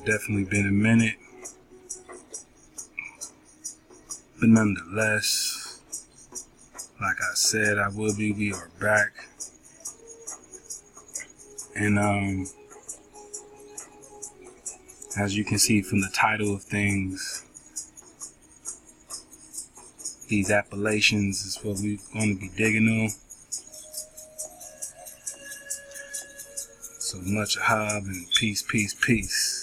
definitely been a minute, but nonetheless, like I said, we are back. And as you can see from the title of things, these Appalachians is what we're going to be digging on. So much Ahab and peace, peace, peace.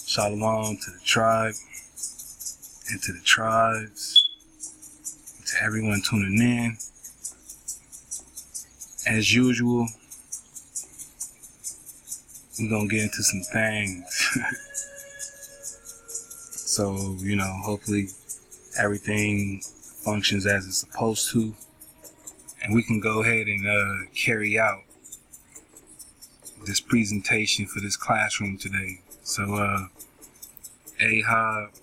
Shalom to the tribe and to the tribes, and to everyone tuning in. As usual, we're going to get into some things. So, hopefully everything functions as it's supposed to. And we can go ahead and carry out this presentation for this classroom today. So, Ahab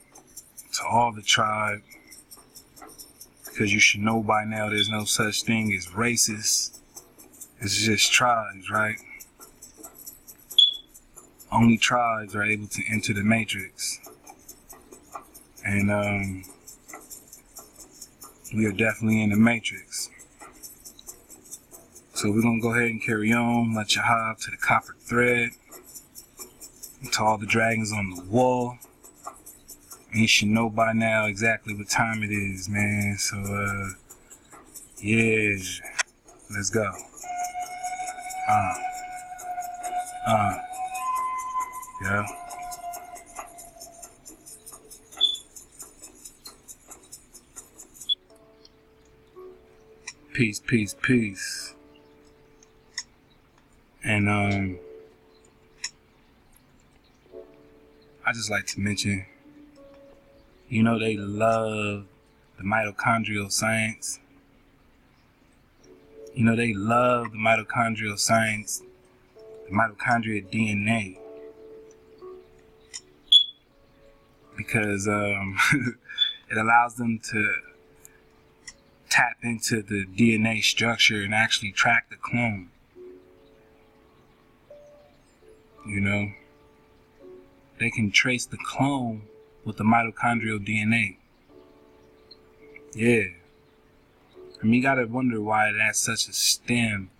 to all the tribe, because you should know by now there's no such thing as racist. It's just tribes, right? Only tribes are able to enter the matrix. And we are definitely in the matrix. So we're going to go ahead and carry on. Much Ahab to the copper thread. And to all the dragons on the wall. And you should know by now exactly what time it is, man. So, yeah. Let's go. Yeah. Peace, peace, peace. And I just like to mention, they love the mitochondrial science. They love the mitochondrial science, the mitochondrial DNA, because it allows them to tap into the DNA structure and actually track the clone. They can trace the clone with the mitochondrial DNA. Yeah. You gotta wonder why that's such a stem,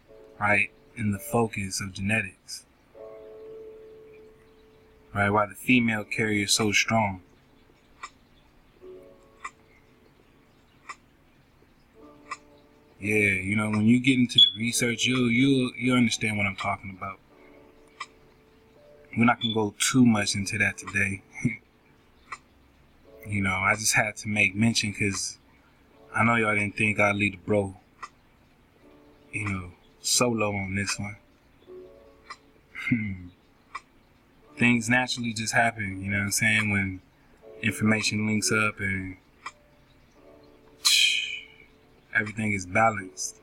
right, in the focus of genetics. Right, why the female carrier is so strong. Yeah, when you get into the research, you'll understand what I'm talking about. We're not gonna go too much into that today. I just had to make mention because I know y'all didn't think I'd leave the bro, solo on this one. Things naturally just happen, you know what I'm saying, when information links up and everything is balanced.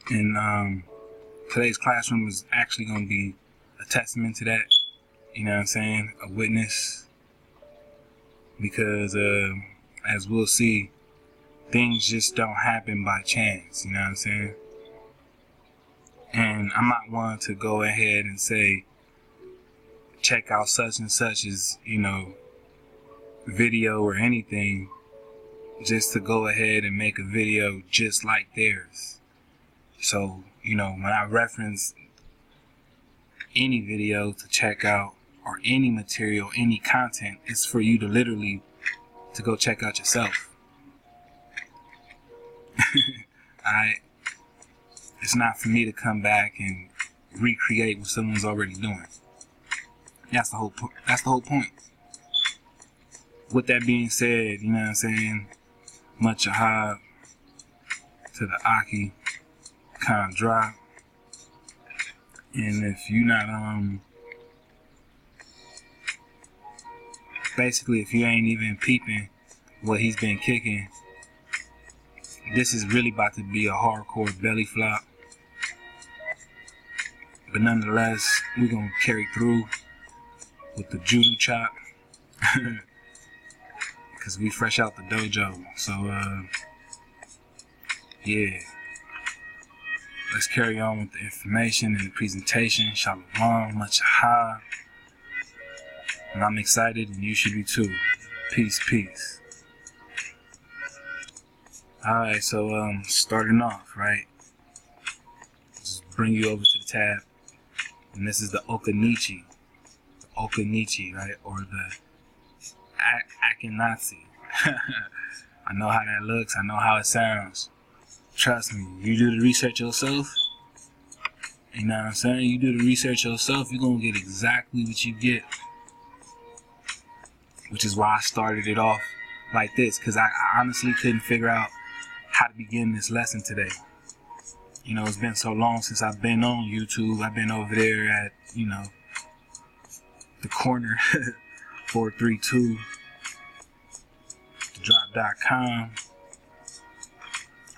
And today's classroom is actually going to be a testament to that, you know what I'm saying, a witness. Because as we'll see, things just don't happen by chance, you know what I'm saying? And I'm not one to go ahead and say, check out such and such as, video or anything, just to go ahead and make a video just like theirs. So, when I reference any video to check out, or any material, any content, it's for you to literally to go check out yourself. It's not for me to come back and recreate what someone's already doing. That's the whole point. With that being said, you know what I'm saying, much Ahab to the Aki kind of drop. And if you're not basically, if you ain't even peeping what he's been kicking, this is really about to be a hardcore belly flop. But nonetheless, we're going to carry through with the judo chop. Because we fresh out the dojo. So, yeah. let's carry on with the information and the presentation. Shalom, much ha. And I'm excited, and you should be too. Peace, peace. Alright, so starting off, right? Just bring you over to the tab. And this is the Okanichi. The Okanichi, right? Or the Akinatsi. I know how that looks, I know how it sounds. Trust me, you do the research yourself. You know what I'm saying? You do the research yourself, you're gonna get exactly what you get. Which is why I started it off like this, because I honestly couldn't figure out how to begin this lesson today. You know, it's been so long since I've been on YouTube. I've been over there at, you know, the corner 432 drop.com.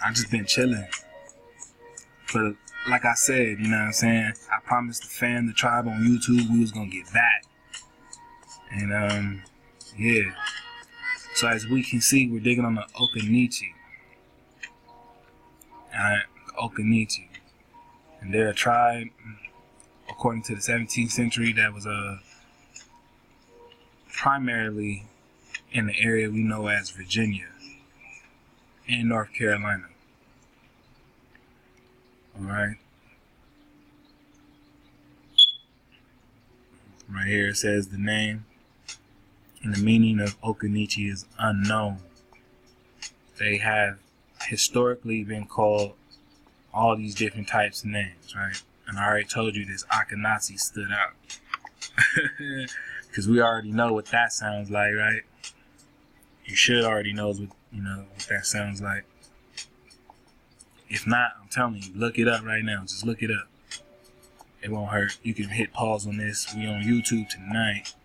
I just been chilling. But like I said, you know what I'm saying, I promised the fam, the tribe on YouTube, we was gonna get back. And yeah. So as we can see, we're digging on the Okanichi. Alright, Okanichi. And they're a tribe, according to the 17th century, that was primarily in the area we know as Virginia and North Carolina. Alright. Right here it says the name and the meaning of Okanichi is unknown. They have historically been called all these different types of names, right? And I already told you this Akhenaten stood out. Because we already know what that sounds like, right? You should already know what that sounds like. If not, I'm telling you, look it up right now. Just look it up. It won't hurt. You can hit pause on this. We on YouTube tonight.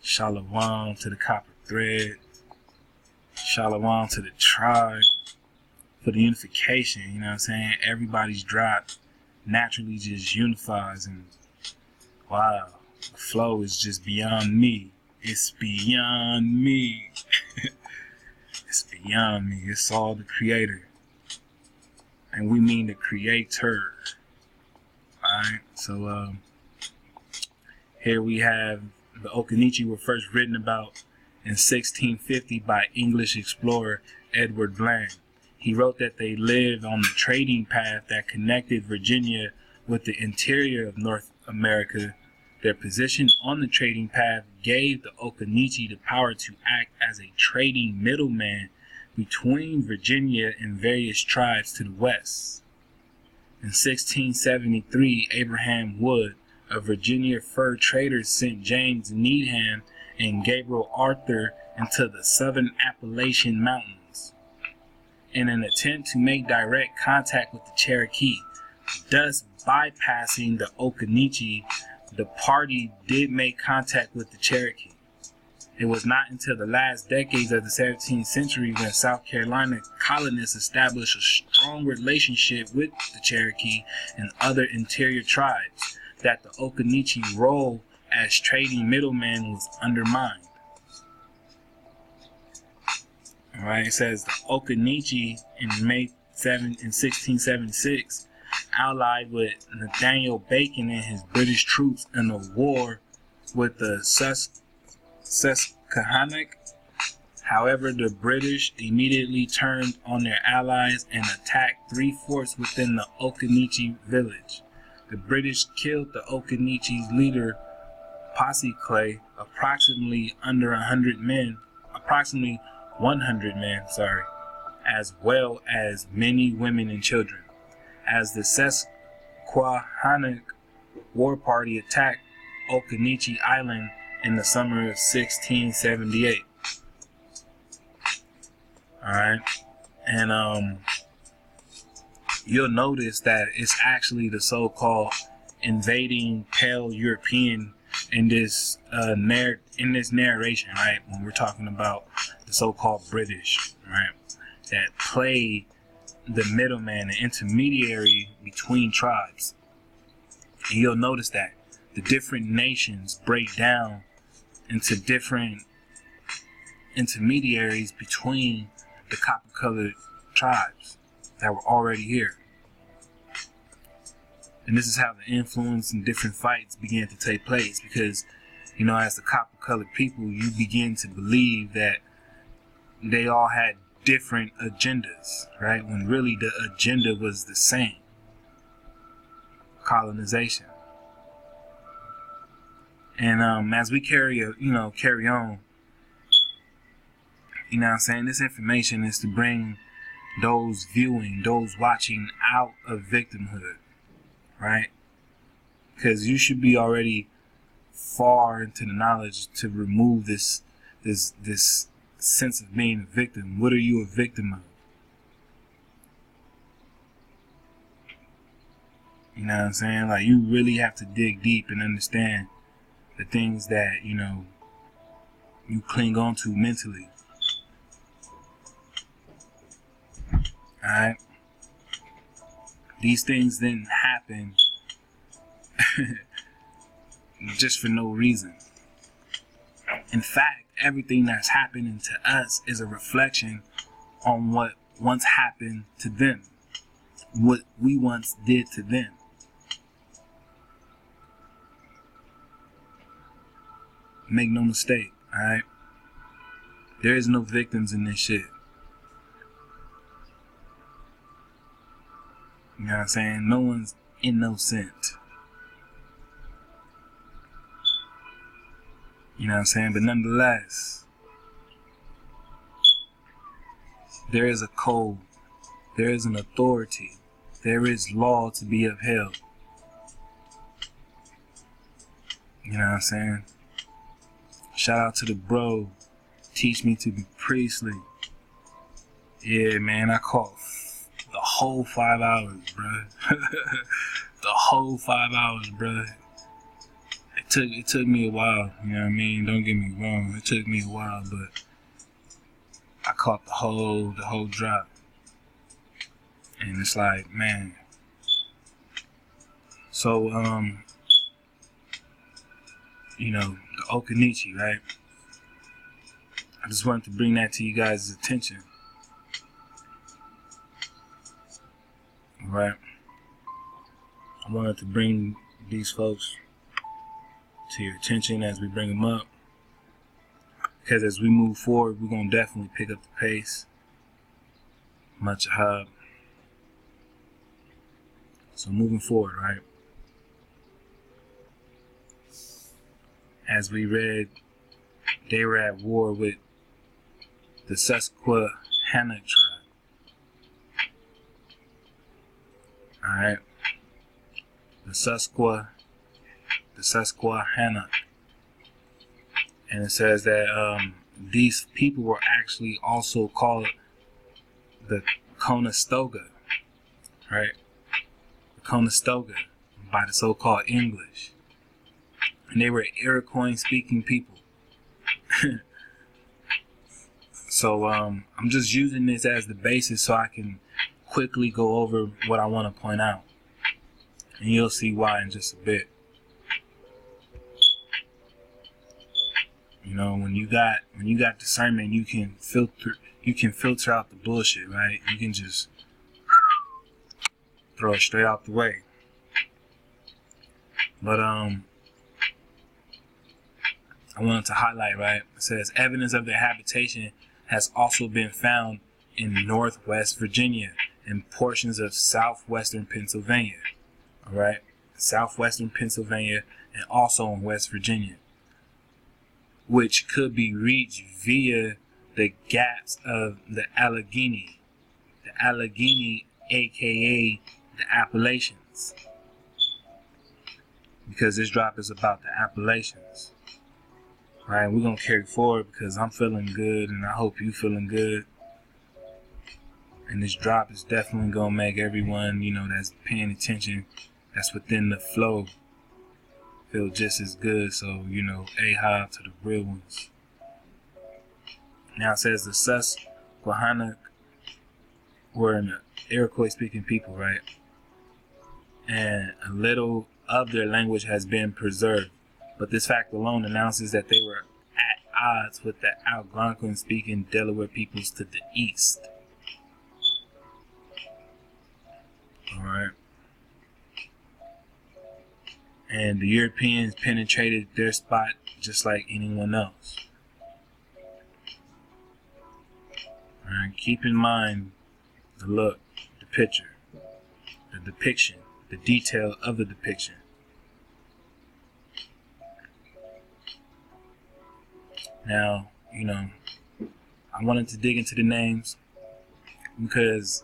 Shalom to the copper thread. Shalom to the tribe. For the unification, you know what I'm saying? Everybody's drop naturally just unifies, and wow, the flow is just beyond me. It's beyond me. It's beyond me. It's all the creator. And we mean the creator. Alright, so here we have the Okanichi were first written about in 1650 by English explorer Edward Bland. He wrote that they lived on the trading path that connected Virginia with the interior of North America. Their position on the trading path gave the Okanichi the power to act as a trading middleman between Virginia and various tribes to the west. In 1673, Abraham Wood, a Virginia fur trader, sent James Needham and Gabriel Arthur into the southern Appalachian Mountains in an attempt to make direct contact with the Cherokee, thus bypassing the Okanichi. The party did make contact with the Cherokee. It was not until the last decades of the 17th century when South Carolina colonists established a strong relationship with the Cherokee and other interior tribes that the Okanichi role as trading middlemen was undermined. Alright, it says the Okanichi in 1676 allied with Nathaniel Bacon and his British troops in a war with the Susquehannock. However, the British immediately turned on their allies and attacked 3 forts within the Okanichi village. The British killed the Okanichi's leader, Posse Clay, approximately 100 men, as well as many women and children. As the Susquehannock war party attacked Okanichi Island in the summer of 1678. Alright, and you'll notice that it's actually the so-called invading pale European in this narration, right? When we're talking about the so-called British, right, that play the middleman, the intermediary between tribes. And you'll notice that the different nations break down into different intermediaries between the copper-colored tribes that were already here. And this is how the influence and different fights began to take place, because, you know, as the copper colored people, you begin to believe that they all had different agendas, right? When really the agenda was the same. Colonization. And as we carry on, you know what I'm saying, this information is to bring those viewing, those watching out of victimhood, right? Because you should be already far into the knowledge to remove this sense of being a victim. What are you a victim of? You know what I'm saying? Like, you really have to dig deep and understand the things that, you know, you cling on to mentally. Alright? These things didn't happen just for no reason. In fact, everything that's happening to us is a reflection on what once happened to them, what we once did to them. Make no mistake, alright? There is no victims in this shit. You know what I'm saying? No one's innocent. You know what I'm saying? But nonetheless, there is a code. There is an authority. There is law to be upheld. You know what I'm saying? Shout out to the bro. Teach me to be priestly. Yeah, man, I caught the whole 5 hours, bruh. The whole 5 hours, bruh. It took me a while, you know what I mean? Don't get me wrong, it took me a while, but I caught the whole drop. And it's like, man. So, you know, the Okanichi, right? I just wanted to bring that to you guys' attention. Alright? I wanted to bring these folks to your attention as we bring them up. Because as we move forward, we're going to definitely pick up the pace. Much hub. So moving forward, right? As we read, they were at war with the Susquehanna tribe. Alright? The Susquehanna. And it says that these people were actually also called the Conestoga. Right? The Conestoga by the so-called English. And they were Iroquois speaking people. So I'm just using this as the basis so I can quickly go over what I want to point out. And you'll see why in just a bit. You know, when you got discernment, you can filter out the bullshit, right? You can just throw it straight out the way. But I wanted to highlight, right? It says evidence of their habitation has also been found in northwest Virginia and portions of southwestern Pennsylvania. All right, southwestern Pennsylvania and also in West Virginia, which could be reached via the gaps of the Allegheny, aka the Appalachians, because this drop is about the Appalachians. Right, we're gonna carry forward because I'm feeling good and I hope you feeling good. And this drop is definitely gonna make everyone, you know, that's paying attention, that's within the flow, feel just as good. So, you know, A-Hob to the real ones. Now it says the Susquehanna were an Iroquois speaking people, right? And a little of their language has been preserved. But this fact alone announces that they were at odds with the Algonquin-speaking Delaware peoples to the east. Alright. and the Europeans penetrated their spot just like anyone else. Alright, keep in mind the look, the picture, the depiction, the detail of the depiction. Now, you know, I wanted to dig into the names because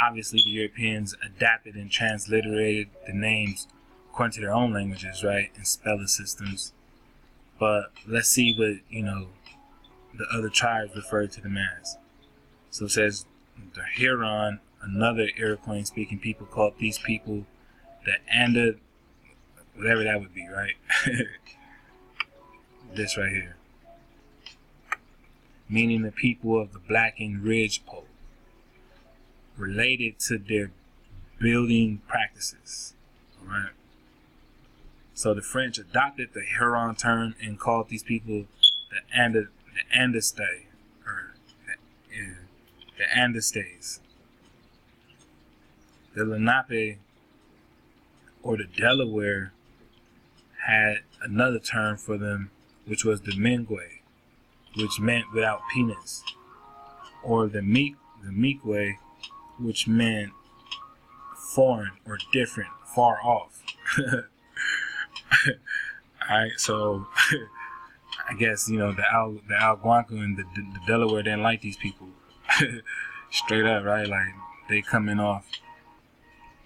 obviously the Europeans adapted and transliterated the names according to their own languages, right, and spelling systems. But let's see what, you know, the other tribes referred to them as. So it says the Huron, another Iroquois-speaking people, called these people the Anda, whatever that would be, right? This right here, meaning the people of the blackened ridgepole, related to their building practices. All right. So the French adopted the Huron term and called these people the Andestes, or the Andestes. The Lenape, or the Delaware, had another term for them, which was the Mengwe, which meant without penis, or the Mi'kwe, which meant foreign or different, far off. Alright, so I guess, you know, the Algonquin and the Delaware didn't like these people. Straight up, right? Like, they coming off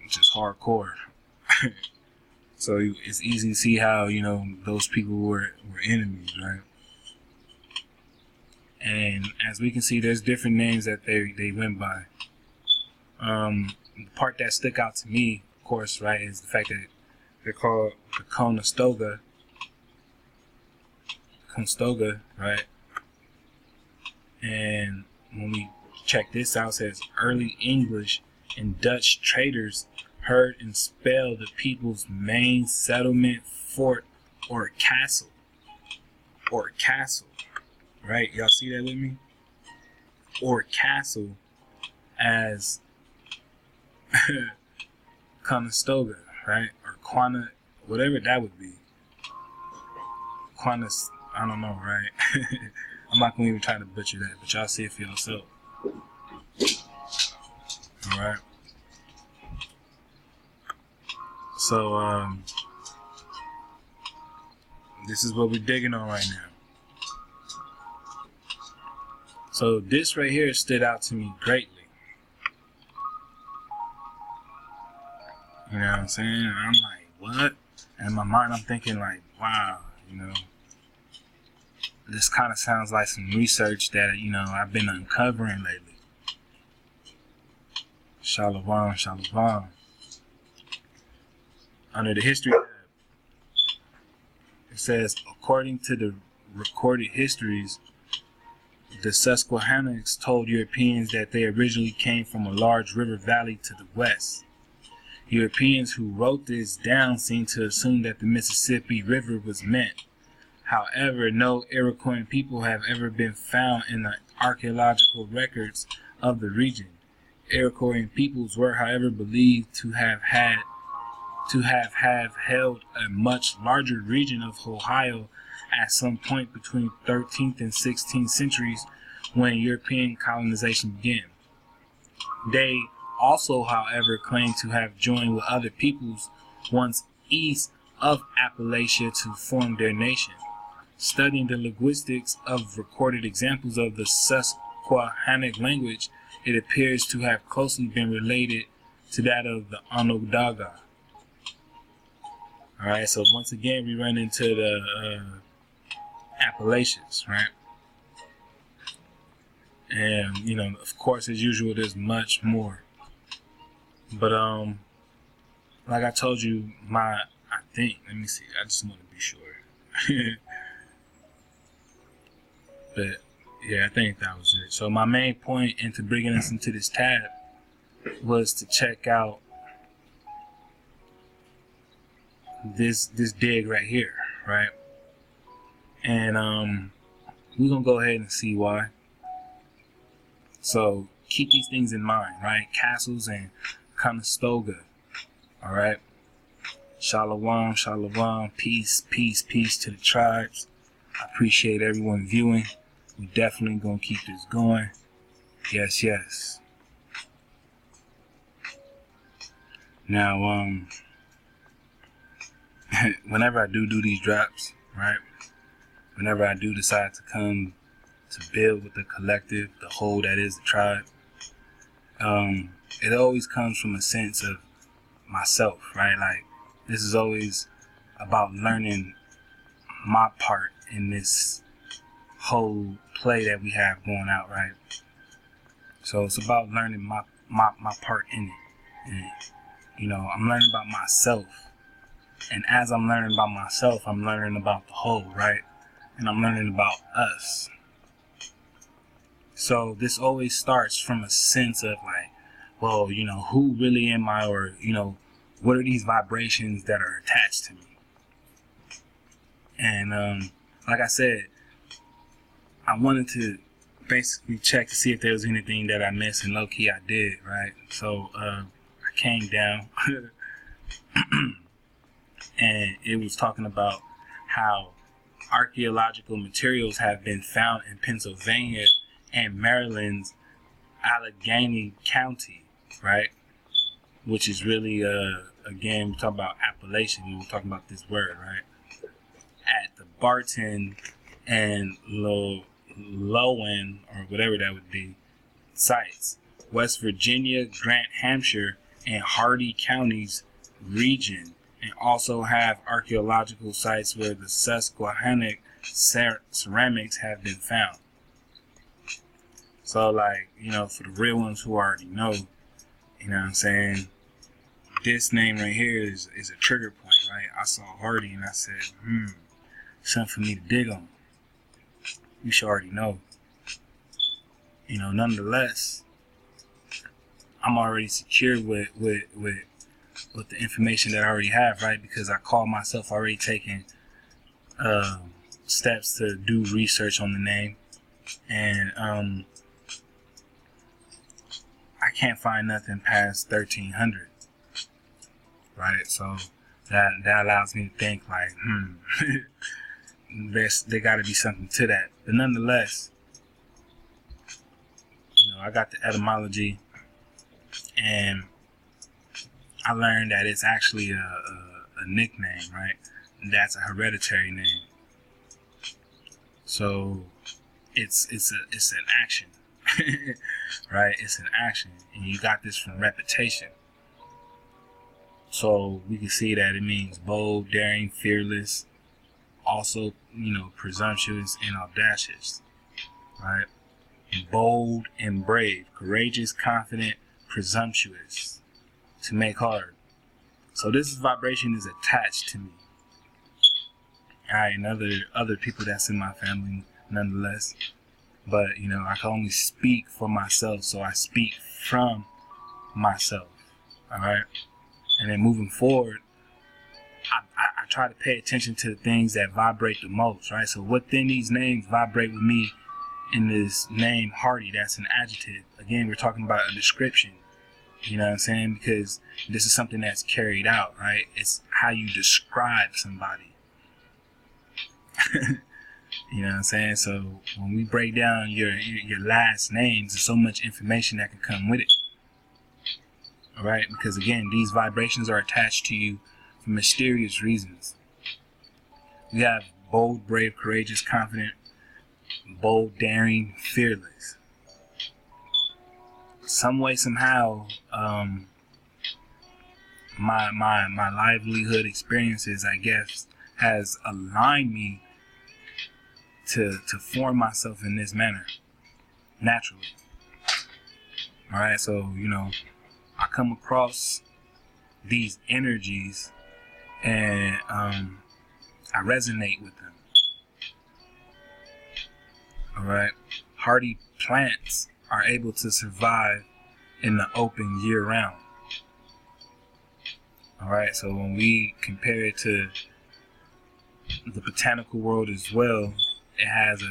just hardcore. So it's easy to see how, you know, those people were enemies, right? And as we can see, there's different names that they went by. The part that stuck out to me, of course, right, is the fact that they're called the Conestoga, right? And when we check this out, it says early English and Dutch traders heard and spelled the people's main settlement, fort, or castle, right? Y'all see that with me? Or castle as Conestoga, right? Or Quana, whatever that would be. Quanas, I don't know, right? I'm not gonna even try to butcher that, but y'all see it for yourself. All right. So, this is what we're digging on right now. So this right here stood out to me greatly. You know what I'm saying? I'm like, what? And in my mind, I'm thinking like, wow, you know, this kind of sounds like some research that, you know, I've been uncovering lately. Shalom, shalom. Under the history tab, it says, according to the recorded histories, the Susquehannocks told Europeans that they originally came from a large river valley to the west. Europeans who wrote this down seem to assume that the Mississippi River was meant. However, no Iroquois people have ever been found in the archaeological records of the region. Iroquois peoples were, however, believed to have held a much larger region of Ohio at some point between 13th and 16th centuries when European colonization began. They also, however, claim to have joined with other peoples once east of Appalachia to form their nation. Studying the linguistics of recorded examples of the Susquehannock language, it appears to have closely been related to that of the Onondaga. Alright, so once again we run into the Appalachians, right? And, you know, of course, as usual, there's much more. But, like I told you, let me see, I just want to be sure. But, yeah, I think that was it. So my main point into bringing us into this tab was to check out this dig right here, right? And we're gonna go ahead and see why. So keep these things in mind, right? Castles and Conestoga, all right? Shalom, shalom, peace, peace, peace to the tribes. I appreciate everyone viewing. We definitely gonna keep this going. Yes, yes. Now, whenever I do these drops, right? Whenever I do decide to come to build with the collective, the whole that is the tribe, it always comes from a sense of myself, right? Like, this is always about learning my part in this whole play that we have going out, right? So it's about learning my part in it. And, you know, I'm learning about myself. And as I'm learning about myself, I'm learning about the whole, right? And I'm learning about us. So this always starts from a sense of like, well, you know, who really am I? Or, you know, what are these vibrations that are attached to me? And like I said, I wanted to basically check to see if there was anything that I missed, and low-key I did, right? So I came down and it was talking about how archaeological materials have been found in Pennsylvania and Maryland's Allegheny County, right? Which is really, again, we're talking about Appalachian when we're talking about this word, right? At the Barton and Lowen, or whatever that would be, sites, West Virginia, Grant, Hampshire, and Hardy counties region, and also have archaeological sites where the Susquehannock ceramics have been found. So, like, you know, for the real ones who already know, you know what I'm saying, this name right here is a trigger point, right? I saw Hardy and I said, something for me to dig on. You should already know. You know, nonetheless, I'm already secure with the information that I already have, right? Because I call myself already taking steps to do research on the name, and I can't find nothing past 1300, right? So that allows me to think like, there got to be something to that. But nonetheless, you know, I got the etymology, and I learned that it's actually a nickname, right? And that's a hereditary name. So it's an action, right? It's an action, and you got this from repetition. So we can see that it means bold, daring, fearless, also, you know, presumptuous and audacious, right? And bold and brave, courageous, confident, presumptuous, to make hard. So this vibration is attached to me. All right, and other people that's in my family, nonetheless. But, you know, I can only speak for myself, so I speak from myself. All right, and then moving forward, I try to pay attention to the things that vibrate the most, right? So within these names vibrate with me in this name Hardy, that's an adjective. Again, we're talking about a description, you know what I'm saying? Because this is something that's carried out, right? It's how you describe somebody. You know what I'm saying? So when we break down your last names, there's so much information that can come with it. All right? Because again, these vibrations are attached to you for mysterious reasons. We have bold, brave, courageous, confident, bold, daring, fearless. Some way, somehow, my livelihood experiences, I guess, has aligned me to form myself in this manner, naturally. All right, so, you know, I come across these energies, and I resonate with them. All right, hardy plants are able to survive in the open year-round. All right, so when we compare it to the botanical world as well, it has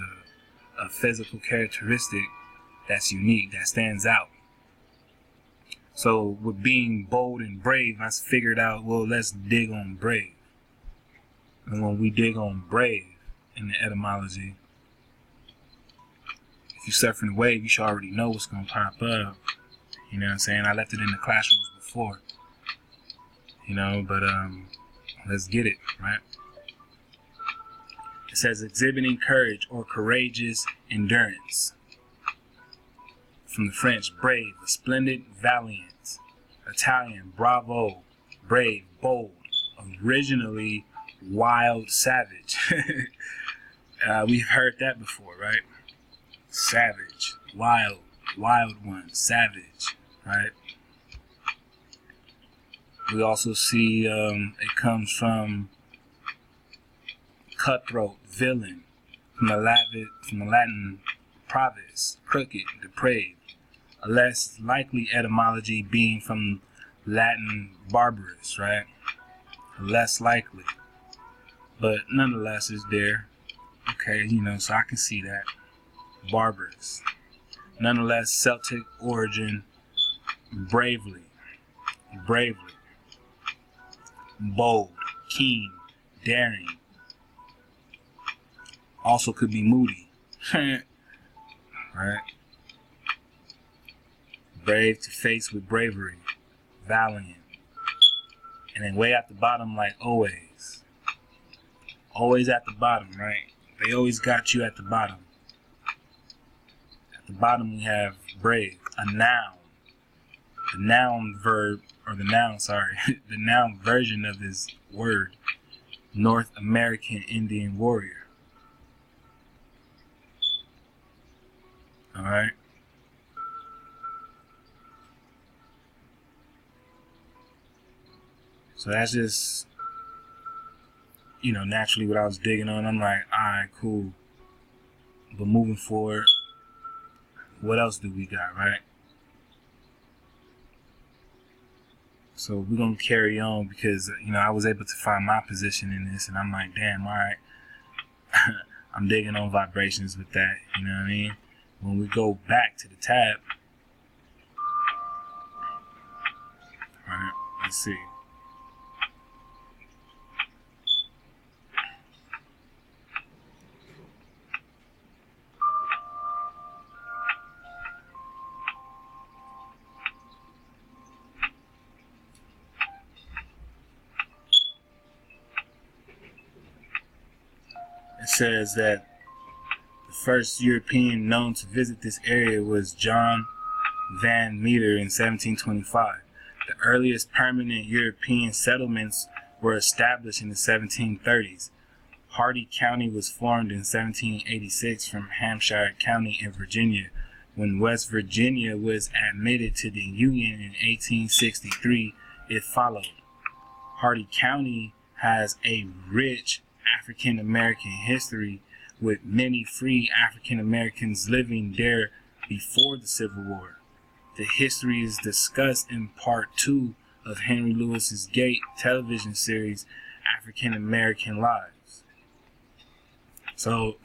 a physical characteristic that's unique, that stands out. So with being bold and brave, I figured out, well, let's dig on brave. And when we dig on brave in the etymology, if you're surfing the wave, you should already know what's going to pop up. You know what I'm saying? I left it in the classrooms before. You know, but let's get it, right? It says exhibiting courage or courageous endurance. From the French, brave, a splendid, valiant. Italian, bravo, brave, bold. Originally, wild, savage. We've heard that before, right? Savage, wild one, savage, right? We also see it comes from cutthroat, villain, from the Latin pravis, crooked, depraved. A less likely etymology being from Latin barbarous, right? Less likely, but nonetheless is there. Okay, you know, so I can see that. Barbarous. Nonetheless, Celtic origin, bravely. Bold, keen, daring. Also could be moody. Right? Brave, to face with bravery. Valiant. And then way at the bottom, like always. Always at the bottom, right? They always got you at the bottom. At the bottom we have brave, a noun. The noun verb, or the noun, sorry, the noun version of this word, North American Indian warrior. Alright? So that's just, you know, naturally what I was digging on. I'm like, alright, cool. But moving forward, what else do we got, right? So we're going to carry on because, you know, I was able to find my position in this, and I'm like, damn, alright. I'm digging on vibrations with that, you know what I mean? When we go back to the tab, alright, let's see. It says that the first European known to visit this area was John Van Meter in 1725. The earliest permanent European settlements were established in the 1730s. Hardy County was formed in 1786 from Hampshire County in Virginia. When West Virginia was admitted to the Union in 1863, it followed. Hardy County has a rich African American history, with many free African Americans living there before the Civil War. The history is discussed in part 2 of Henry Lewis's Gate television series, African American Lives. So,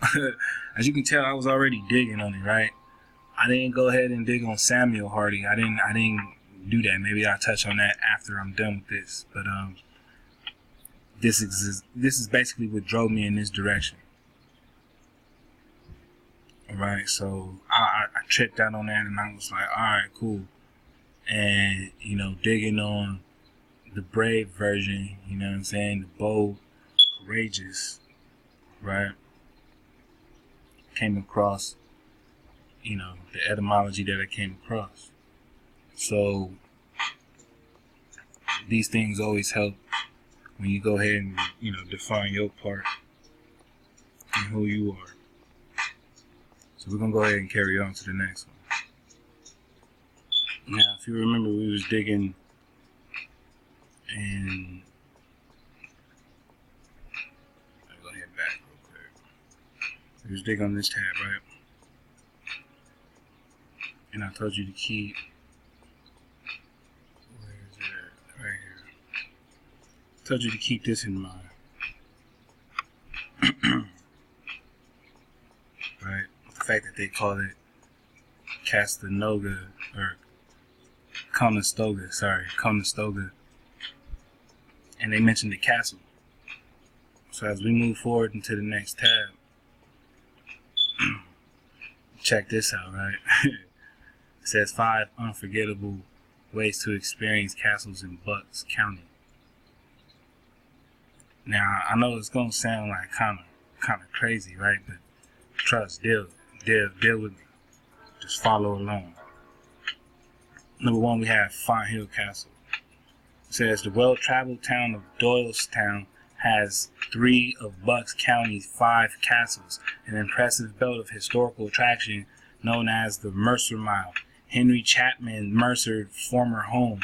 as you can tell, I was already digging on it, right? I didn't go ahead and dig on Samuel Hardy. I didn't do that. Maybe I'll touch on that after I'm done with this. But this is basically what drove me in this direction. Alright, so I tripped out on that, and I was like, alright, cool. And, you know, digging on the brave version, you know what I'm saying? The bold, courageous, right? Came across, you know, the etymology that I came across. So these things always help when you go ahead and, you know, define your part and who you are. So we're going to go ahead and carry on to the next one. Now, if you remember, we was digging and I'll go ahead back real quick. We was digging on this tab, right? And I told you to keep, where is it at? Right here. I told you to keep this in mind. Right? The fact that they call it Castanoga or Conestoga, and they mentioned the castle. So as we move forward into the next tab, check this out, right? It says 5 unforgettable ways to experience castles in Bucks County. Now I know it's gonna sound like kind of crazy, right? But trust, deal with me. Just follow along. Number 1, we have Font Hill Castle. It says the well-traveled town of Doylestown has 3 of Bucks County's 5 castles, an impressive belt of historical attraction known as the Mercer Mile. Henry Chapman Mercer's former home,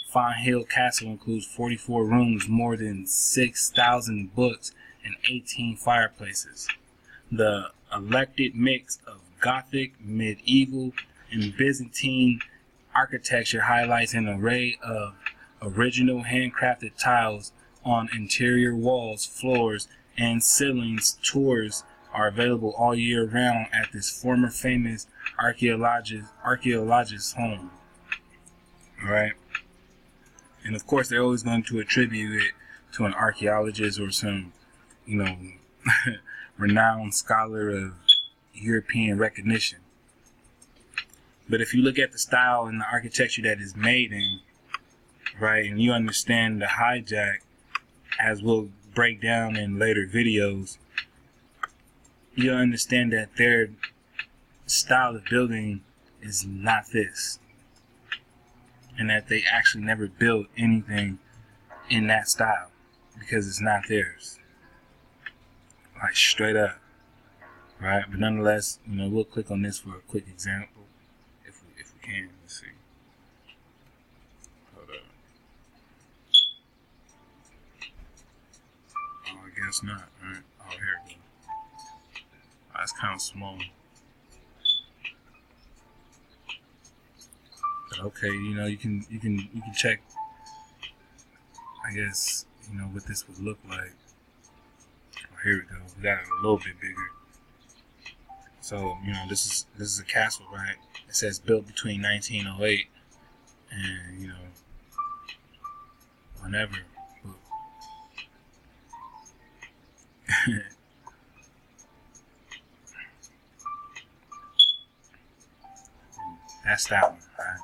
Font Hill Castle, includes 44 rooms, more than 6,000 books, and 18 fireplaces. The eclectic mix of Gothic, medieval, and Byzantine architecture highlights an array of original handcrafted tiles on interior walls, floors, and ceilings. Tours are available all year round at this former famous archaeologist's home. Alright? And of course, they're always going to attribute it to an archaeologist or some, renowned scholar of European recognition. But if you look at the style and the architecture that is made in, right, and you understand the hijack, as we'll break down in later videos, you'll understand that their style of building is not this, and that they actually never built anything in that style because it's not theirs, like straight up, right? But nonetheless, we'll click on this for a quick example if we can. Let's see. Hold up. Oh, I guess not. All right. Oh, here we go. Oh, that's kind of small. But okay, you can check, I guess, what this would look like. Oh, here we go. We got it a little bit bigger. So, this is a castle, right? It says built between 1908 and, whenever. That's that one, right?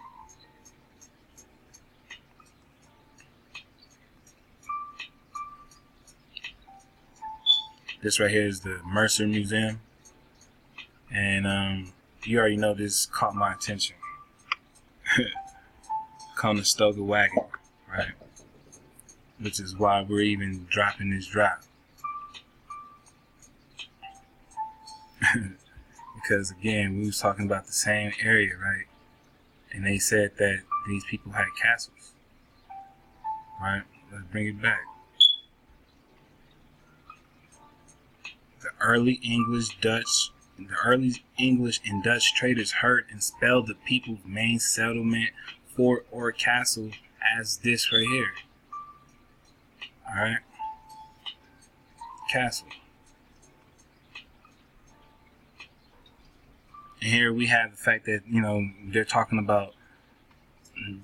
This right here is the Mercer Museum, and you already know this caught my attention. Conestoga wagon, right? Which is why we're even dropping this drop. Because again, we was talking about the same area, right? And they said that these people had castles, right? Let's bring it back. The early English and Dutch traders heard and spelled the people's main settlement, fort, or castle as this right here. Alright? Castle. And here we have the fact that, they're talking about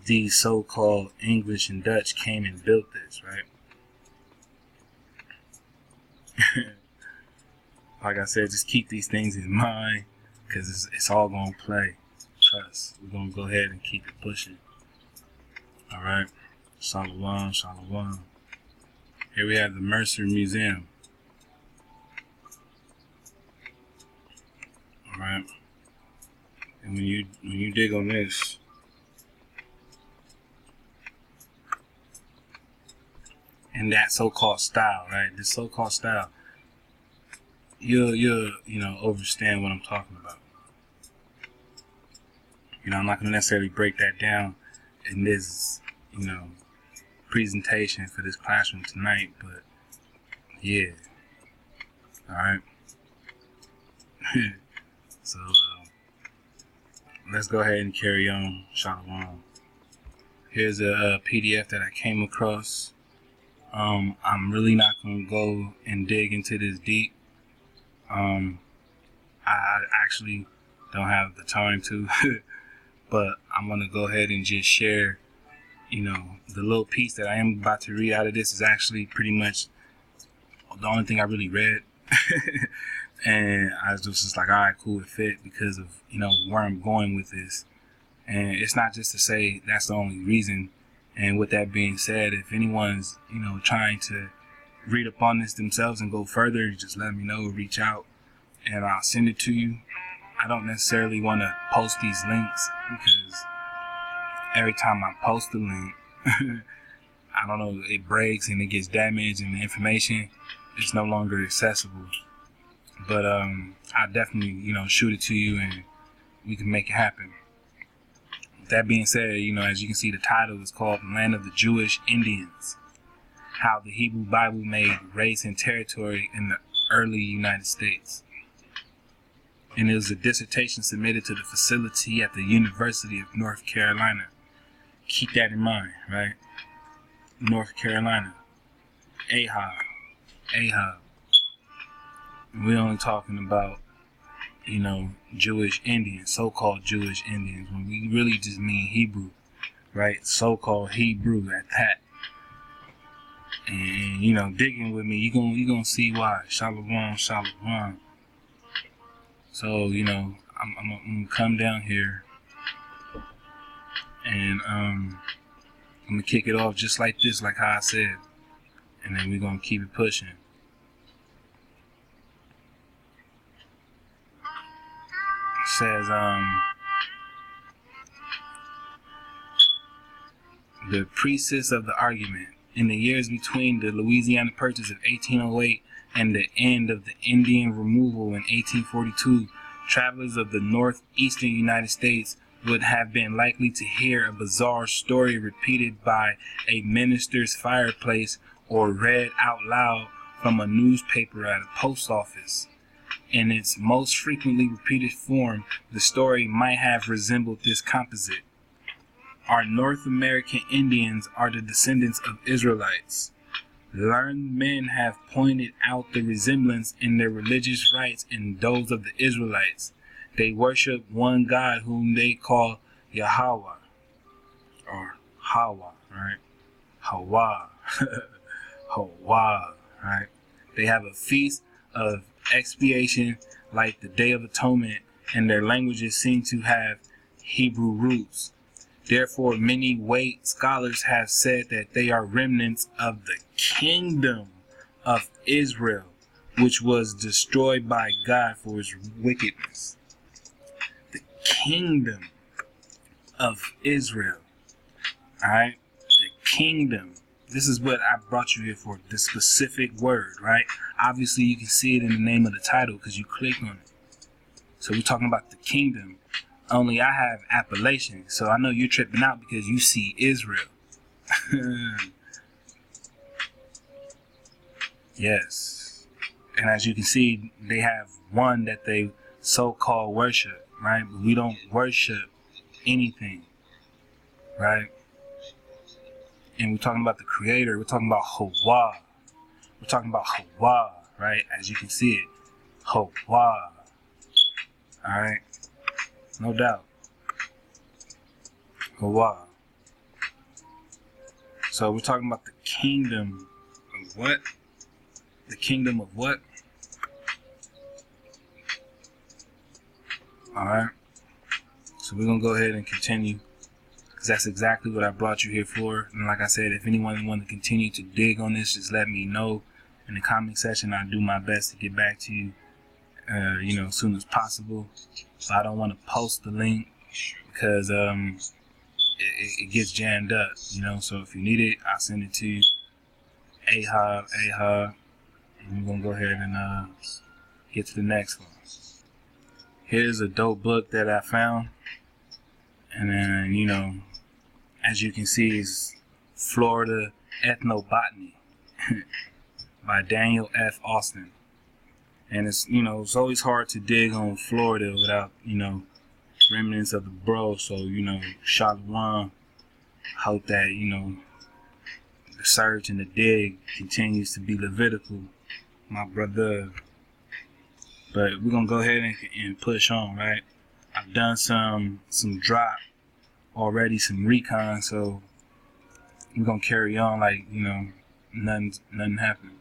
these so-called English and Dutch came and built this, right? Like I said, just keep these things in mind, because it's all going to play. Trust. We're going to go ahead and keep it pushing. Alright? Shalom, shalom. Here we have the Mercer Museum. Alright? And when you dig on this, and that so-called style, right? This so-called style, you'll understand what I'm talking about. I'm not gonna necessarily break that down in this, presentation for this classroom tonight, but yeah. Alright. So let's go ahead and carry on. Shalom. Here's a PDF that I came across. I'm really not gonna go and dig into this deep. I actually don't have the time to, but I'm going to go ahead and just share, the little piece that I am about to read out of this is actually pretty much the only thing I really read. And I was just like, all right, cool, it fit because of, where I'm going with this. And it's not just to say that's the only reason. And with that being said, if anyone's, trying to read up on this themselves and go further, just let me know, reach out, and I'll send it to you. I don't necessarily want to post these links because every time I post a link, I don't know, it breaks and it gets damaged and the information is no longer accessible. But I definitely, shoot it to you and we can make it happen. With that being said, as you can see, the title is called Land of the Jewish Indians, How the Hebrew Bible Made Race and Territory in the Early United States. And it was a dissertation submitted to the facility at the University of North Carolina. Keep that in mind, right? North Carolina. Ahab. We're only talking about, Jewish Indians, so-called Jewish Indians, when we really just mean Hebrew, right? So-called Hebrew at that. And, digging with me, you gonna see why. Shalom. So, I'm gonna come down here and I'm gonna kick it off just like this, like how I said, and then we're gonna keep it pushing. It says, the precis of the argument. In the years between the Louisiana Purchase of 1808 and the end of the Indian removal in 1842, travelers of the northeastern United States would have been likely to hear a bizarre story repeated by a minister's fireplace or read out loud from a newspaper at a post office. In its most frequently repeated form, the story might have resembled this composite. Our North American Indians are the descendants of Israelites. Learned men have pointed out the resemblance in their religious rites and those of the Israelites. They worship one God whom they call Yahweh, or Hawa, right? Hawa, Hawa, right? They have a feast of expiation like the Day of Atonement, and their languages seem to have Hebrew roots. Therefore, many white scholars have said that they are remnants of the kingdom of Israel, which was destroyed by God for its wickedness. The kingdom of Israel. Alright? The kingdom. This is what I brought you here for, the specific word, right? Obviously, you can see it in the name of the title because you click on it. So we're talking about the kingdom. Only I have Appalachian, so I know you're tripping out because you see Israel. Yes. And as you can see, they have one that they so-called worship, right? But we don't worship anything, right? And we're talking about the creator. We're talking about Hawa. We're talking about Hawa, right? As you can see it. Hawa. Alright? No doubt. Hawa. So we're talking about the kingdom of what? The kingdom of what? Alright. So we're going to go ahead and continue, because that's exactly what I brought you here for. And like I said, if anyone wants to continue to dig on this, just let me know in the comment section. I'll do my best to get back to you, as soon as possible. So I don't want to post the link because it gets jammed up, So if you need it, I'll send it to you. Ahab. And we're going to go ahead and get to the next one. Here's a dope book that I found. And then, as you can see, it's Florida Ethnobotany by Daniel F. Austin. And it's, it's always hard to dig on Florida without, remnants of the bro. So, shalom. Hope that, the search and the dig continues to be Levitical, my brother. But we're going to go ahead and push on, right? I've done some drop already some recon, so we're gonna carry on like, you know, nothing happened.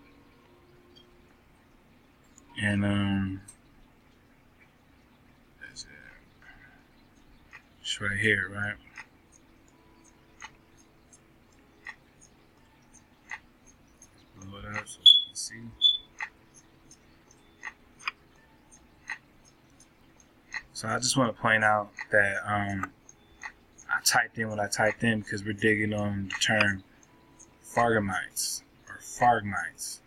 And that's it. It's right here, right? Blow it up so we can see. So I just want to point out that I typed in what I typed in because we're digging on the term phargamites or phargmites.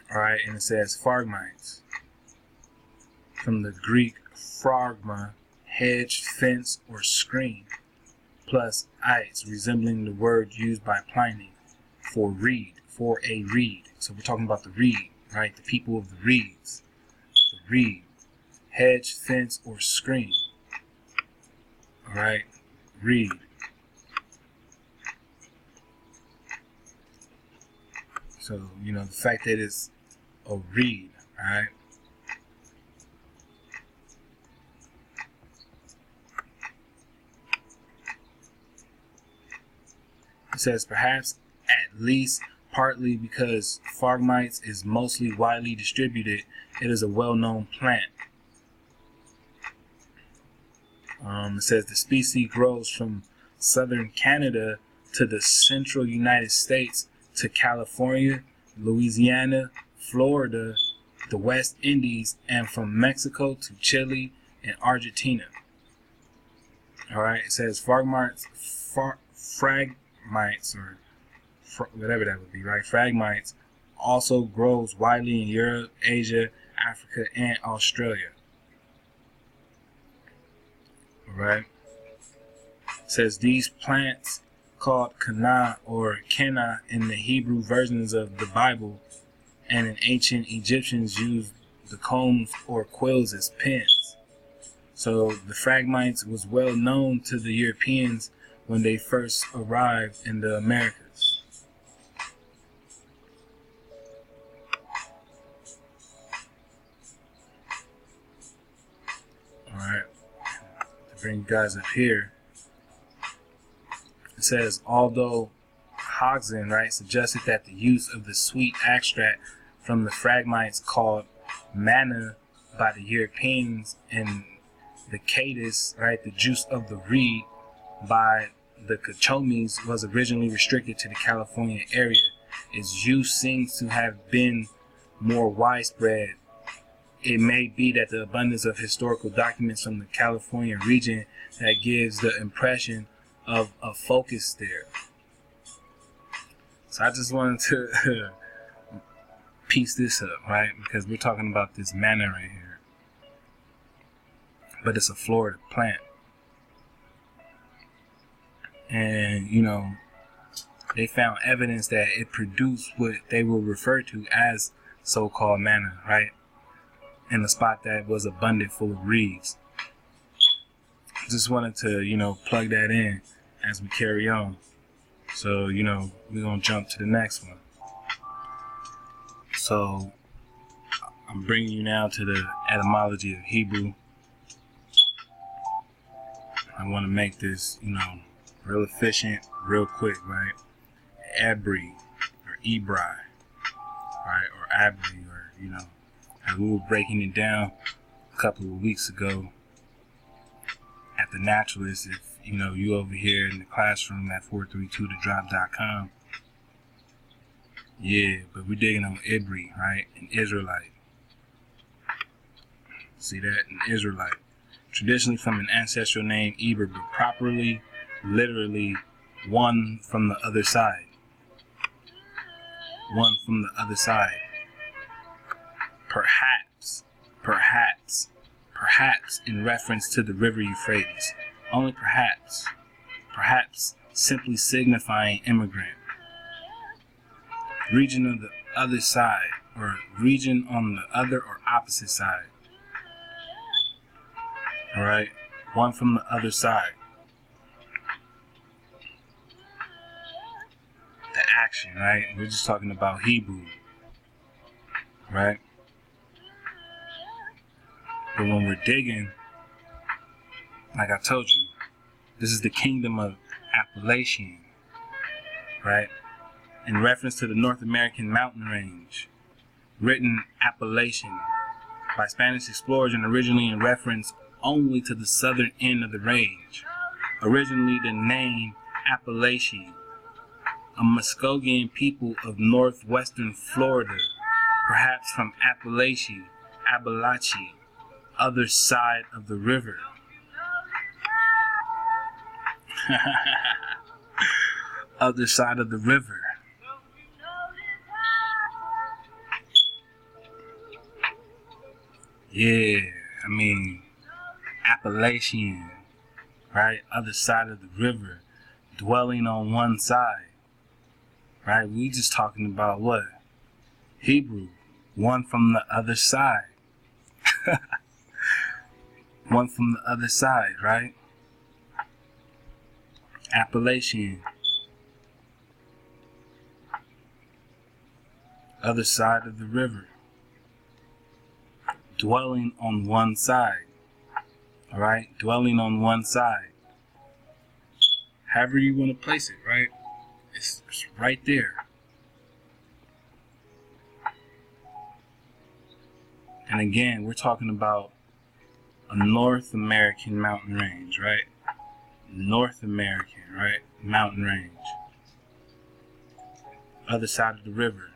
Alright, and it says phargmites from the Greek phragma, hedge, fence, or screen, plus ites, resembling the word used by Pliny for reed, for a reed. So we're talking about the reed, right? The people of the reeds. The reed, hedge, fence, or screen. Alright, reed. So, you know, the fact that it's a reed, alright? It says perhaps at least partly because phargmites is mostly widely distributed, it is a well-known plant. It says the species grows from southern Canada to the central United States to California, Louisiana, Florida, the West Indies, and from Mexico to Chile and Argentina. Alright, it says phragmites, or whatever that would be, right? Phragmites also grows widely in Europe, Asia, Africa, and Australia. Alright. It says these plants, called kana or kenna in the Hebrew versions of the Bible, and in ancient Egyptians used the combs or quills as pens. So the phragmites was well known to the Europeans when they first arrived in the Americas. Alright, to bring you guys up here, it says, although Hodgson, right, suggested that the use of the sweet extract from the phragmites called manna by the Europeans and the cadis, right, the juice of the reed by the Cachomis was originally restricted to the California area, its use seems to have been more widespread. It may be that the abundance of historical documents from the California region that gives the impression of a focus there. So I just wanted to piece this up, right? Because we're talking about this manna right here. But it's a Florida plant. And, you know, they found evidence that it produced what they will refer to as so-called manna, right? In a spot that was abundant full of reeds. Just wanted to, you know, plug that in as we carry on. So, you know, we're going to jump to the next one. So, I'm bringing you now to the etymology of Hebrew. I want to make this, you know, real efficient, real quick, right? Abri, or Ebri, right? Or Abri, or, you know, as we were breaking it down a couple of weeks ago at the Naturalist. If, you know, you over here in the classroom at 432thedrop.com. Yeah, but we're digging on Ibri, right? An Israelite. See that? An Israelite. Traditionally from an ancestral name Eber, but properly, literally, one from the other side. One from the other side. Perhaps in reference to the river Euphrates. Only perhaps simply signifying immigrant. Region of the other side, or region on the other or opposite side. Alright, one from the other side. The action, right? We're just talking about Hebrew. Right? But when we're digging, like I told you, this is the kingdom of Appalachian, right? In reference to the North American mountain range, written Appalachian by Spanish explorers and originally in reference only to the southern end of the range. Originally the name Appalachian, a Muskogean people of northwestern Florida, perhaps from Appalachia, other side of the river. Other side of the river. Yeah, I mean, Appalachian, right? Other side of the river, dwelling on one side, right? We just talking about what? Hebrew, one from the other side. One from the other side, right? Appalachian. Other side of the river. Dwelling on one side. Alright? Dwelling on one side. However you want to place it, right? It's right there. And again, we're talking about a North American mountain range, right? North American, right? Mountain range. Other side of the river,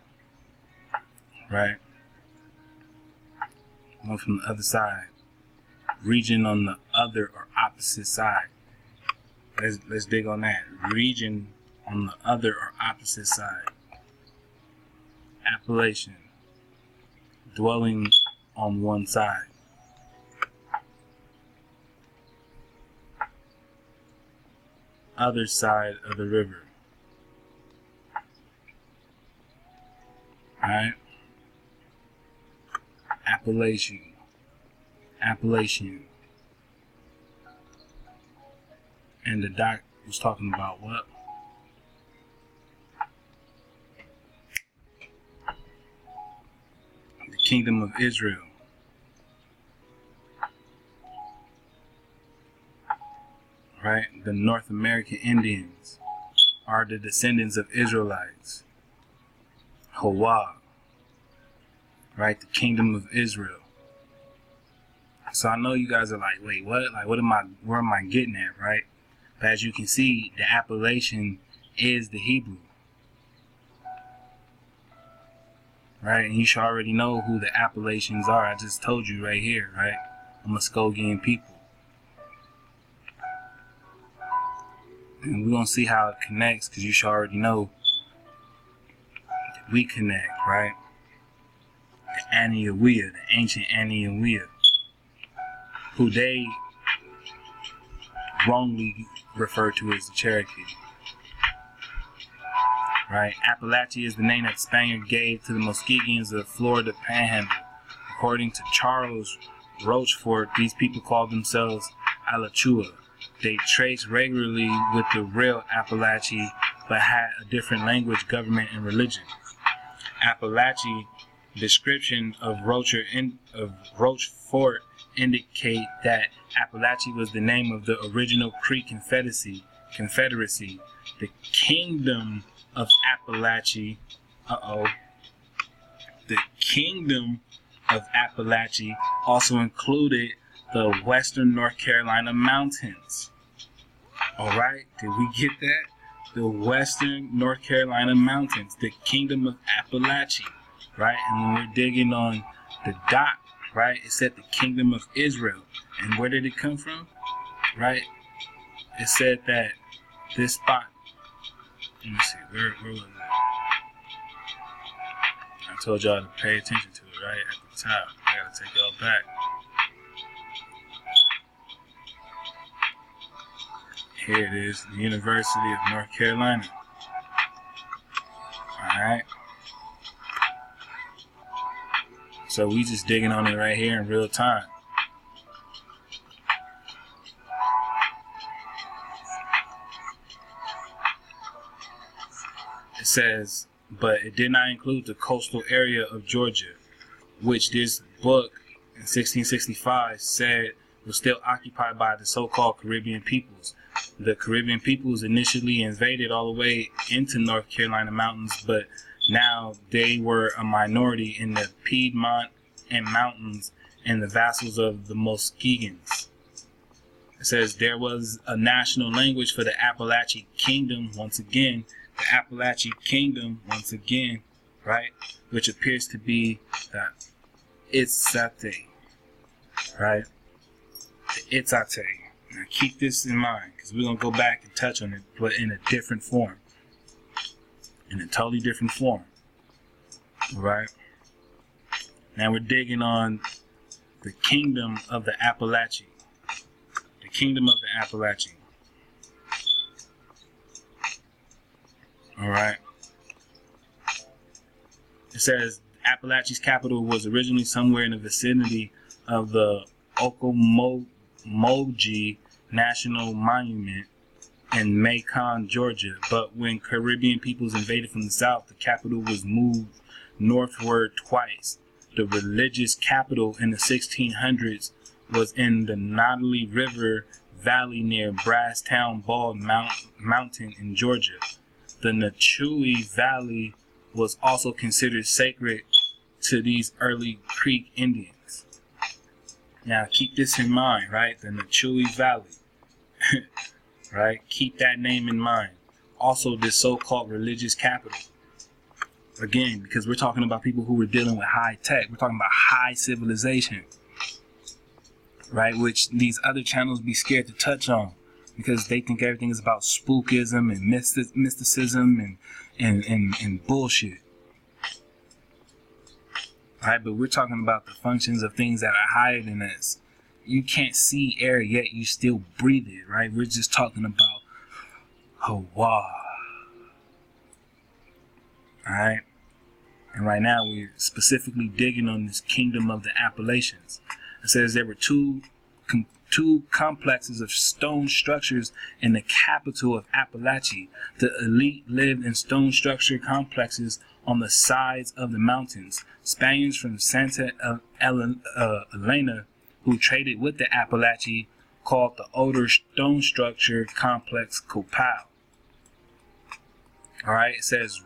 right? One from the other side. Region on the other or opposite side. Let's dig on that. Region on the other or opposite side. Appalachian. Dwelling on one side. Other side of the river. Alright? Appalachian. Appalachian. And the doc was talking about what? The kingdom of Israel. Right? The North American Indians are the descendants of Israelites. Hawa. Right? The kingdom of Israel. So I know you guys are like, wait, what? Like, where am I getting at, right? But as you can see, the Appalachian is the Hebrew. Right? And you should already know who the Appalachians are. I just told you right here, right? A Muskogean people. And we're going to see how it connects, because you should already know that we connect, right? The Anian, the ancient Anian, who they wrongly refer to as the Cherokee. Right? Appalachia is the name that the Spaniard gave to the Muskegeans of the Florida Panhandle. According to Charles Rochefort, these people called themselves Alachua. They traced regularly with the real Appalachia, but had a different language, government, and religion. Appalachia description of Rochefort indicate that Appalachia was the name of the original Creek Confederacy. The kingdom of Appalachia. The kingdom of Appalachia also included the western North Carolina mountains. Alright, did we get that? The western North Carolina mountains, the kingdom of Appalachia, right? And when we're digging on the dot, right, it said the kingdom of Israel. And where did it come from? Right? It said that this spot, let me see, where was it? I told y'all to pay attention to it, right? At the top. I gotta take y'all back. Here it is, the University of North Carolina. Alright. So we just digging on it right here in real time. It says, but it did not include the coastal area of Georgia, which this book in 1665 said was still occupied by the so-called Caribbean peoples. The Caribbean peoples initially invaded all the way into North Carolina mountains, but now they were a minority in the Piedmont and mountains and the vassals of the Muskegans. It says there was a national language for the Appalachian Kingdom, once again, the Appalachian Kingdom, once again, right, which appears to be the Itza, right, the Itza. Now keep this in mind, because we're going to go back and touch on it, but in a different form, in a totally different form, right? Now we're digging on the kingdom of the Appalachian. Kingdom of the Appalachian. Alright. It says Appalachia's capital was originally somewhere in the vicinity of the Okomoji National Monument in Macon, Georgia. But when Caribbean peoples invaded from the south, the capital was moved northward twice. The religious capital in the 1600s was in the Nottely River Valley near Brasstown Bald Mountain in Georgia. The Nachui Valley was also considered sacred to these early Creek Indians. Now keep this in mind, right? The Nachui Valley, right? Keep that name in mind. Also this so-called religious capital. Again, because we're talking about people who were dealing with high tech. We're talking about high civilization. Right, which these other channels be scared to touch on because they think everything is about spookism and mysticism and bullshit. Right, but we're talking about the functions of things that are higher than us. You can't see air yet you still breathe it, right? We're just talking about Hawa. Alright? And right now we're specifically digging on this kingdom of the Appalachians. It says there were two complexes of stone structures in the capital of Appalachia. The elite lived in stone structure complexes on the sides of the mountains. Spaniards from Santa Elena, who traded with the Appalachia, called the older stone structure complex Copal. Alright, it says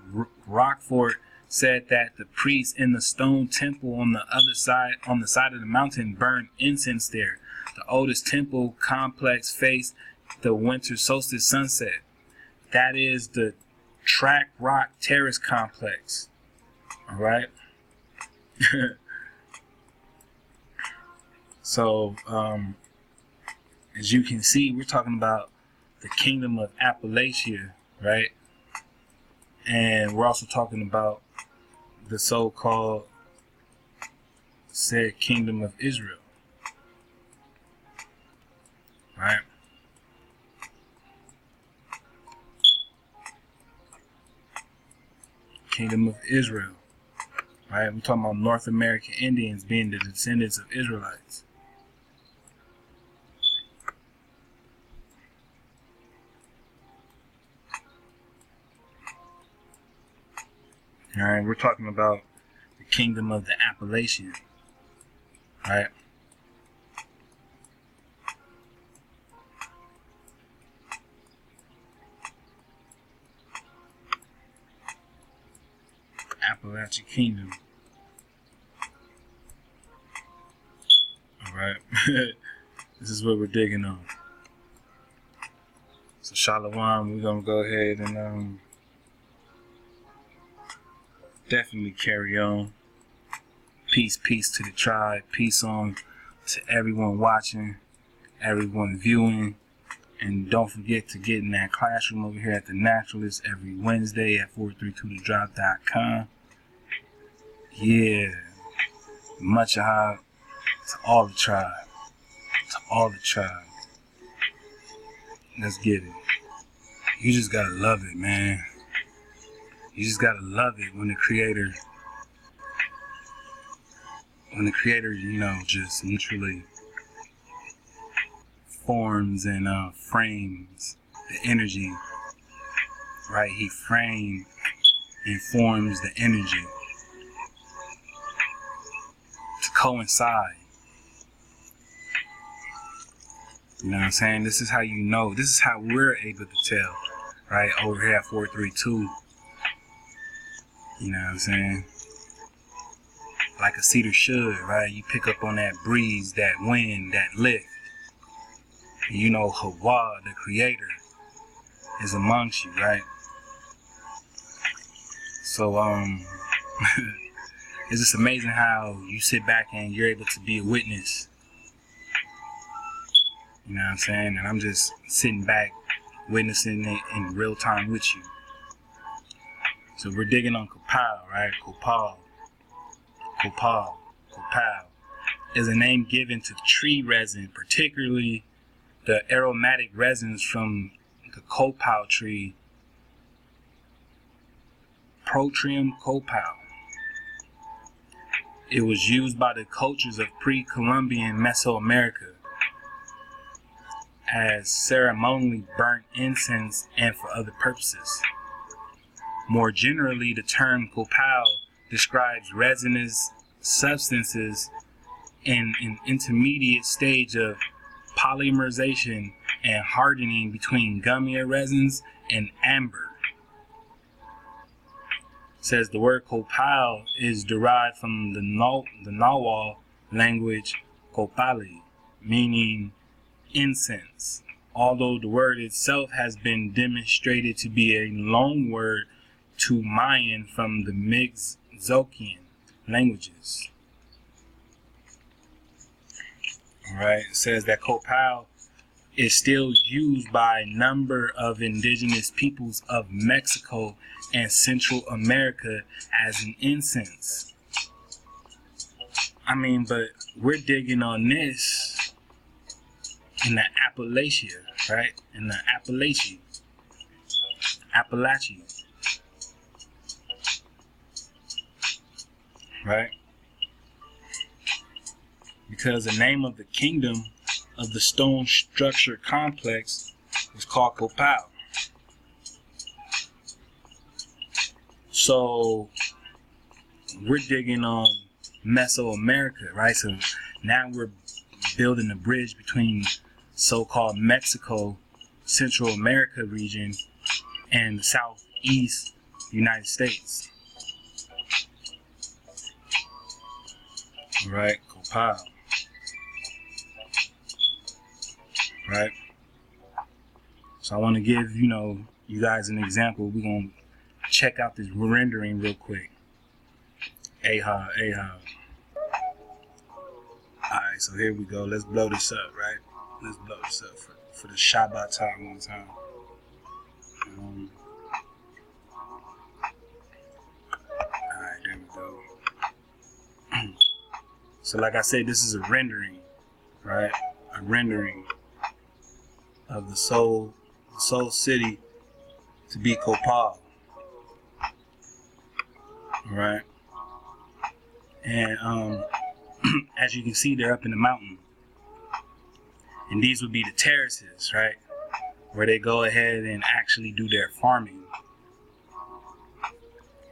Rockford said that the priests in the stone temple on the side of the mountain burned incense there. The oldest temple complex faced the winter solstice sunset. That is the Track Rock Terrace complex. All right. So, as you can see, we're talking about the kingdom of Appalachia, right? And we're also talking about the so-called said kingdom of Israel, right? Kingdom of Israel, right? We're talking about North American Indians being the descendants of Israelites. All right, we're talking about the kingdom of the Appalachian, right? Appalachian Kingdom. All right, this is what we're digging on. So Shalom, we're gonna go ahead and definitely carry on. Peace to the tribe. Peace on to everyone watching, everyone viewing. And don't forget to get in that classroom over here at The Naturalist every Wednesday at 432thedrop.com. Yeah. Much aloha to all the tribe. To all the tribe. Let's get it. You just gotta love it, man. You just gotta love it when the creator, you know, just literally forms and frames the energy, right? He framed and forms the energy to coincide You know what I'm saying? This is how you know. This is how we're able to tell, right? Over here at 432. You know what I'm saying? Like a cedar should, right? You pick up on that breeze, that wind, that lift. And you know Hawa, the creator, is amongst you, right? So, it's just amazing how you sit back and you're able to be a witness. You know what I'm saying? And I'm just sitting back, witnessing it in real time with you. So we're digging on Copal, right? Copal is a name given to tree resin, particularly the aromatic resins from the Copal tree, Protrium copal. It was used by the cultures of pre-Columbian Mesoamerica as ceremonially burnt incense and for other purposes. More generally, the term copal describes resinous substances in an intermediate stage of polymerization and hardening between gummier resins and amber. It says the word copal is derived from the Nahuatl language copali, meaning incense, although the word itself has been demonstrated to be a loan word to Mayan from the Mixozoian languages. Alright, it says that copal is still used by a number of indigenous peoples of Mexico and Central America as an incense. I mean, but we're digging on this in the Appalachia, right? In the Appalachian. Right? Because the name of the kingdom of the stone structure complex was called Copal. So we're digging on Mesoamerica, right? So now we're building a bridge between so-called Mexico, Central America region, and the Southeast United States. Right, Copal. Right? So I want to give, you guys an example. We're going to check out this rendering real quick. Ahab. Alright, so here we go. Let's blow this up, right? Let's blow this up for the Shabbat time one time. Alright, there we go. So like I said, this is a rendering, right? A rendering of the soul city to be Copal. Right? And as you can see, they're up in the mountain. And these would be the terraces, right? Where they go ahead and actually do their farming.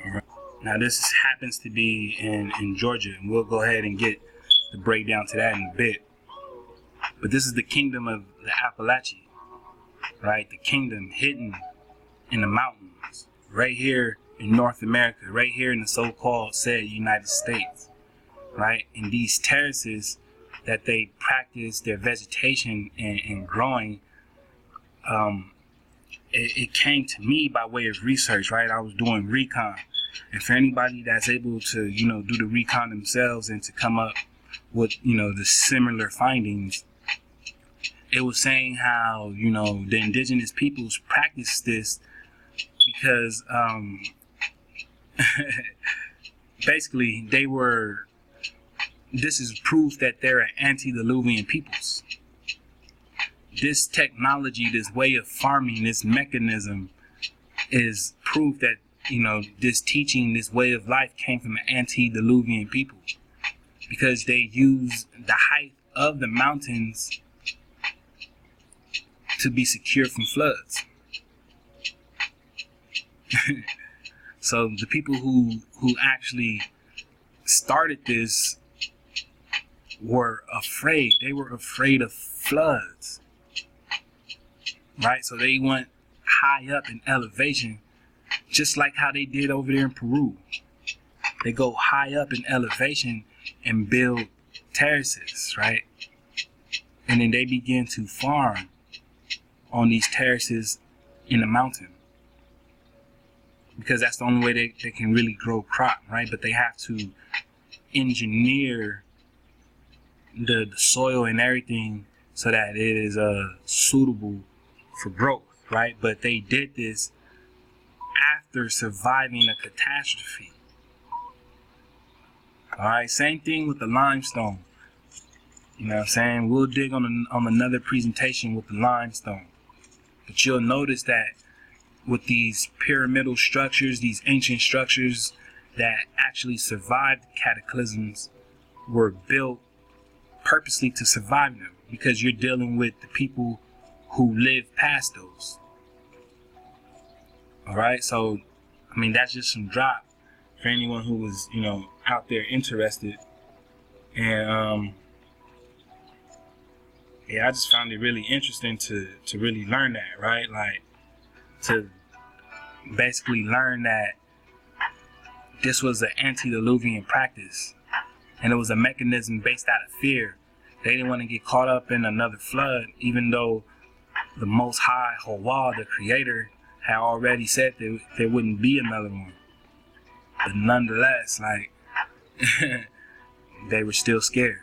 Right. Now this happens to be in Georgia, and we'll go ahead and get the breakdown to that in a bit. But this is the kingdom of the Appalachian, right? The kingdom hidden in the mountains, right here in North America, right here in the so-called said United States, right? In these terraces that they practice their vegetation and growing, it came to me by way of research, right? I was doing recon. And for anybody that's able to, do the recon themselves and to come up with, the similar findings, it was saying how, the indigenous peoples practice this because basically this is proof that they're antediluvian peoples. This technology, this way of farming, this mechanism is proof that, this teaching, this way of life came from an antediluvian people, because they use the height of the mountains to be secure from floods. So the people who actually started this were afraid. They were afraid of floods. right? So they went high up in elevation, just like how they did over there in Peru. They go high up in elevation and build terraces, right? And then they begin to farm on these terraces in the mountain, because that's the only way they can really grow crop, right? But they have to engineer the soil and everything so that it is suitable for growth, right? But they did this after surviving a catastrophe. All right, same thing with the limestone. You know what I'm saying? We'll dig on another presentation with the limestone. But you'll notice that with these pyramidal structures, these ancient structures that actually survived cataclysms, were built purposely to survive them, because you're dealing with the people who live past those. All right, so I mean, that's just some drop for anyone who was, you know, out there interested. And yeah, I just found it really interesting to really learn that, right? Like, to basically learn that this was an antediluvian practice, and it was a mechanism based out of fear. They didn't want to get caught up in another flood, even though the Most High, Hawa, the Creator, had already said that there wouldn't be another one. But nonetheless, like, they were still scared.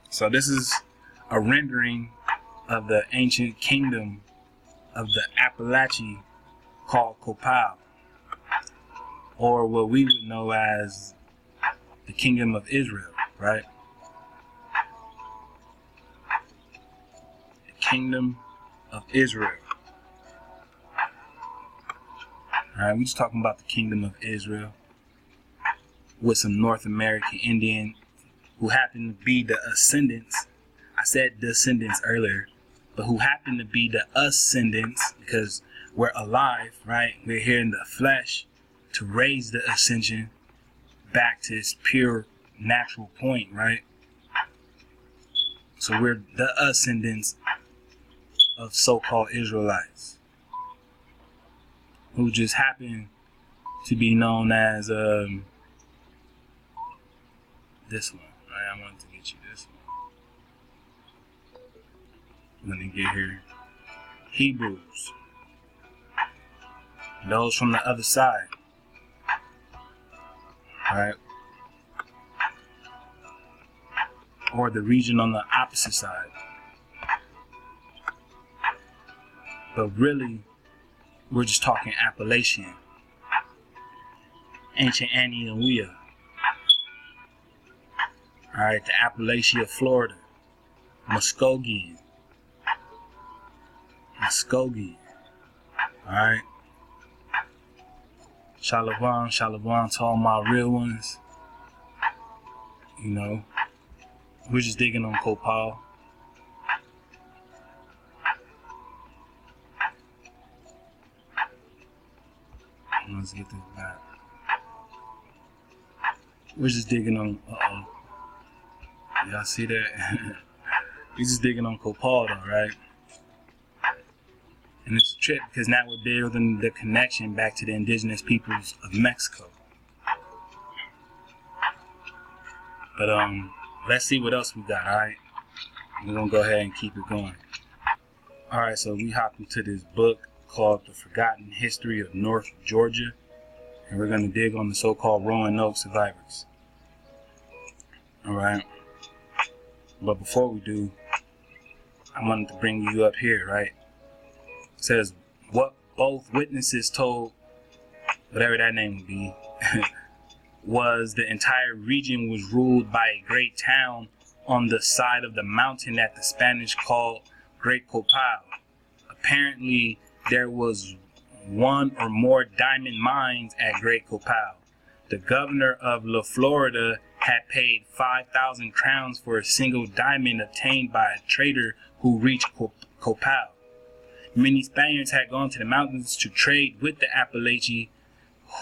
So this is a rendering of the ancient kingdom of the Appalachian called Copal, or what we would know as the kingdom of Israel, right? The kingdom of Israel. All right, we're just talking about the kingdom of Israel with some North American Indian who happen to be the ascendants. I said descendants earlier, but who happen to be the ascendants because we're alive, right? We're here in the flesh to raise the ascension back to its pure natural point, right? So we're the ascendants of so-called Israelites, who just happen to be known as this one, right? I wanted to get you this one. Let me get here. Hebrews. Those from the other side. Alright? Or the region on the opposite side. But really, we're just talking Appalachian. Ancient Anian. Alright, the Appalachia, Florida. Muskogee. Alright. Shalom to all my real ones. You know, we're just digging on Copal. Let's get this back. We're just digging on, y'all see that? We're just digging on Copal though, right? And it's a trip because now we're building the connection back to the indigenous peoples of Mexico. But let's see what else we got, alright? We're gonna go ahead and keep it going. Alright, so we hopped into this book called The Forgotten History of North Georgia, and we're gonna dig on the so-called Roanoke survivors. Alright. But before we do, I wanted to bring you up here, right? It says, what both witnesses told, whatever that name would be, was the entire region was ruled by a great town on the side of the mountain that the Spanish called Great Copal. Apparently, there was one or more diamond mines at Great Copal. The governor of La Florida had paid 5,000 crowns for a single diamond obtained by a trader who reached Copal. Many Spaniards had gone to the mountains to trade with the Appalachian,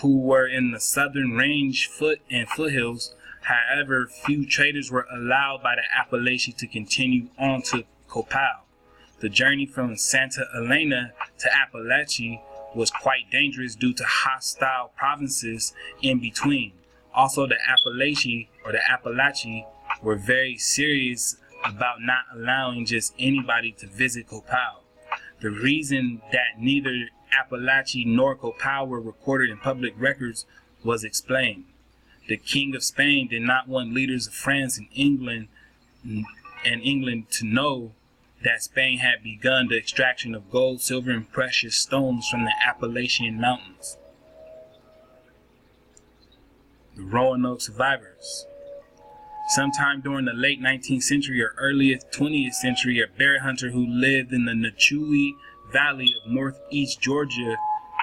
who were in the southern range foothills. However, few traders were allowed by the Appalachian to continue on to Copal. The journey from Santa Elena to Appalachia was quite dangerous due to hostile provinces in between. Also, the Appalachian were very serious about not allowing just anybody to visit Copal. The reason that neither Appalachia nor Copal were recorded in public records was explained. The King of Spain did not want leaders of France and England to know that Spain had begun the extraction of gold, silver, and precious stones from the Appalachian Mountains. The Roanoke survivors. Sometime during the late 19th century or early 20th century, a bear hunter who lived in the Natchez Valley of northeast Georgia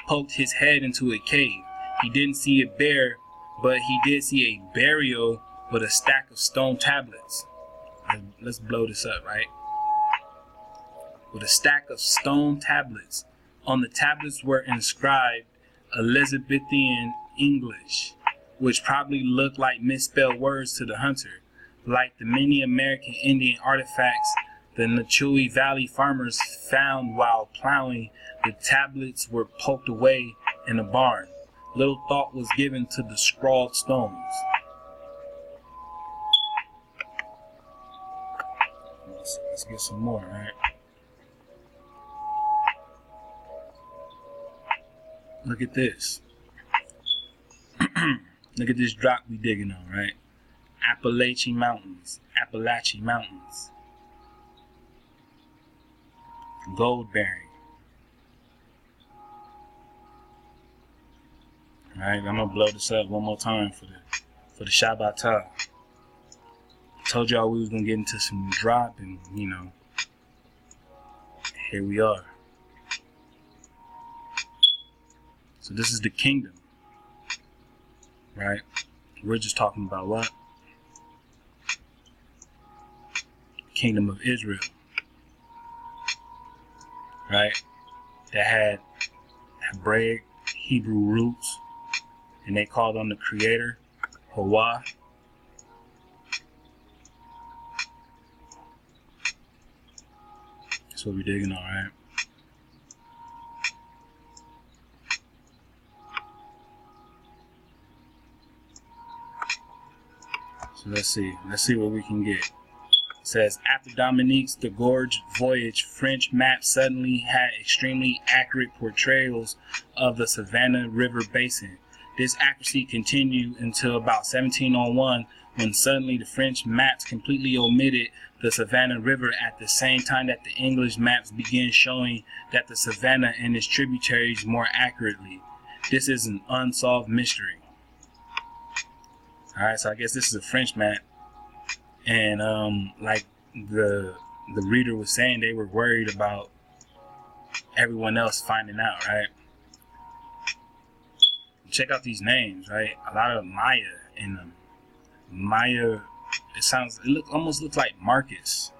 poked his head into a cave. He didn't see a bear, but he did see a burial with a stack of stone tablets. Let's blow this up, right? With a stack of stone tablets. On the tablets were inscribed Elizabethan English, which probably looked like misspelled words to the hunter. Like the many American Indian artifacts the Natchez Valley farmers found while plowing, the tablets were poked away in a barn. Little thought was given to the scrawled stones. Let's get some more, right? Look at this. Look at this drop we digging on, right? Appalachian Mountains. Appalachian Mountains. Gold bearing. Alright, I'm gonna blow this up one more time for the Shabbatah. Told y'all we was gonna get into some drop, and you know, here we are. So this is the kingdom, right? We're just talking about what? Kingdom of Israel, right? That had Hebraic, Hebrew roots, and they called on the Creator, Hawah. That's what we're digging on, right? So let's see what we can get. It says, after Dominique's The Gorge voyage, French maps suddenly had extremely accurate portrayals of the Savannah River basin. This accuracy continued until about 1701, when suddenly the French maps completely omitted the Savannah River at the same time that the English maps began showing that the Savannah and its tributaries more accurately. This is an unsolved mystery. Alright, so I guess this is a French map. And like the reader was saying, they were worried about everyone else finding out, right? Check out these names, right? A lot of Maya in them. Maya, almost looks like Marcus.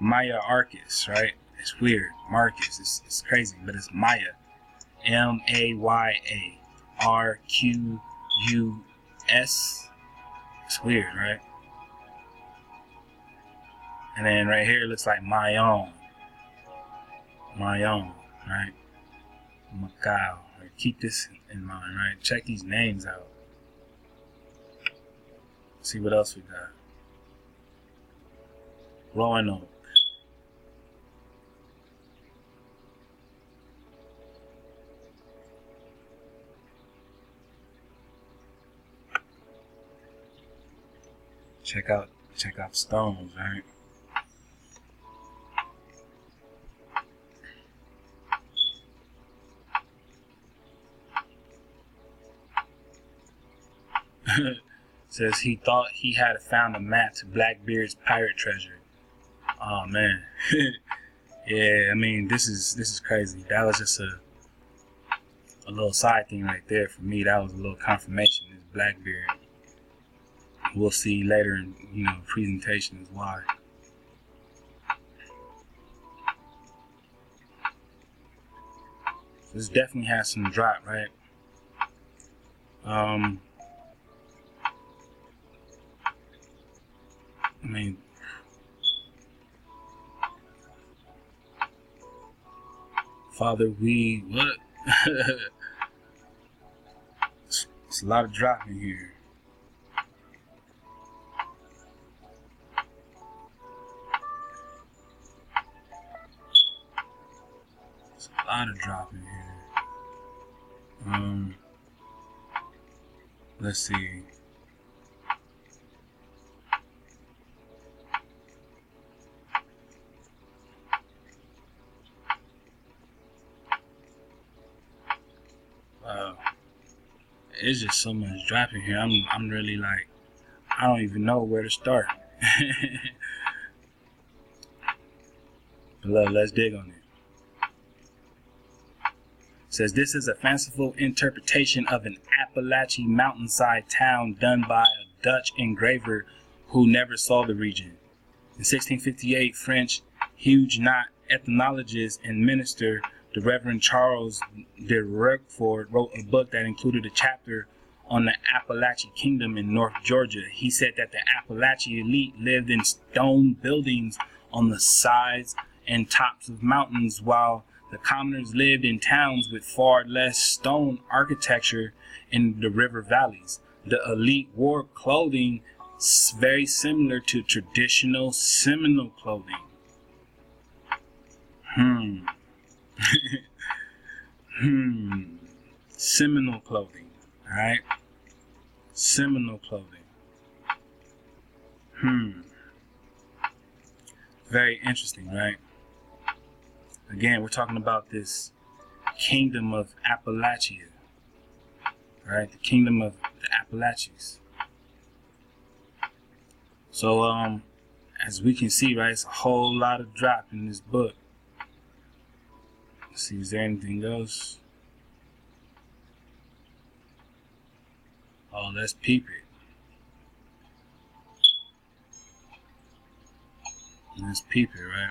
Maya Arcus, right? It's weird. Marcus, it's crazy, but it's Maya. Maya Rqus. It's weird, right? And then right here it looks like Mayon. Mayon, right? Macau. Right? Keep this in mind, right? Check these names out. See what else we got. Roanoke. Check out stones, right? Says he thought he had found a map to Blackbeard's pirate treasure. Oh man. Yeah, I mean this is crazy. That was just a little side thing right there for me. That was a little confirmation. This Blackbeard. We'll see later in presentations why. This definitely has some drop, right? I mean, Father, we what? It's a lot of dropping here. It's a lot of dropping here. Let's see. Wow. It's just so much dropping here. I'm really like, I don't even know where to start. But let's dig on it. It says, this is a fanciful interpretation of an Appalachian mountainside town done by a Dutch engraver who never saw the region. In 1658, French Huguenot ethnologist and minister, the Reverend Charles de Roquefort, wrote a book that included a chapter on the Appalachian Kingdom in North Georgia. He said that the Appalachian elite lived in stone buildings on the sides and tops of mountains, while the commoners lived in towns with far less stone architecture in the river valleys. The elite wore clothing very similar to traditional Seminole clothing. Seminole clothing, alright? Seminole clothing. Very interesting, right? Again, we're talking about this kingdom of Appalachia, right? The kingdom of the Appalachians. So, as we can see, right, it's a whole lot of drop in this book. Let's see, is there anything else? Oh, let's peep it. Let's peep it, right?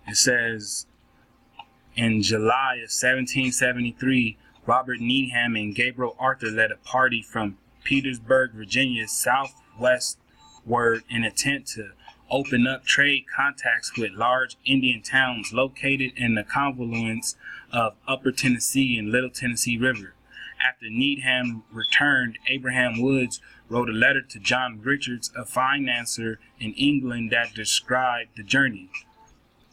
It says, in July of 1773, Robert Needham and Gabriel Arthur led a party from Petersburg, Virginia, southwestward in an attempt to open up trade contacts with large Indian towns located in the confluence of Upper Tennessee and Little Tennessee River. After Needham returned, Abraham Woods wrote a letter to John Richards, a financier in England, that described the journey.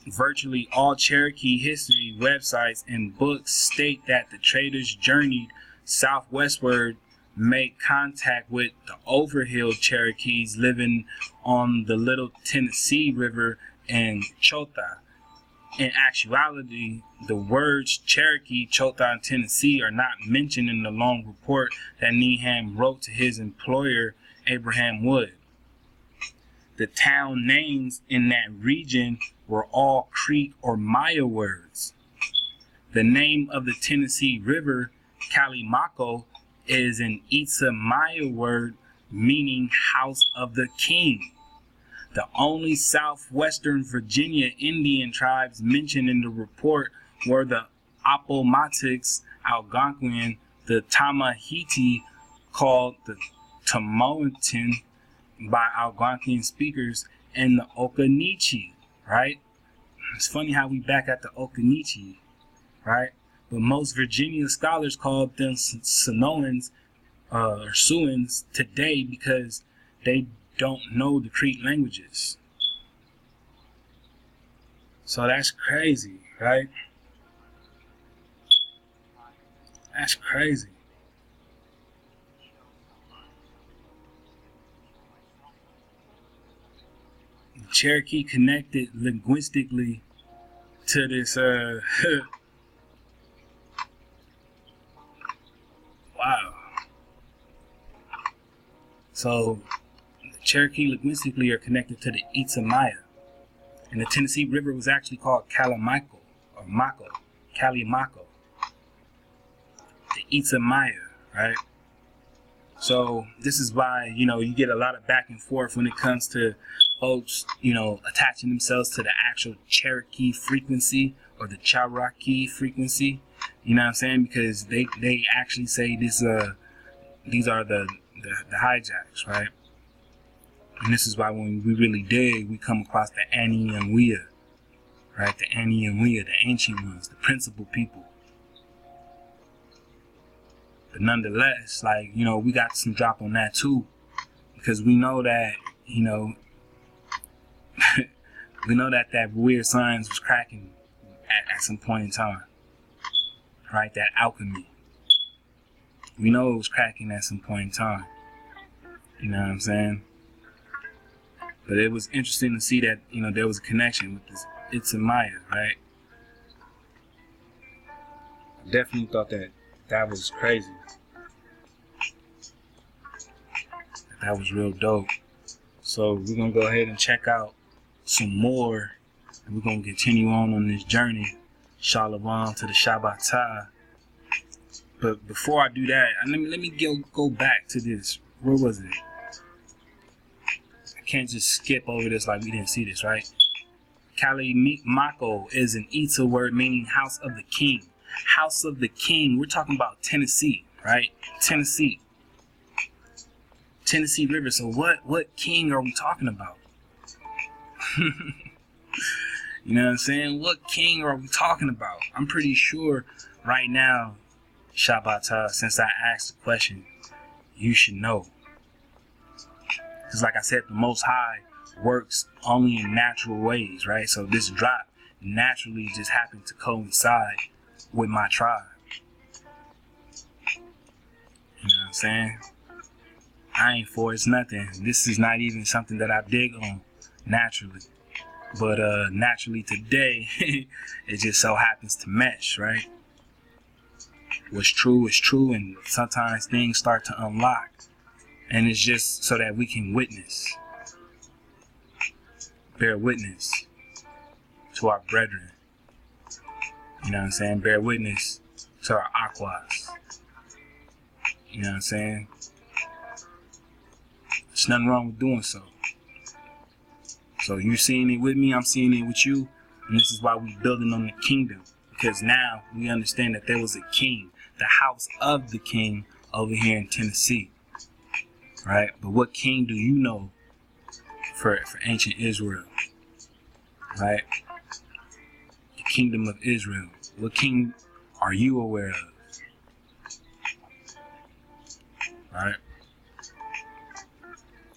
Virtually all Cherokee history websites and books state that the traders journeyed southwestward, made contact with the overhill Cherokees living on the Little Tennessee River and Chota. In actuality, the words Cherokee, Chota, and Tennessee are not mentioned in the long report that Needham wrote to his employer, Abraham Wood. The town names in that region were all Creek or Maya words. The name of the Tennessee River, Callimaco, is an Itza Maya word meaning house of the king. The only southwestern Virginia Indian tribes mentioned in the report were the Appomattox, Algonquian, the Tamahiti, called the Tamoatin by Algonquian speakers, and the Occaneechi, right? It's funny how we back at the Occaneechi, right? But most Virginia scholars call them Sonoans or Siouans today because they don't know the Creek languages. So that's crazy, right? That's crazy. The Cherokee connected linguistically to this wow. So the Cherokee linguistically are connected to the Itza Maya. And the Tennessee River was actually called Callimaco or Mako, Callimaco. The Itza Maya, right? So this is why, you get a lot of back and forth when it comes to folks, attaching themselves to the actual Cherokee frequency or the Cherokee frequency. You know what I'm saying? Because they actually say these are the hijacks, right? And this is why when we really dig, we come across the Anian, right? The Anian, the ancient ones, the principal people. But nonetheless, like, you know, we got some drop on that too, because we know that, you know, we know that that weird science was cracking at some point in time, right? That alchemy. We know it was cracking at some point in time. You know what I'm saying? But it was interesting to see that, you know, there was a connection with this Itza Maya, right? I definitely thought that that was crazy. That was real dope. So we're going to go ahead and check out some more. And we're going to continue on this journey. Shalom to the Shabbatah. But before I do that, let me go back to this. Where was it? I can't just skip over this like we didn't see this, right? Kalimako is an Itza word meaning house of the king. House of the king. We're talking about Tennessee, right? Tennessee River. So what king are we talking about? You know what I'm saying? What king are we talking about? I'm pretty sure right now, Shabbatah, since I asked the question, you should know. Because like I said, the Most High works only in natural ways, right? So this drop naturally just happened to coincide with my tribe. You know what I'm saying? I ain't forced nothing. This is not even something that I dig on naturally. But naturally today, it just so happens to mesh, right? What's true is true, and sometimes things start to unlock. And it's just so that we can witness, bear witness to our brethren. You know what I'm saying? Bear witness to our aquas. You know what I'm saying? There's nothing wrong with doing so. So you're seeing it with me, I'm seeing it with you. And this is why we're building on the kingdom. Because now we understand that there was a king, the house of the king over here in Tennessee. Right? But what king do you know for ancient Israel? Right? The kingdom of Israel. What king are you aware of? Right?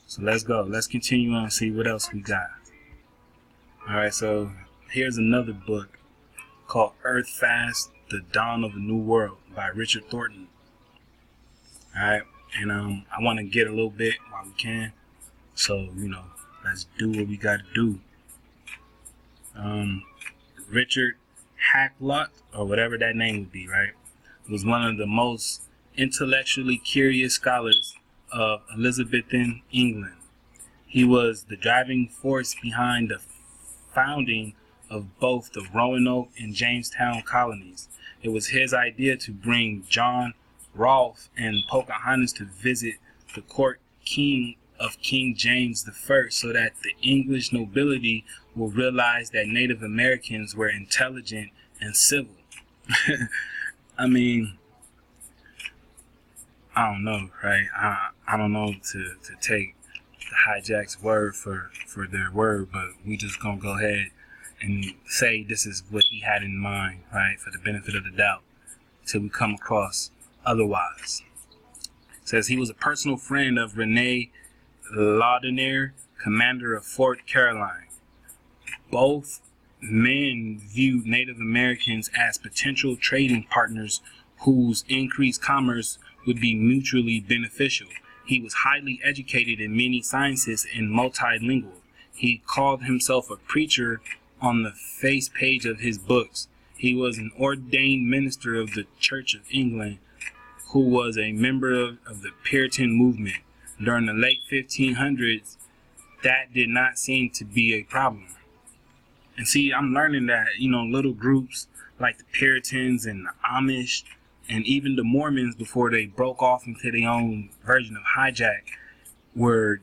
So let's go. Let's continue on and see what else we got. Alright, so here's another book called Earth Fast, The Dawn of a New World by Richard Thornton. Alright, and I want to get a little bit while we can. So, you know, let's do what we got to do. Richard Hakluyt, or whatever that name would be, right, was one of the most intellectually curious scholars of Elizabethan England. He was the driving force behind the founding of both the Roanoke and Jamestown colonies. It was his idea to bring John Rolfe and Pocahontas to visit the court king of King James I so that the English nobility will realize that Native Americans were intelligent and civil. I mean, I don't know, right? I don't know to take the hijack's word for their word, but we just gonna go ahead and say this is what he had in mind, right? For the benefit of the doubt, till we come across otherwise. It says he was a personal friend of Rene Laudonniere, commander of Fort Caroline. Both men viewed Native Americans as potential trading partners whose increased commerce would be mutually beneficial. He was highly educated in many sciences and multilingual. He called himself a preacher on the face page of his books. He was an ordained minister of the Church of England who was a member of the Puritan movement. During the late 1500s, that did not seem to be a problem. And see, I'm learning that, you know, little groups like the Puritans and the Amish and even the Mormons, before they broke off into their own version of hijack, were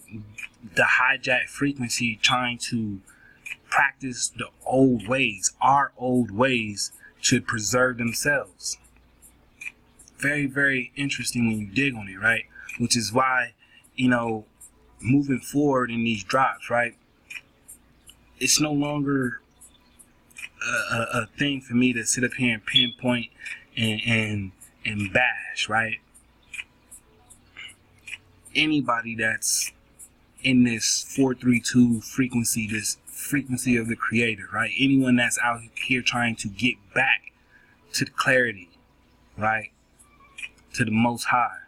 the hijack frequency trying to practice the old ways, our old ways, to preserve themselves. Very, very interesting when you dig on it, right? Which is why, you know, moving forward in these drops, right, it's no longer a thing for me to sit up here and pinpoint and bash, right? Anybody that's in this 432 frequency, this frequency of the Creator, right? Anyone that's out here trying to get back to the clarity, right? To the Most High.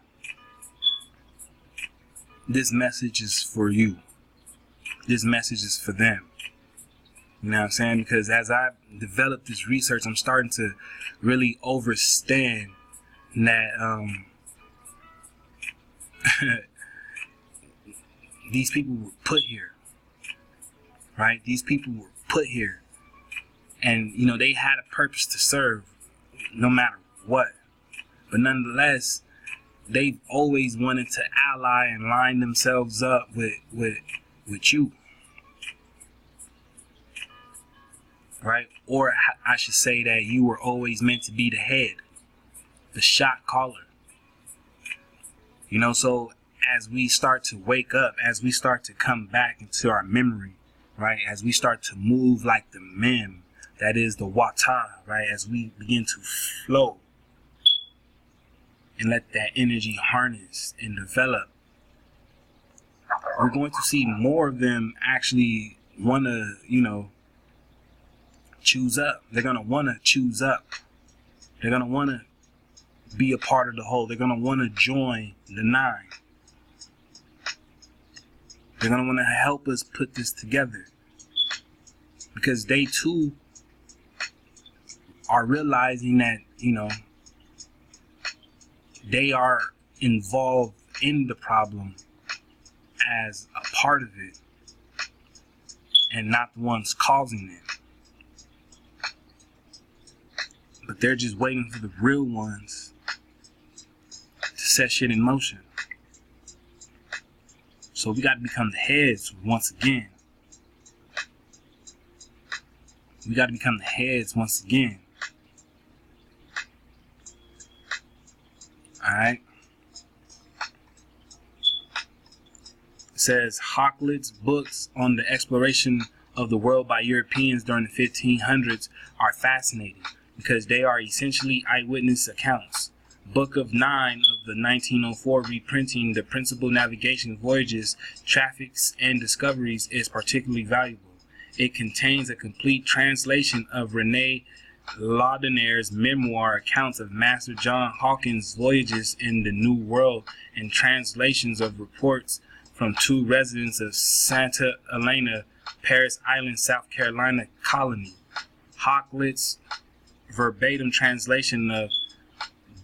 This message is for you. This message is for them. You know what I'm saying? Because as I develop this research, I'm starting to really understand that these people were put here, right? These people were put here, and you know they had a purpose to serve, no matter what. But nonetheless, they've always wanted to ally and line themselves up with you, right? Or I should say that you were always meant to be the head, the shot caller. You know, so as we start to wake up, as we start to come back into our memory, right? As we start to move like the mem, that is the wata, right? As we begin to flow and let that energy harness and develop, we're going to see more of them actually want to, you know, choose up. They're going to want to choose up. They're going to want to be a part of the whole. They're going to want to join the 9. They're going to want to help us put this together, because they too are realizing that, you know, they are involved in the problem as a part of it and not the ones causing it. But they're just waiting for the real ones to set shit in motion. So we got to become the heads once again. We got to become the heads once again. Alright. It says Hocklett's books on the exploration of the world by Europeans during the 1500s are fascinating because they are essentially eyewitness accounts. Book of 9 of the 1904 reprinting The Principal Navigation Voyages, Traffics and Discoveries is particularly valuable. It contains a complete translation of Rene Laudonniere's memoir accounts of Master John Hawkins' voyages in the New World and translations of reports from 2 residents of Santa Elena, Paris Island, South Carolina colony. Hocklett's verbatim translation of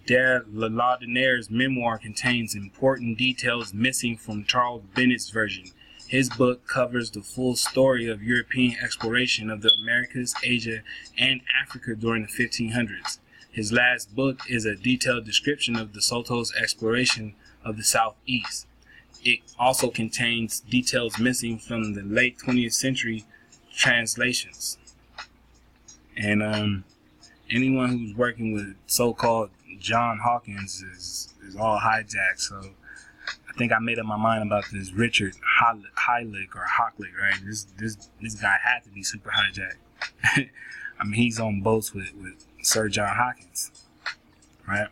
de Laudonniere's memoir contains important details missing from Charles Bennett's version. His book covers the full story of European exploration of the Americas, Asia, and Africa during the 1500s. His last book is a detailed description of de Soto's exploration of the Southeast. It also contains details missing from the late 20th century translations. And anyone who's working with so-called John Hawkins is all hijacked. So I think I made up my mind about this Richard Heilig, right? This guy had to be super hijacked. I mean, he's on boats with Sir John Hawkins, right?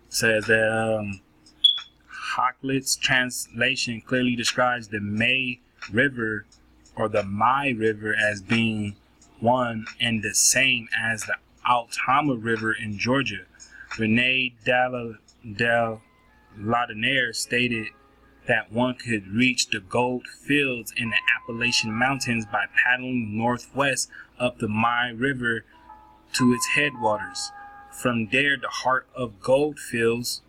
Says that Hocklett's translation clearly describes the May River or the Mai River as being one and the same as the Altama River in Georgia. Rene de Laudonniere stated that one could reach the gold fields in the Appalachian Mountains by paddling northwest up the Mai River to its headwaters. From there, the heart of gold fields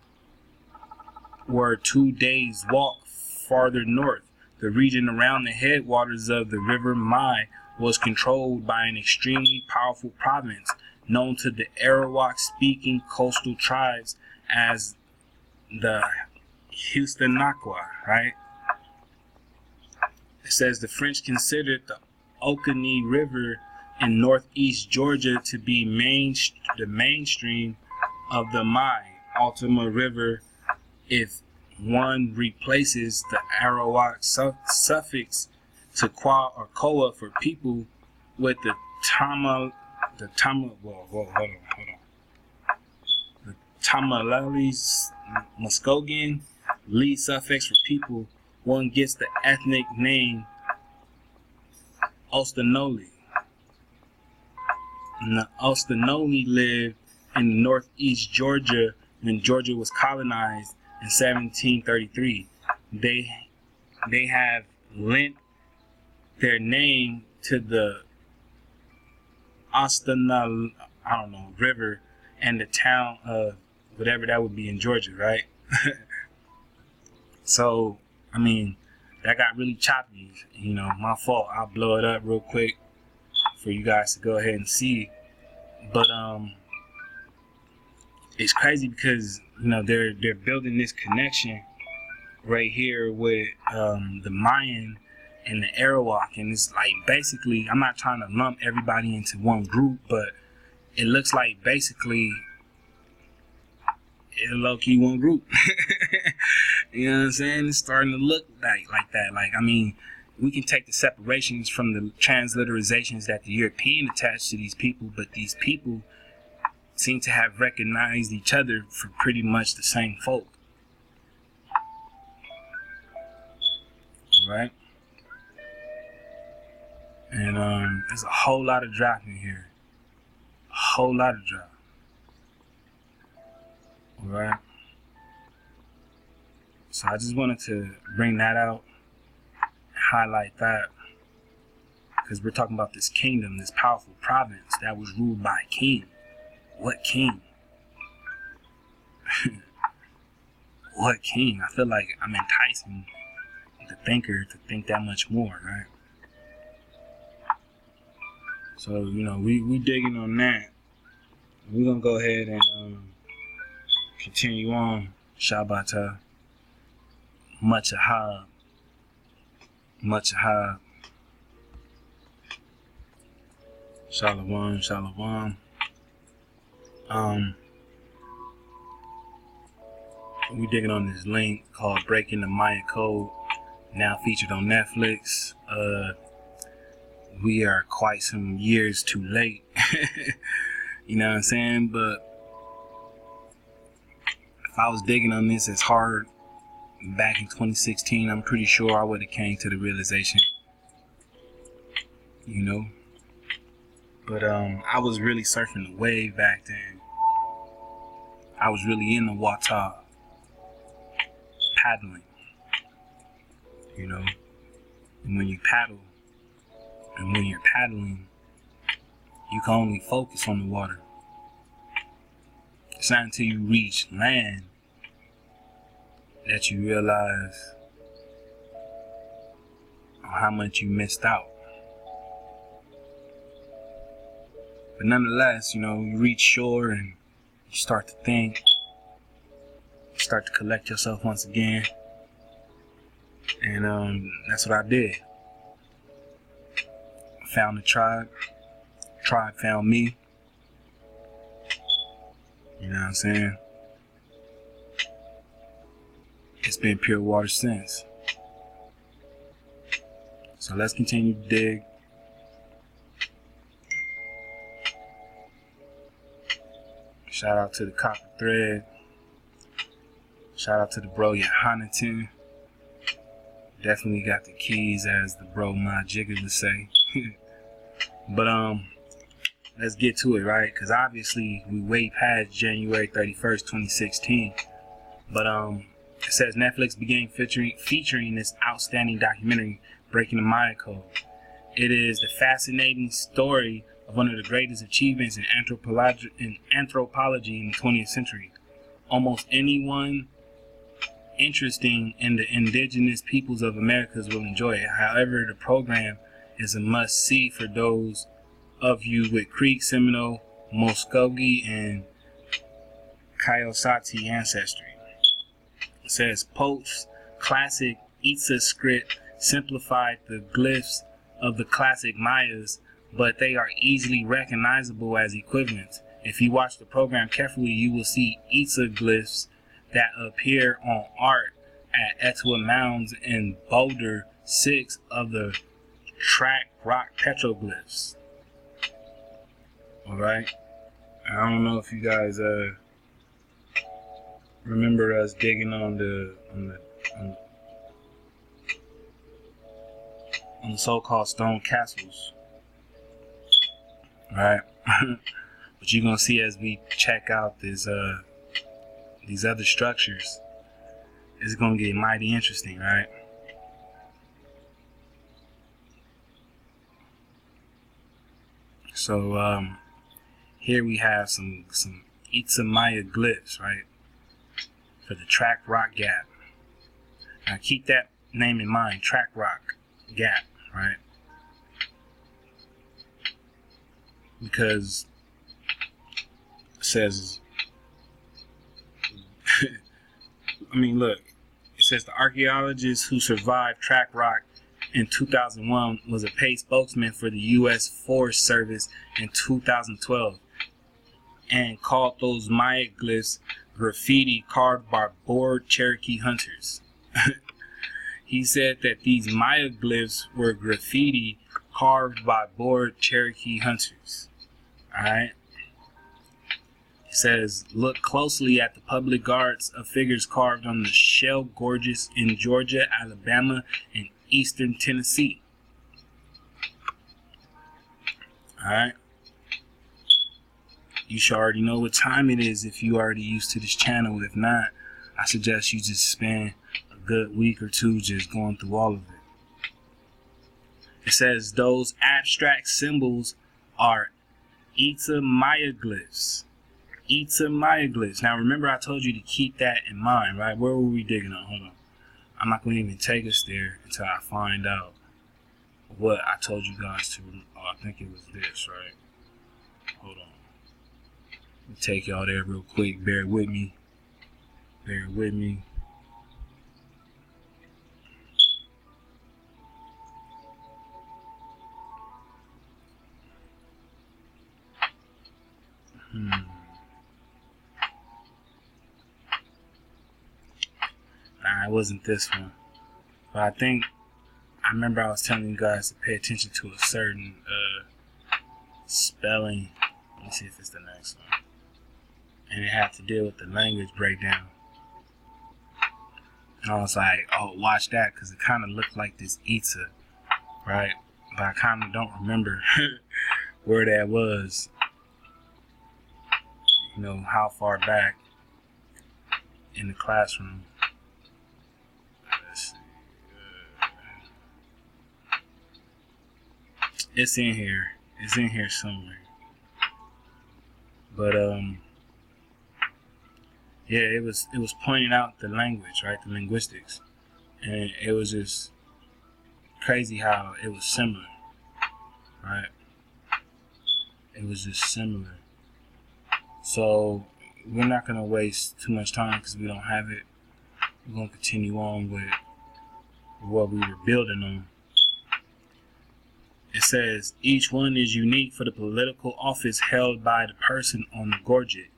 were 2 days' walk farther north. The region around the headwaters of the River Mai was controlled by an extremely powerful province known to the Arawak-speaking coastal tribes as the Houstonaqua, right? It says the French considered the Oconee River in northeast Georgia to be the mainstream of the Mai Altama River. If one replaces the Arawak suffix to qua or koa for people with the The Tamaulipas Muskogee lead suffix for people. One gets the ethnic name Ostanoli. And the Ostanoli lived in northeast Georgia when Georgia was colonized in 1733. They have lent their name to the Ostanal, river and the town of whatever that would be in Georgia, right? So, I mean, that got really choppy. My fault. I'll blow it up real quick for you guys to go ahead and see. But it's crazy because they're building this connection right here with the Mayan and the Arawak, and it's like basically, I'm not trying to lump everybody into one group, but it looks like basically it's low-key one group. You know what I'm saying? It's starting to look like that. Like, I mean, we can take the separations from the transliterations that the European attached to these people, but these people seem to have recognized each other for pretty much the same folk. Right? And there's a whole lot of dropping here. A whole lot of drop. Alright? So I just wanted to bring that out, highlight that, because we're talking about this kingdom, this powerful province that was ruled by a king. What king? What king? I feel like I'm enticing the thinker to think that much more, right? So, we digging on that. We're going to go ahead and continue on. Shabbat. Much ahab. Shalom, shalom. We digging on this link called Breaking the Maya Code, now featured on Netflix. We are quite some years too late. You know what I'm saying? But if I was digging on this as hard back in 2016, I'm pretty sure I would have came to the realization. But I was really surfing the wave back then. I was really in the water, paddling. And when you paddle, and when you're paddling, you can only focus on the water. It's not until you reach land that you realize how much you missed out. But nonetheless, you reach shore and you start to think, you start to collect yourself once again. And that's what I did. I found the tribe found me. You know what I'm saying? It's been pure water since. So let's continue to dig. Shout out to the Copper Thread. Shout out to the bro Yohanaton. Definitely got the keys, as the bro my Jigger would say. But let's get to it, right? Because obviously we way past January 31st, 2016. But it says Netflix began featuring this outstanding documentary, Breaking the Maya Code. It is the fascinating story of one of the greatest achievements in anthropology in the 20th century. Almost anyone interesting in the indigenous peoples of Americas will enjoy it. However, the program is a must-see for those of you with Creek, Seminole, Muskogee, and Coyote ancestry. It says post-classic Itza script simplified the glyphs of the classic Mayas, but they are easily recognizable as equivalents. If you watch the program carefully, you will see Itza glyphs that appear on art at Etowah Mounds and Boulder 6 of the track rock petroglyphs. All right. I don't know if you guys remember us digging on the so-called stone castles, right? But you're gonna see as we check out these other structures, it's gonna get mighty interesting, right? So here we have some Itza Maya glyphs, right, for the Track Rock Gap. Now keep that name in mind, Track Rock Gap, right? Because it says, I mean, look, it says the archaeologist who survived Track Rock in 2001 was a paid spokesman for the U.S. Forest Service in 2012 and called those Maya glyphs graffiti carved by bored Cherokee hunters. He said that these Maya glyphs were graffiti carved by bored Cherokee hunters. Alright? He says, look closely at the public guards of figures carved on the shell gorges in Georgia, Alabama, and eastern Tennessee. Alright? You should already know what time it is if you already used to this channel. If not, I suggest you just spend a good week or two just going through all of it. It says those abstract symbols are Itza Maya glyphs. Itza Maya glyphs. Now remember I told you to keep that in mind, right? Where were we digging on? Hold on. I'm not going to even take us there until I find out what I told you guys to. Oh, I think it was this, right? Hold on. Let me take y'all there real quick. Bear with me. Bear with me. Nah, it wasn't this one. But I remember I was telling you guys to pay attention to a certain spelling. Let me see if it's the next one. And it had to deal with the language breakdown. And I was like, oh, watch that, because it kind of looked like this Itza, right? But I kind of don't remember where that was. You know, how far back in the classroom. Let's see. It's in here. It's in here somewhere. But yeah, it was pointing out the language, right? The linguistics. And it was just crazy how it was similar, right? It was just similar. So we're not going to waste too much time because we don't have it. We're going to continue on with what we were building on. It says, each one is unique for the political office held by the person on the gorget.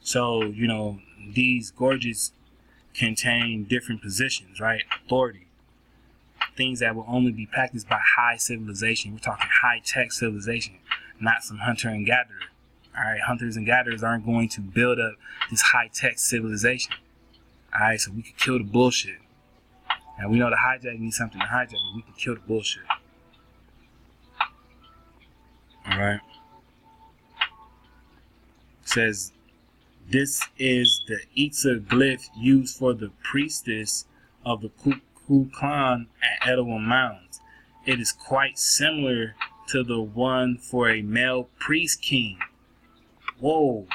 So, you know, these gorgets contain different positions, right? Authority. Things that will only be practiced by high civilization. We're talking high-tech civilization, not some hunter and gatherer. All right, hunters and gatherers aren't going to build up this high-tech civilization. All right, so we can kill the bullshit. Now, we know the hijack needs something to hijack, but we can kill the bullshit. All right. It says, this is the Itza glyph used for the priestess of the Kukulkan at Etowah Mounds. It is quite similar to the one for a male priest king. Whoa.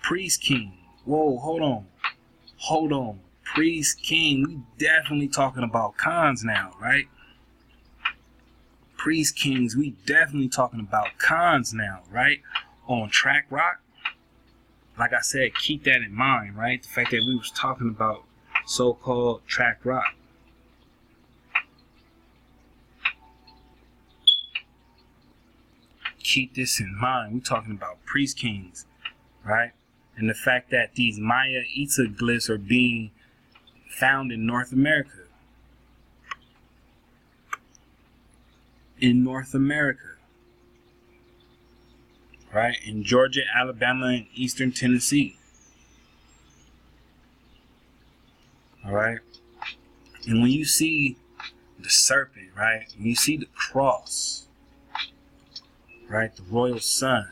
Priest king. Whoa, hold on. Hold on. Priest king. We definitely talking about Khans now, right? Priest kings. We definitely talking about Khans now, right? On Track Rock. Like I said, keep that in mind, right? The fact that we was talking about so-called Track Rock. Keep this in mind. We're talking about priest kings, right? And the fact that these Maya Itza glyphs are being found in North America. In North America. right? In Georgia, Alabama, and eastern Tennessee. All right? And when you see the serpent, right? When you see the cross, right? The royal sun,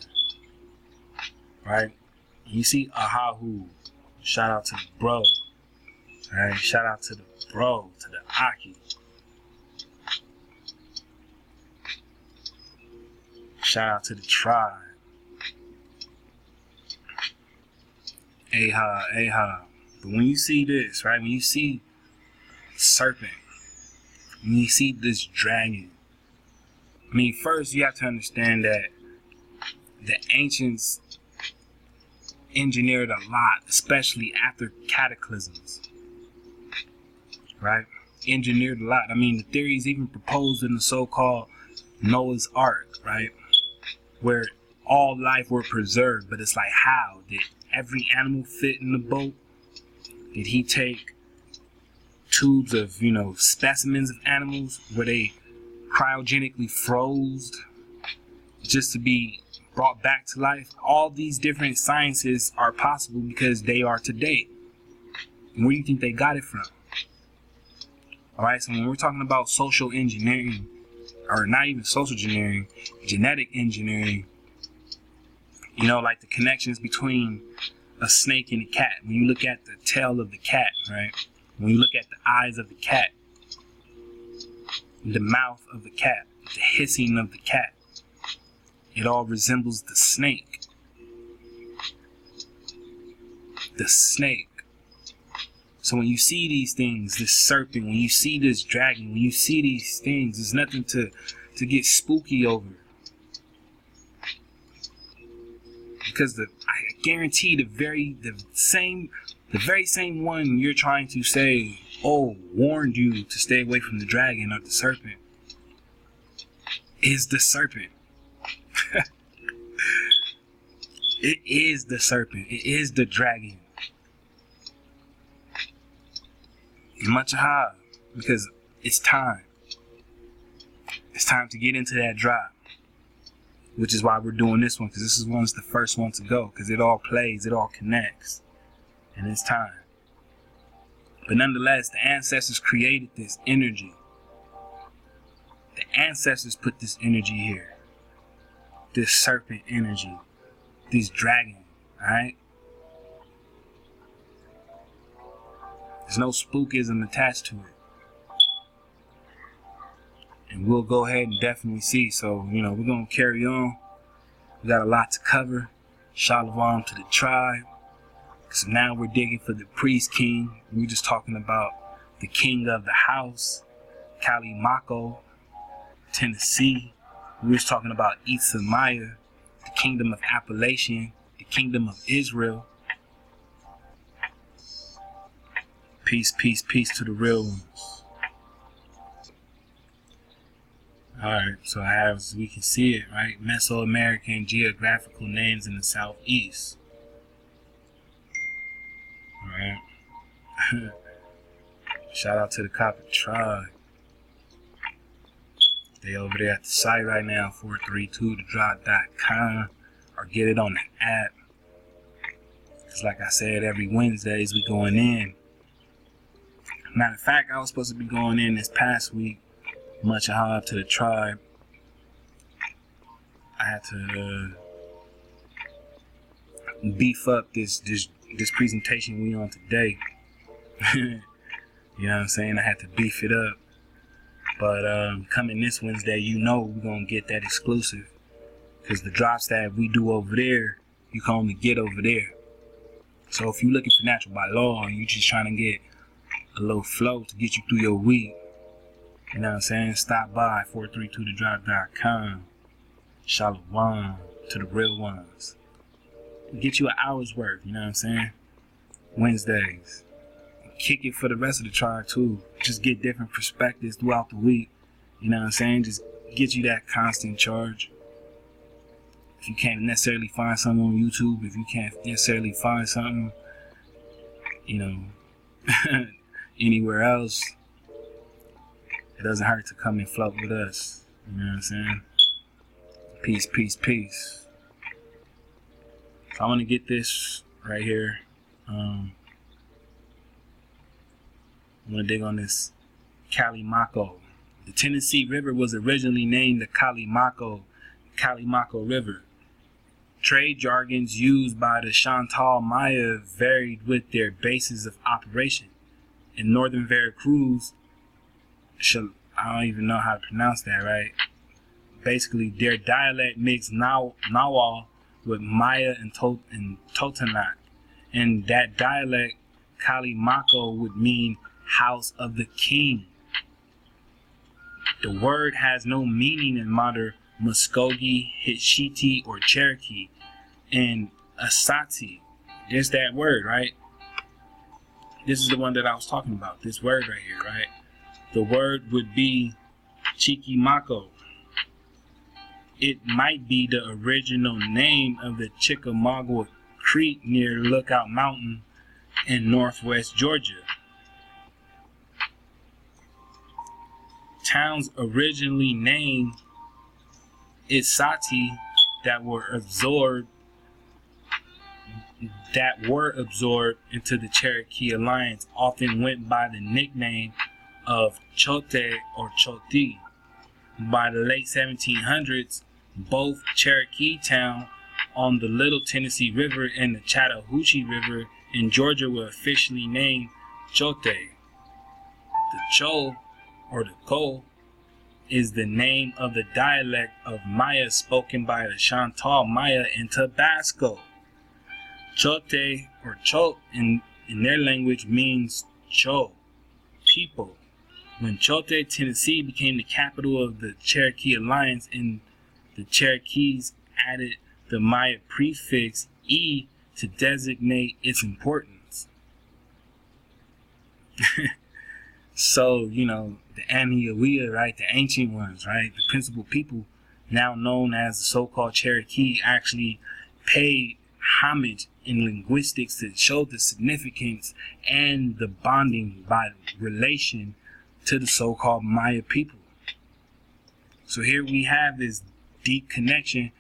right? You see Ahahu. Shout out to the bro. Right? Shout out to the bro, to the Aki. Shout out to the tribe. Aha. But when you see this, right? When you see serpent, when you see this dragon, I mean, first you have to understand that the ancients engineered a lot, especially after cataclysms, right? Engineered a lot. I mean, the theories even proposed in the so-called Noah's Ark, right? Where all life were preserved, but it's like, how did every animal fit in the boat? Did he take tubes of, specimens of animals where they cryogenically froze just to be brought back to life? All these different sciences are possible because they are today. And where do you think they got it from? All right, so when we're talking about social engineering, or not even social engineering, genetic engineering, like the connections between a snake and a cat. When you look at the tail of the cat, right? When you look at the eyes of the cat, the mouth of the cat, the hissing of the cat, it all resembles the snake. The snake. So when you see these things, this serpent, when you see this dragon, when you see these things, there's nothing to get spooky over. Because I guarantee the very same one you're trying to say, warned you to stay away from the dragon or the serpent, is the serpent. It is the serpent. It is the dragon. Much high, because it's time. It's time to get into that drop, which is why we're doing this one, because this is the first one to go, because it all plays, it all connects, and it's time. But nonetheless, the ancestors created this energy. The ancestors put this energy here, this serpent energy, this dragon. All right. There's no spookism attached to it. And we'll go ahead and definitely see. So, we're going to carry on. We got a lot to cover. Shalom to the tribe. So now we're digging for the priest king. We're just talking about the king of the house, Kalimako, Tennessee. We were talking about Itza, the kingdom of Appalachian, the kingdom of Israel. Peace, peace, peace to the real ones. Alright, so as we can see it, right? Mesoamerican geographical names in the southeast. Alright. Shout out to the Copal tribe. They over there at the site right now, 432thedrop.com, or get it on the app. It's like I said, every Wednesdays we going in. Matter of fact, I was supposed to be going in this past week. Much ado to the tribe. I had to beef up this presentation we on today. You know what I'm saying? I had to beef it up. But coming this Wednesday, we're gonna get that exclusive, because the drops that we do over there, you can only get over there. So if you're looking for natural by law and you're just trying to get a little flow to get you through your week, you know what I'm saying? Stop by 432thedrop.com. Shalom to the real ones. Get you an hour's worth, you know what I'm saying? Wednesdays. Kick it for the rest of the tribe too. Just get different perspectives throughout the week. You know what I'm saying? Just get you that constant charge. If you can't necessarily find something on YouTube, if you can't necessarily find something, anywhere else, it doesn't hurt to come and float with us. You know what I'm saying? Peace, peace, peace. So I want to get this right here. I'm going to dig on this Callimaco. The Tennessee River was originally named the Callimaco River. Trade jargons used by the Chantal Maya varied with their bases of operation. In northern Veracruz, I don't even know how to pronounce that right. Basically, their dialect mixed Nahuatl with Maya and Totonac. And that dialect, Callimaco, would mean house of the king. The word has no meaning in modern Muskogee, Hitchiti, or Cherokee. And Asati, there's that word, right? This is the one that I was talking about, this word right here, right? The word would be Chiquimaco. It might be the original name of the Chickamauga Creek near Lookout Mountain in northwest Georgia. Towns originally named Isati that were absorbed into the Cherokee Alliance often went by the nickname of Chote or Choti. By the late 1700s, both Cherokee Town on the Little Tennessee River and the Chattahoochee River in Georgia were officially named Chote. The Cho, or the Ko, is the name of the dialect of Maya spoken by the Chantal Maya in Tabasco. Chote or Chot in their language means Cho, people. When Chote, Tennessee became the capital of the Cherokee Alliance, and the Cherokees added the Maya prefix E to designate its importance. So, you know, the Anian, right, the ancient ones, right, the principal people, now known as the so-called Cherokee, actually paid homage in linguistics to show the significance and the bonding by relation to the so-called Maya people. So here we have this deep connection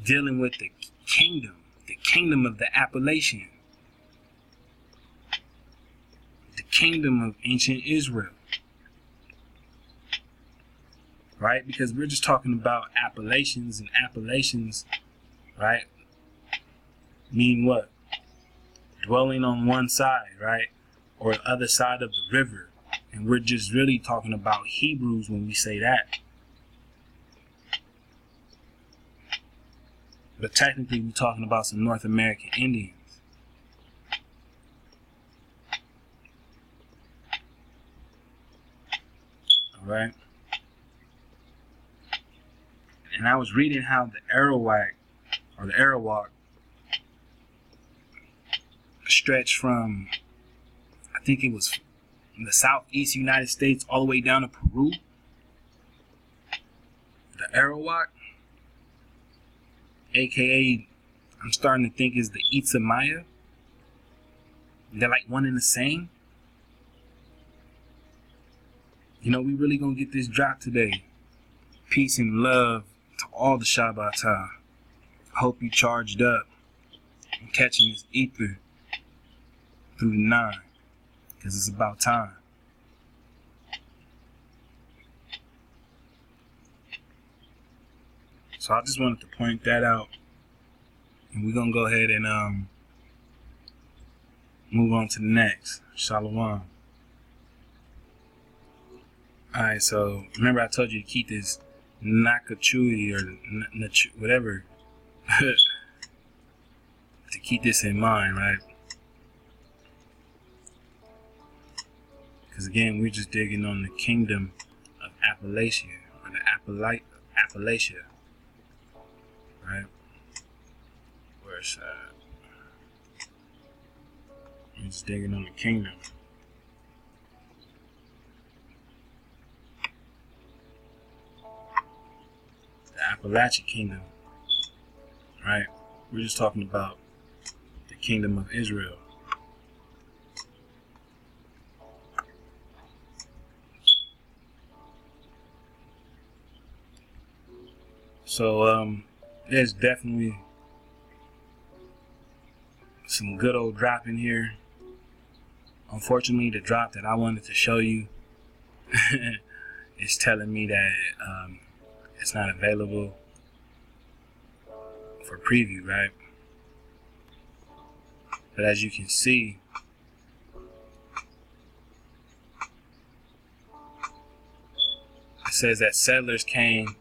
dealing with the kingdom of the Appalachian, the kingdom of ancient Israel, right? Because we're just talking about Appalachians, and Appalachians, right, mean what? Dwelling on one side, right, or the other side of the river. And we're just really talking about Hebrews when we say that. But technically, we're talking about some North American Indians. All right. And I was reading how the Arawak stretched from, I think it was in the southeast United States all the way down to Peru. The Arawak, aka I'm starting to think is the Itza Maya. They're like one and the same. You know, we really gonna get this drop today. Peace and love to all the Shabbatah. Hope you charged up and catching this ether through the 9, because it's about time. So I just wanted to point that out, and we're gonna go ahead and move on to the next. Shalom. Alright, so remember I told you to keep this Nakachui or whatever to keep this in mind, right? Because again, we're just digging on the kingdom of Appalachia, or the Appalachia, right? Where's we're just digging on the kingdom. The Appalachian kingdom, right? We're just talking about the kingdom of Israel. So there's definitely some good old drop in here. Unfortunately, the drop that I wanted to show you is telling me that it's not available for preview, right? But as you can see, it says that settlers came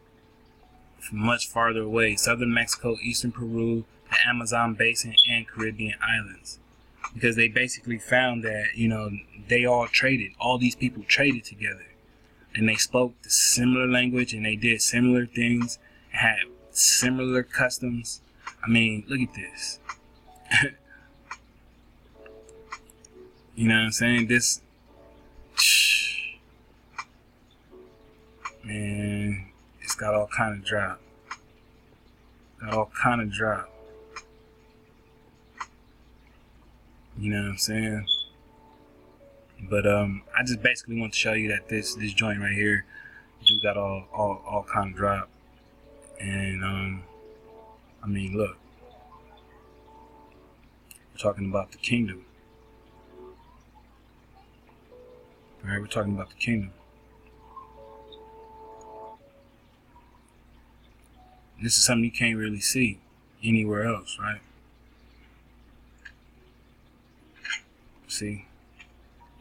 from much farther away: southern Mexico, eastern Peru, the Amazon basin, and Caribbean islands. Because they basically found that, you know, they all traded. All these people traded together. And they spoke the similar language, and they did similar things, had similar customs. I mean, look at this. You know what I'm saying? This, man, it's got all kind of drop. Got all kind of drop. You know what I'm saying? But I just basically want to show you that this joint right here do got all kind of drop. And I mean, look, we're talking about the kingdom. All right, we're talking about the kingdom. And this is something you can't really see anywhere else, right? See,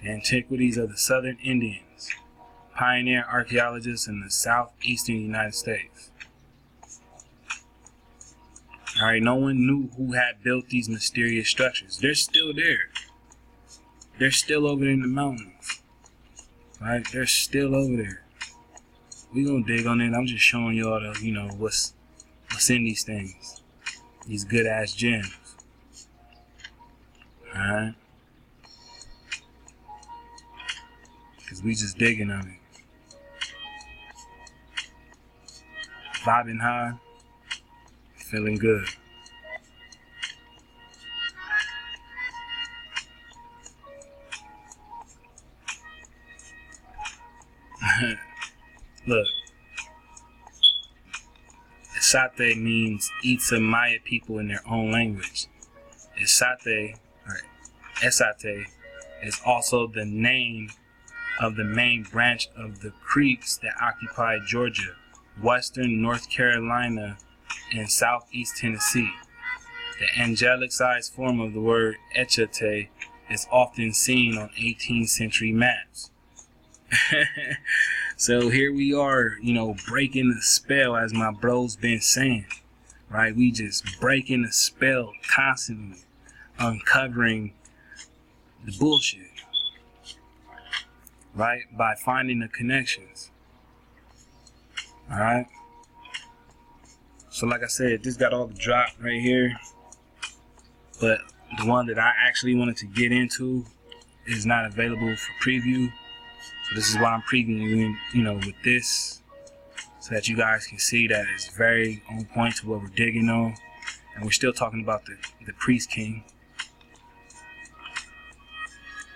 the antiquities of the southern Indians, pioneer archaeologists in the southeastern United States. All right, no one knew who had built these mysterious structures. They're still there. They're still over in the mountains. Right? They're still over there. We gonna dig on it. I'm just showing y'all the, you know, what's in these things. These good ass gems. All right. Cause we just digging on it. Vibing high. Feeling good. Look. Esate means Itza Maya people in their own language. Esate is also the name of the main branch of the Creeks that occupied Georgia, western North Carolina, and southeast Tennessee. The angelicized form of the word Echate is often seen on 18th century maps. So here we are, you know, breaking the spell, as my bro's been saying, right? We just breaking the spell constantly, uncovering the bullshit, right? By finding the connections. All right. So like I said, this got all the drop right here, but the one that I actually wanted to get into is not available for preview. So this is why I'm previewing, you know, with this, so that you guys can see that it's very on point to what we're digging on. And we're still talking about the Priest King,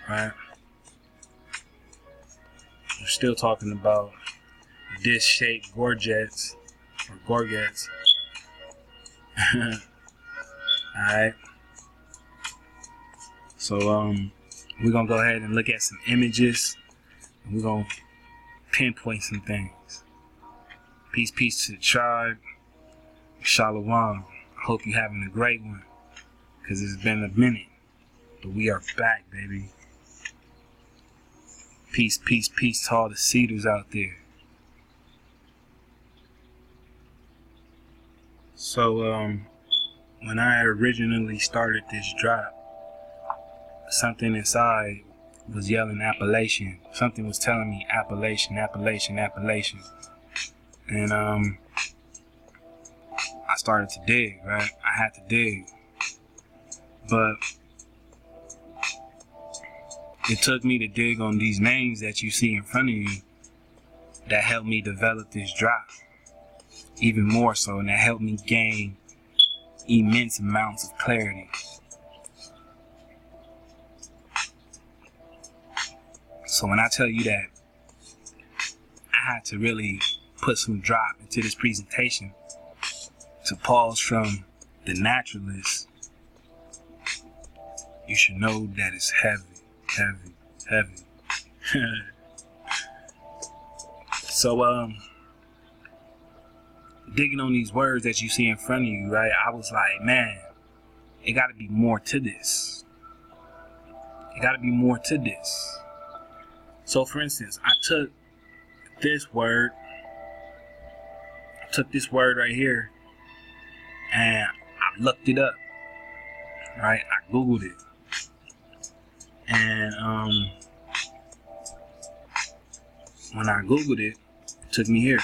right? We're still talking about disc-shaped gorgets, or gorgets. Alright. So we're gonna go ahead and look at some images, and we're gonna pinpoint some things. Peace to the tribe. Shalom. I hope you're having a great one, because it's been a minute, but we are back, baby. Peace to all the cedars out there. So when I originally started this drop, something inside was yelling Appalachian. Something was telling me Appalachian. And I started to dig, right? I had to dig. But it took me to dig on these names that you see in front of you that helped me develop this drop even more so, and that helped me gain immense amounts of clarity. So when I tell you that I had to really put some drop into this presentation to pause from the naturalist you should know that it's heavy, heavy, heavy. So, digging on these words that you see in front of you, right? I was like, man, it got to be more to this. It got to be more to this. So, for instance, I took this word right here, and I looked it up, right? I Googled it. And when I Googled it, it took me here.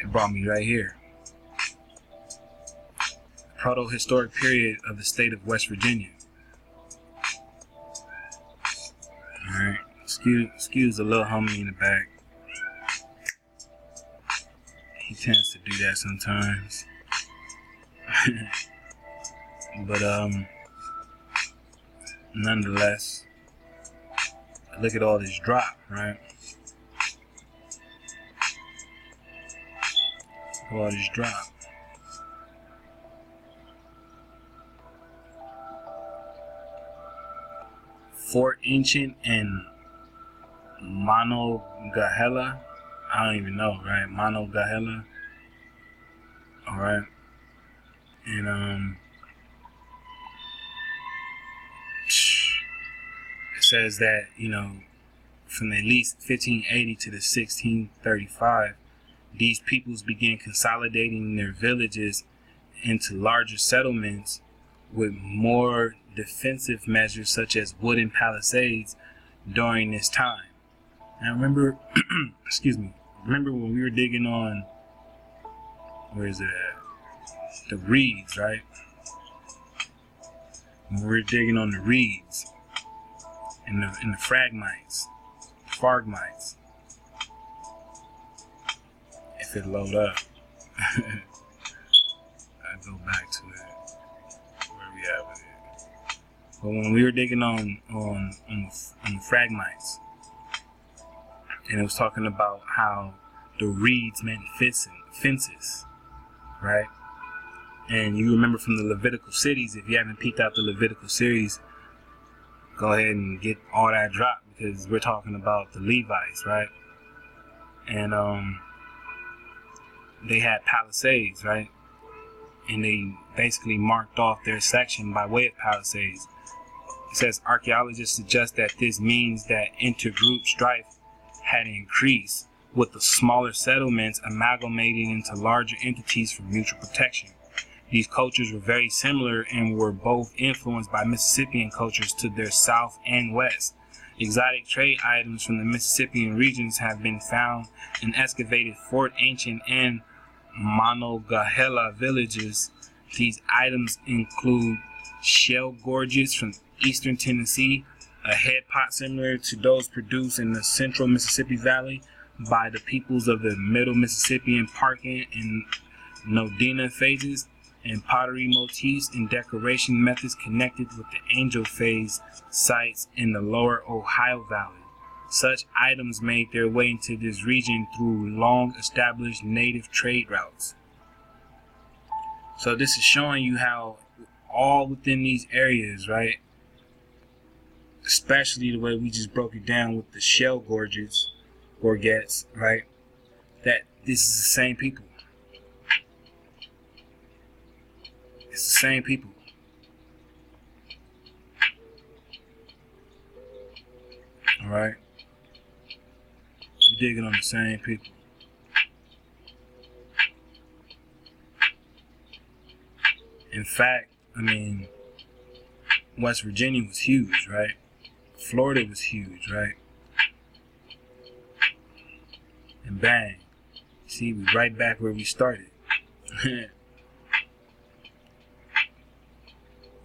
It brought me right here. Proto-historic period of the state of West Virginia. Alright, excuse the little homie in the back. He tends to do that sometimes. But nonetheless, look at all this drop, right? All this drop. Fort Ancient and Monongahela. I don't even know, right? Monongahela. Alright. And it says that, from at least 1580 to the 1635, these peoples began consolidating their villages into larger settlements with more defensive measures such as wooden palisades during this time. Now remember, remember when we were digging on, where is it at? The reeds, right? When we were digging on the reeds and the fragmites. If it load up, I go back to it. Where we at with it? But when we were digging on the fragmites, and it was talking about how the reeds meant fences, right? And you remember from the Levitical cities, if you haven't peeked out the Levitical series, go ahead and get all that drop, because we're talking about the Levites, right? And they had palisades, right? And they basically marked off their section by way of palisades. It says archaeologists suggest that this means that intergroup strife had increased, with the smaller settlements amalgamating into larger entities for mutual protection. These cultures were very similar and were both influenced by Mississippian cultures to their south and west. Exotic trade items from the Mississippian regions have been found in excavated Fort Ancient and Monongahela villages. These items include shell gorges from eastern Tennessee, a head pot similar to those produced in the central Mississippi Valley by the peoples of the middle Mississippian Parkin and Nodina phases, and pottery motifs and decoration methods connected with the Angel phase sites in the lower Ohio Valley. Such items made their way into this region through long-established native trade routes. So this is showing you how all within these areas, right, especially the way we just broke it down with the shell gorgettes, right, that this is the same people. It's the same people. Alright? We're digging on the same people. In fact, West Virginia was huge, right? Florida was huge, right? And bang. See, we're right back where we started.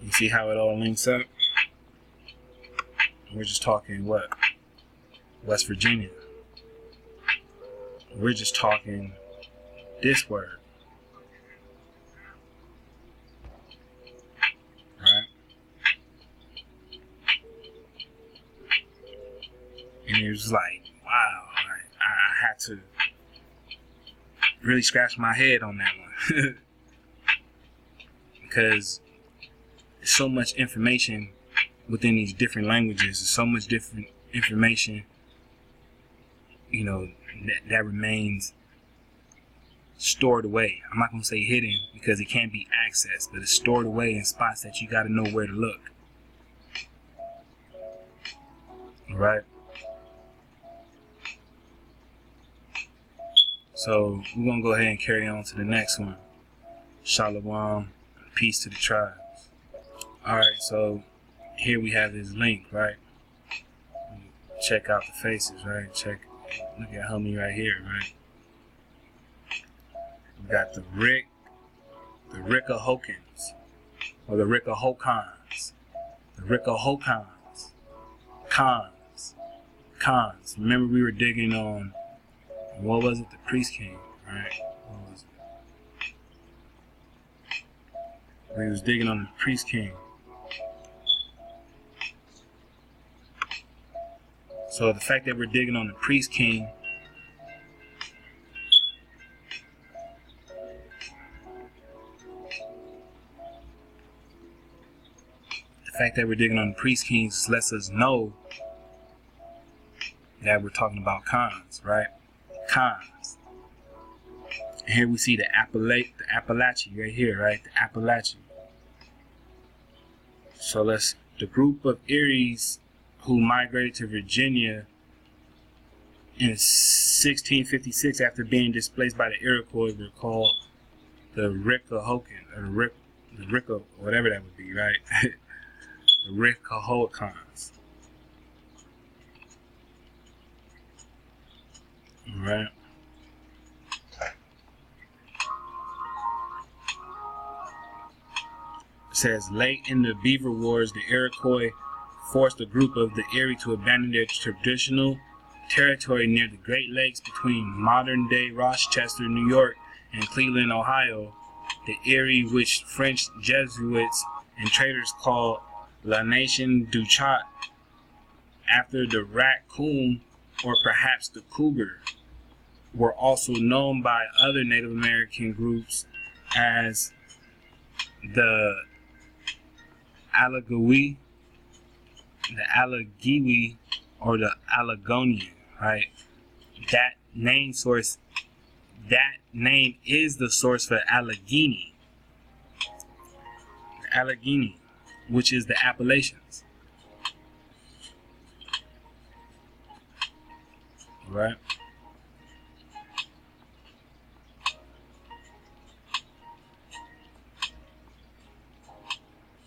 You see how it all links up? We're just talking what? West Virginia. We're just talking this word. Right? And it was like, wow, I had to really scratch my head on that one. because there's so much information within these different languages. There's so much different information, that remains stored away. I'm not going to say hidden because it can't be accessed, but it's stored away in spots that you got to know where to look. All right. So we're going to go ahead and carry on to the next one. Shalom, peace to the tribes. All right, so here we have this link, right? Check out the faces, right? Look at homie right here, right? We got the Rickahokans, or the Rickahokans, Khans. Remember we were digging on, what was it? The Priest King, right? What was it? We was digging on the Priest King. So the fact that we're digging on the Priest King, lets us know that we're talking about Khans, right? Khans. And here we see the Appalachian right here, right? The Appalachian. So the group of Eries who migrated to Virginia in 1656 after being displaced by the Iroquois were called the Rickahokan, or the Ricka, whatever that would be, right? The Rickahokans. Alright. It says, late in the Beaver Wars, the Iroquois forced a group of the Erie to abandon their traditional territory near the Great Lakes between modern-day Rochester, New York, and Cleveland, Ohio. The Erie, which French Jesuits and traders called La Nation du Chat, after the raccoon or perhaps the cougar, were also known by other Native American groups as the Allegheny, or the Allegonian, right? That name is the source for Allegheny, which is the Appalachians, right?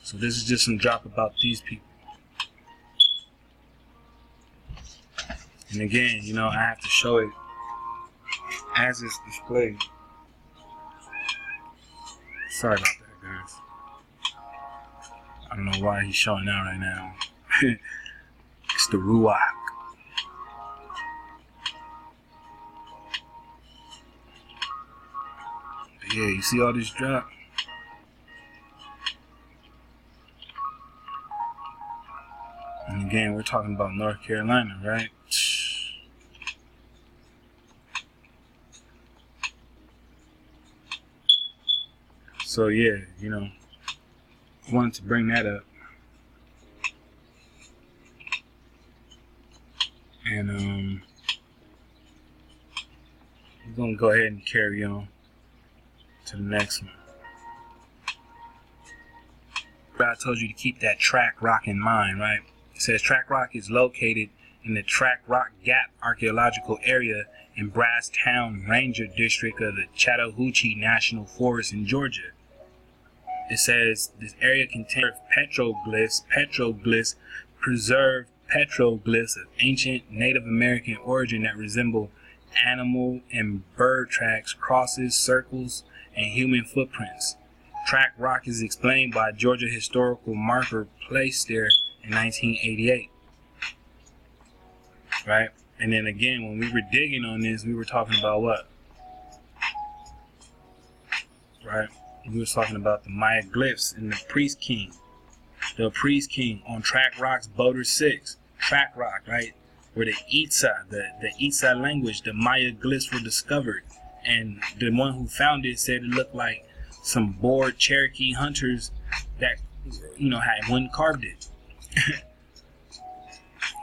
So this is just some drop about these people. And again, I have to show it as it's displayed. Sorry about that, guys. I don't know why he's showing out right now. It's the Ruach. But yeah, you see all this drop? And again, we're talking about North Carolina, right? So yeah, wanted to bring that up. And we're gonna go ahead and carry on to the next one. I told you to keep that Track Rock in mind, right? It says Track Rock is located in the Track Rock Gap archaeological area in Brasstown Ranger District of the Chattahoochee National Forest in Georgia. It says this area contains petroglyphs, preserved petroglyphs of ancient Native American origin that resemble animal and bird tracks, crosses, circles, and human footprints. Track Rock is explained by Georgia historical marker placed there in 1988. Right? And then again, when we were digging on this, we were talking about what? Right? We were talking about the Maya glyphs and the Priest King. The Priest King on Track Rock's Boulder 6. Track Rock, right? Where the Itza, the Itza language, the Maya glyphs were discovered. And the one who found it said it looked like some bored Cherokee hunters that, you know, had one carved it.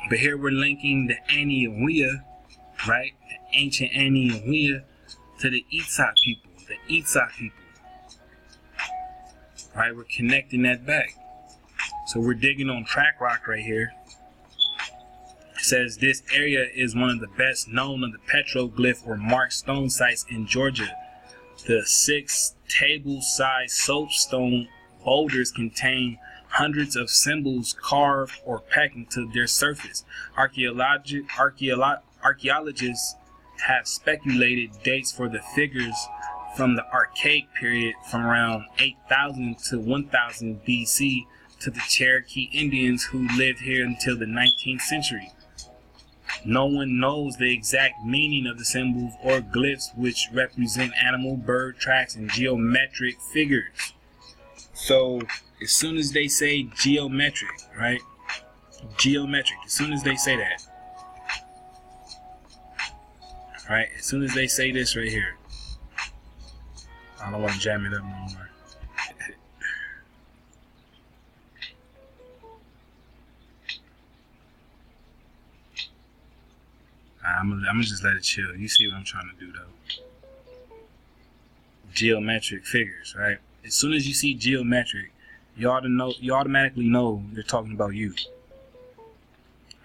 But here we're linking the Anian, right? The ancient Anian to the Itza people. The Itza people. Right? We're connecting that back. So we're digging on track rock right here. It says this area is one of the best known of the petroglyph or marked stone sites in Georgia. The 6 table-sized soapstone boulders contain hundreds of symbols carved or packed into their surface. Archaeologists have speculated dates for the figures from the Archaic period from around 8000 to 1000 BC to the Cherokee Indians who lived here until the 19th century. No one knows the exact meaning of the symbols or glyphs, which represent animal, bird tracks, and geometric figures. So as soon as they say geometric, right? Geometric, as soon as they say that, right? As soon as they say this right here, I don't want to jam it up no more. I'm gonna just let it chill. You see what I'm trying to do though. Geometric figures, right? As soon as you see geometric, you automatically know they're talking about you.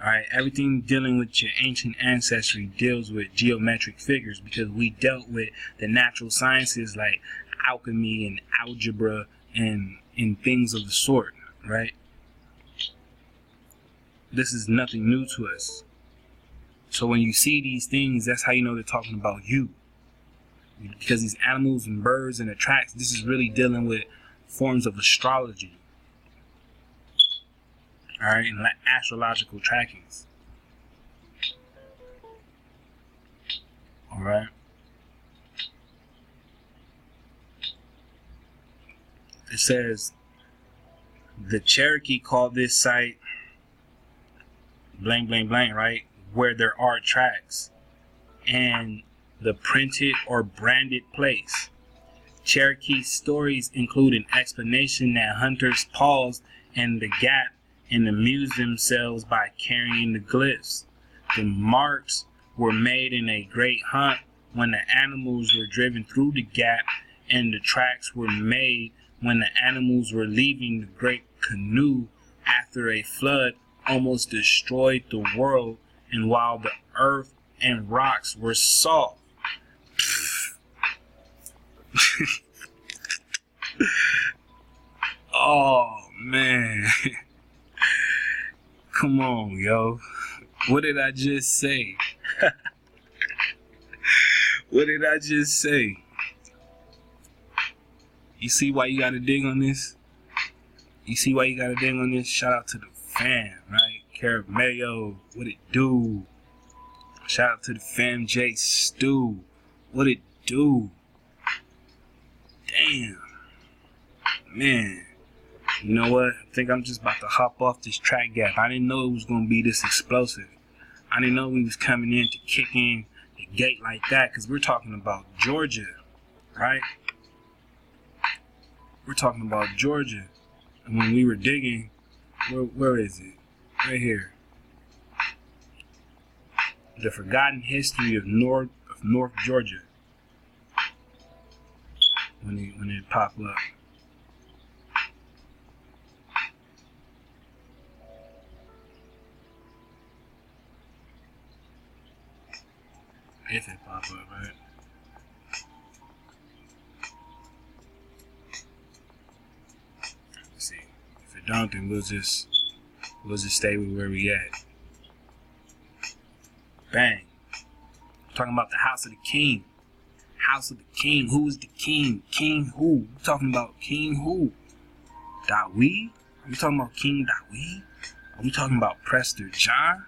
Alright, everything dealing with your ancient ancestry deals with geometric figures because we dealt with the natural sciences like alchemy and algebra and things of the sort, right? This is nothing new to us. So when you see these things, that's how you know they're talking about you. Because these animals and birds and the tracks, this is really dealing with forms of astrology. Alright, and like astrological trackings. Alright. It says, the Cherokee called this site blank, blank, blank, right? Where there are tracks and the printed or branded place. Cherokee stories include an explanation that hunters paused in the gap and amused themselves by carrying the glyphs. The marks were made in a great hunt when the animals were driven through the gap, and the tracks were made when the animals were leaving the great canoe after a flood almost destroyed the world, and while the earth and rocks were soft. Oh man. Come on, yo. What did I just say? What did I just say? You see why you gotta dig on this? You see why you gotta dig on this? Shout out to the fam, right? Caramello, what it do? Shout out to the fam J Stew. What it do? Damn. Man. You know what? I think I'm just about to hop off this track gap. I didn't know it was going to be this explosive. I didn't know we was coming in to kick in the gate like that, because we're talking about Georgia, right? We're talking about Georgia. And when we were digging, where is it? Right here. The Forgotten History of North Georgia. When it pop up. If it pop up, right? Let's see. If it don't, then we'll just stay with where we at. Bang. I'm talking about the House of the King. House of the King. Who is the king? King who? We're talking about King who? Dawi? Are we talking about King Dawi? Are we talking about Prester John?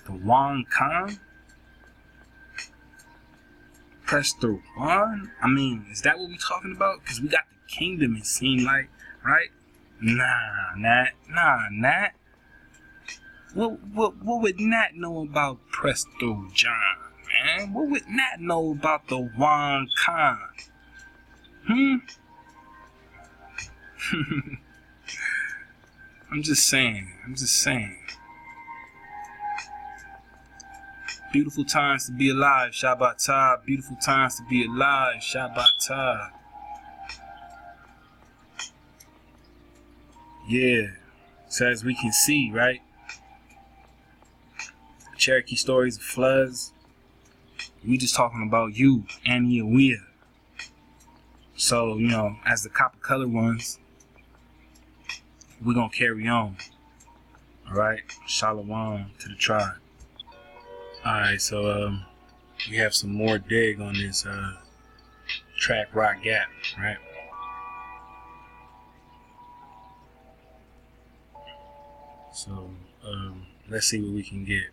The Wang Khan? Prester Juan? I mean, is that what we talking about? Because we got the kingdom, it seemed like, right? Nah, Nat. What would Nat know about Prester John, man. What would not know about the Wan Khan? I'm just saying. Beautiful times to be alive, Shabbat. Beautiful times to be alive, Shabbat. Yeah. So as we can see, right? Cherokee stories of floods. We just talking about you, Anian. So, you know, as the copper color ones, we're gonna carry on. Alright? Shalom to the tribe. Alright, so we have some more dig on this track Rock Gap, right? So let's see what we can get.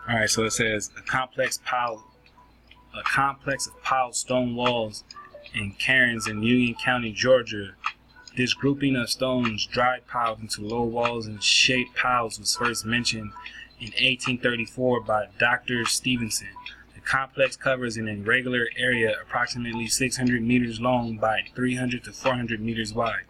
Alright, so it says a complex of piled stone walls and cairns in Union County, Georgia. This grouping of stones, dry piled into low walls and shaped piles, was first mentioned in 1834 by Dr. Stevenson. The complex covers an irregular area approximately 600 meters long by 300 to 400 meters wide.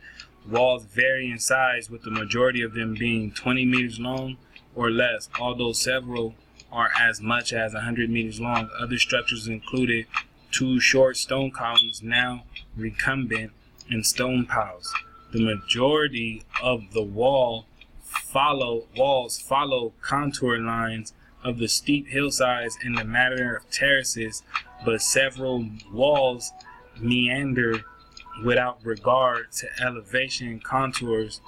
Walls vary in size, with the majority of them being 20 meters long or less, although several are as much as 100 meters long. Other structures included two short stone columns, now recumbent, and stone piles. The majority of the walls follow contour lines of the steep hillsides in the manner of terraces, but several walls meander without regard to elevation contours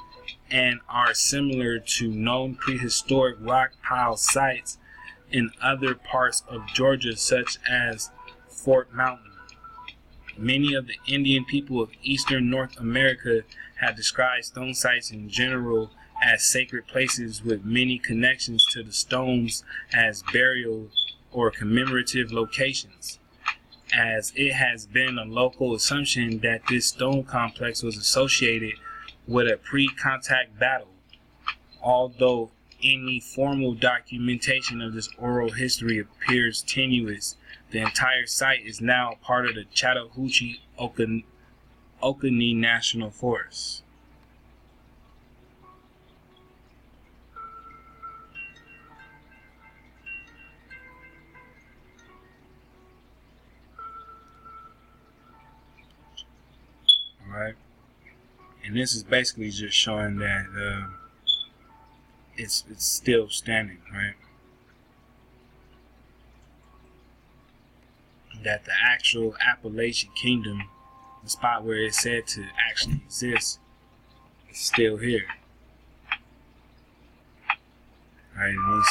and are similar to known prehistoric rock pile sites in other parts of Georgia, such as Fort Mountain. Many of the Indian people of eastern North America have described stone sites in general as sacred places with many connections to the stones as burial or commemorative locations, as it has been a local assumption that this stone complex was associated with a pre-contact battle. Although any formal documentation of this oral history appears tenuous, the entire site is now part of the Chattahoochee-Oconee National Forest. Alright, and this is basically just showing that it's still standing, right? That the actual Appalachian Kingdom, the spot where it's said to actually exist, is still here. Right, in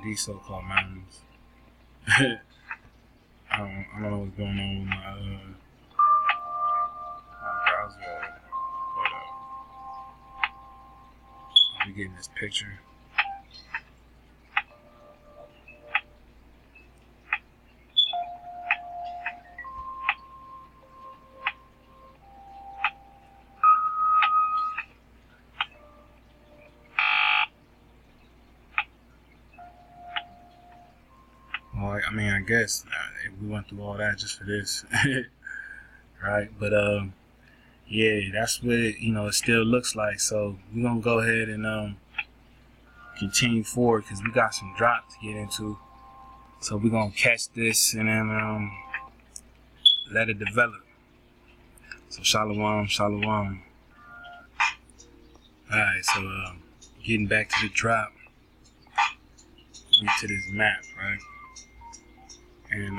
these so-called mountains. I don't know what's going on with my browser, but I'll be getting this picture. Well, I mean, I guess we went through all that just for this, right? But yeah, that's what it still looks like. So we're gonna go ahead and continue forward because we got some drop to get into. So we're gonna catch this and then let it develop. So shalom. Alright, so getting back to the drop, to this map, right? And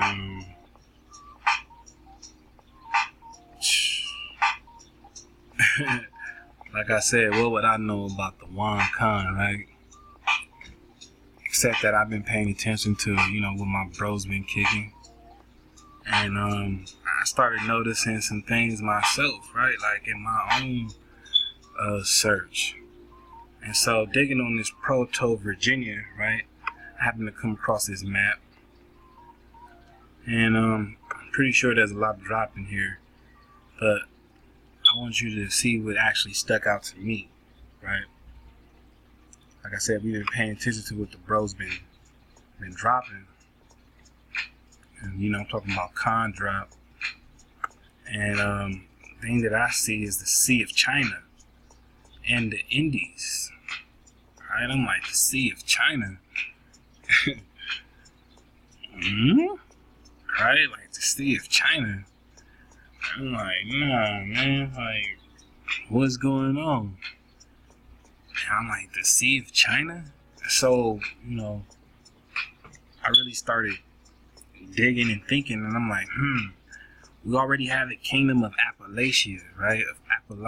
like I said, what would I know about the Wan Khan, right? Except that I've been paying attention to, what my bro's been kicking. And I started noticing some things myself, right? Like in my own search. And so digging on this Proto Virginia, right? I happened to come across this map. And I'm pretty sure there's a lot of drop in here. but I want you to see what actually stuck out to me, right? Like I said, we've been paying attention to what the bros been dropping. And, you know, I'm talking about con drop. And the thing that I see is the Sea of China and the Indies. Right? I'm like, the Sea of China. Right? Like the Sea of China. I'm like, nah, man. Like, what's going on? And I'm like, the Sea of China? So, you know, I really started digging and thinking, and I'm like, we already have the kingdom of Appalachia, right? Of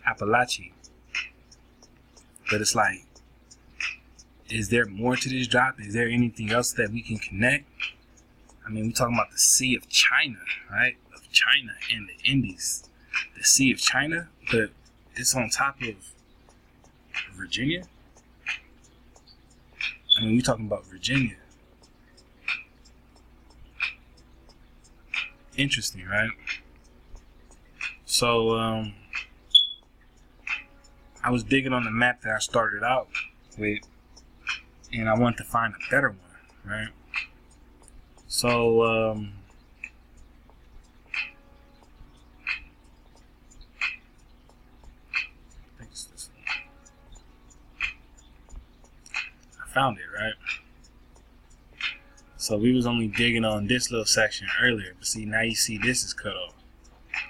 Appalachian. But it's like, is there more to this drop? Is there anything else that we can connect? I mean, we're talking about the Sea of China, right? Of China and the Indies. The Sea of China, but it's on top of Virginia. I mean, we're talking about Virginia. Interesting, right? So, I was digging on the map that I started out with, and I wanted to find a better one, right? So, I think it's this one. I found it, right? So we was only digging on this little section earlier, but see, now you see this is cut off,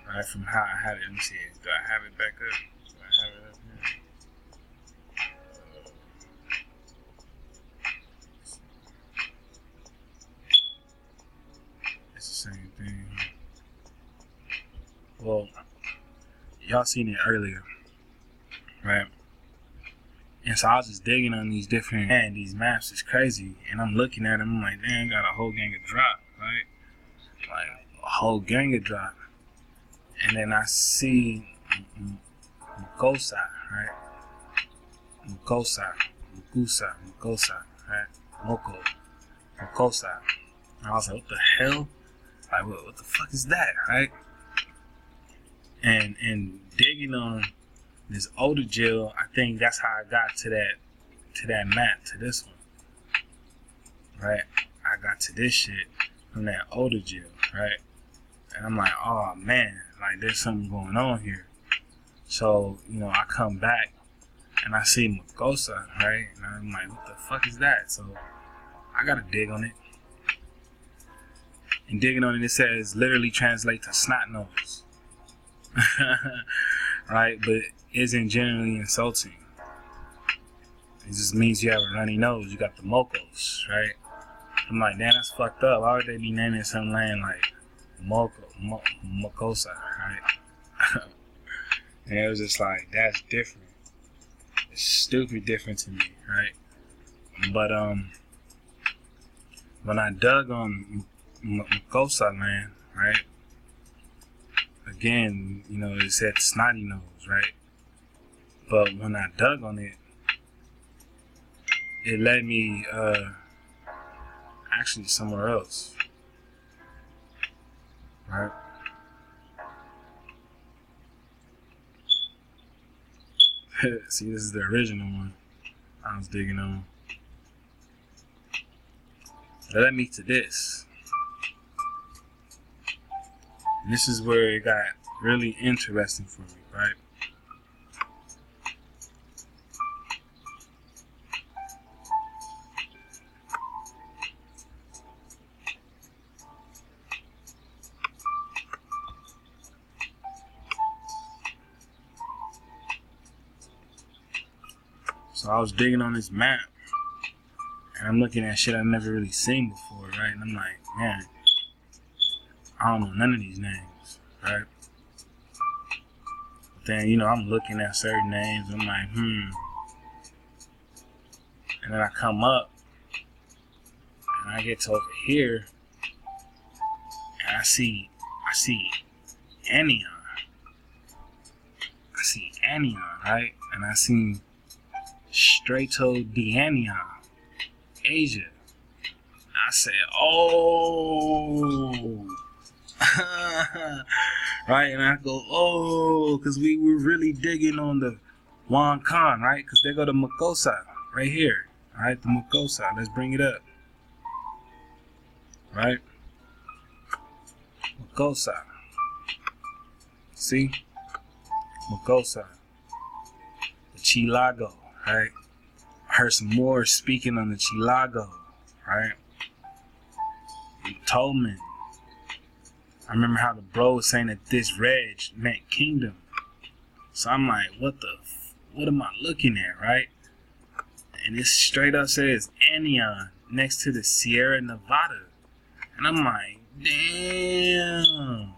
right? From how I had it. Let me see. Do I have it back up? Do I have it up here? It's the same thing. Well, y'all seen it earlier, right? And so I was just digging on these different, man, these maps is crazy. And I'm looking at them, I'm like, damn, got a whole gang of drop, right? Like, a whole gang of drop. And then I see Mukosa, right? Mukosa, right? Mukosa. And I was like, what the hell? Like, what the fuck is that, right? And digging on this older jail, I think that's how I got to that map, to this one, right? I got to this shit from that older jail, right? And I'm like, oh man, like there's something going on here. So, you know, I come back and I see Mukosa, right? And I'm like, what the fuck is that? So I gotta dig on it. And digging on it, it says literally translate to snot nose. Right? But isn't generally insulting. It just means you have a runny nose. You got the mocos, right? I'm like, damn, that's fucked up. Why would they be naming some land like Mukosa, right? And it was just like, that's different. It's stupid different to me, right? But when I dug on Mukosa land, right? Again, you know, it said snotty nose, right? But when I dug on it, it led me actually somewhere else, right? See, this is the original one I was digging on. It led me to this. And this is where it got really interesting for me, right? So I was digging on this map, and I'm looking at shit I've never really seen before, right? And I'm like, man, I don't know none of these names, right? But then, you know, I'm looking at certain names, I'm like, And then I come up, and I get to over here, and I see Anian. I see Anian, right? And I see Strato de Anian, Asia. I said, oh, right? And I go, oh, because we were really digging on the Wan Khan, right? Because they go to Makosa right here, all right? The Makosa. Let's bring it up, right? Makosa. See? Makosa. The Chilago, right? I heard some more speaking on the Chilago, right? Tolman. I remember how the bro was saying that this reg meant kingdom. So I'm like, what am I looking at, right? And it straight up says Anian next to the Sierra Nevada. And I'm like, damn.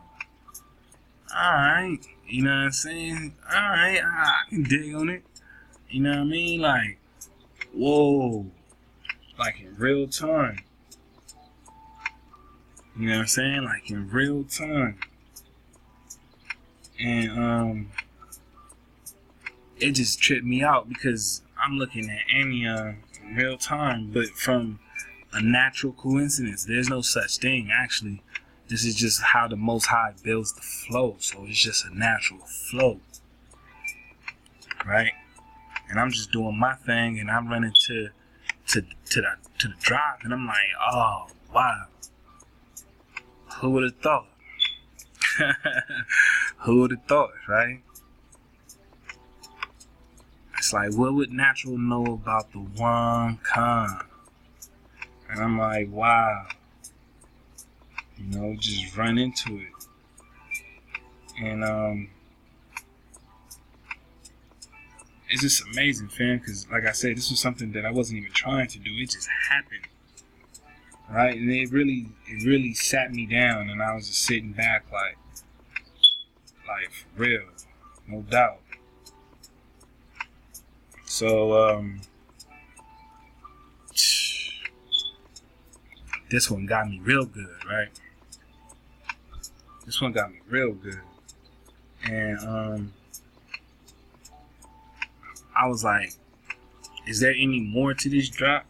Alright. You know what I'm saying? Alright, I can dig on it. You know what I mean? Like, whoa. Like in real time. You know what I'm saying? Like in real time. And it just tripped me out because I'm looking at Anian in real time, but from a natural coincidence. There's no such thing, actually. This is just how the Most High builds the flow. So it's just a natural flow. Right? And I'm just doing my thing, and I'm running to the drive, and I'm like, oh, wow. Who would have thought? Who would have thought, right? It's like, what would natural know about the Wan Khan? And I'm like, wow. You know, just run into it. And it's just amazing, fam, because like I said, this was something that I wasn't even trying to do. It just happened. Right? And it really sat me down, and I was just sitting back like for real, no doubt. So this one got me real good, right? This one got me real good. And I was like, is there any more to this drop?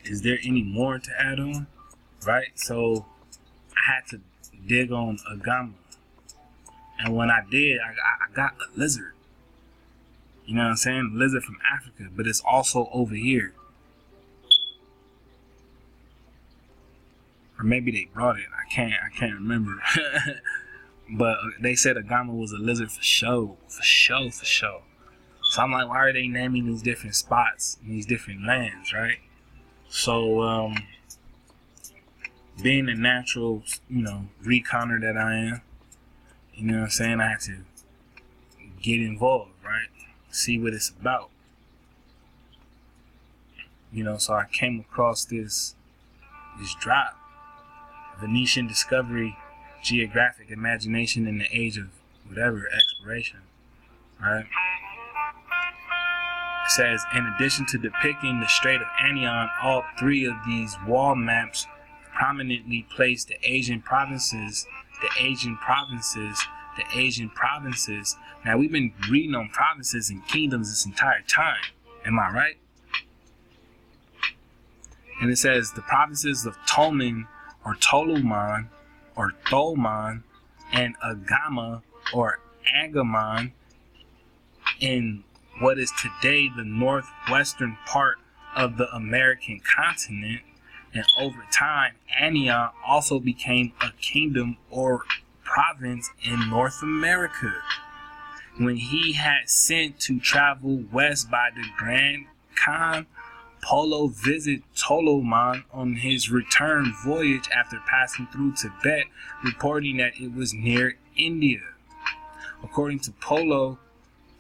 Is there any more to add on? Right? So I had to dig on Agama. And when I did, I got a lizard. You know what I'm saying? Lizard from Africa, but it's also over here. Or maybe they brought it. I can't remember. But they said Agama was a lizard for show. For show. So I'm like, why are they naming these different spots in these different lands, right? So, being the natural, reconner that I am, you know what I'm saying, I had to get involved, right? See what it's about. So I came across this drop, Venetian Discovery, Geographic Imagination in the Age of whatever, Exploration, right? It says, in addition to depicting the Strait of Anian, all three of these wall maps prominently place the Asian provinces. Now, we've been reading on provinces and kingdoms this entire time. Am I right? And it says the provinces of Tolman or Toluman or Tholman and Agama or Agamon in what is today the northwestern part of the American continent, and over time, Anian also became a kingdom or province in North America. When he had sent to travel west by the Grand Khan, Polo visited Toloman on his return voyage after passing through Tibet, reporting that it was near India. According to Polo,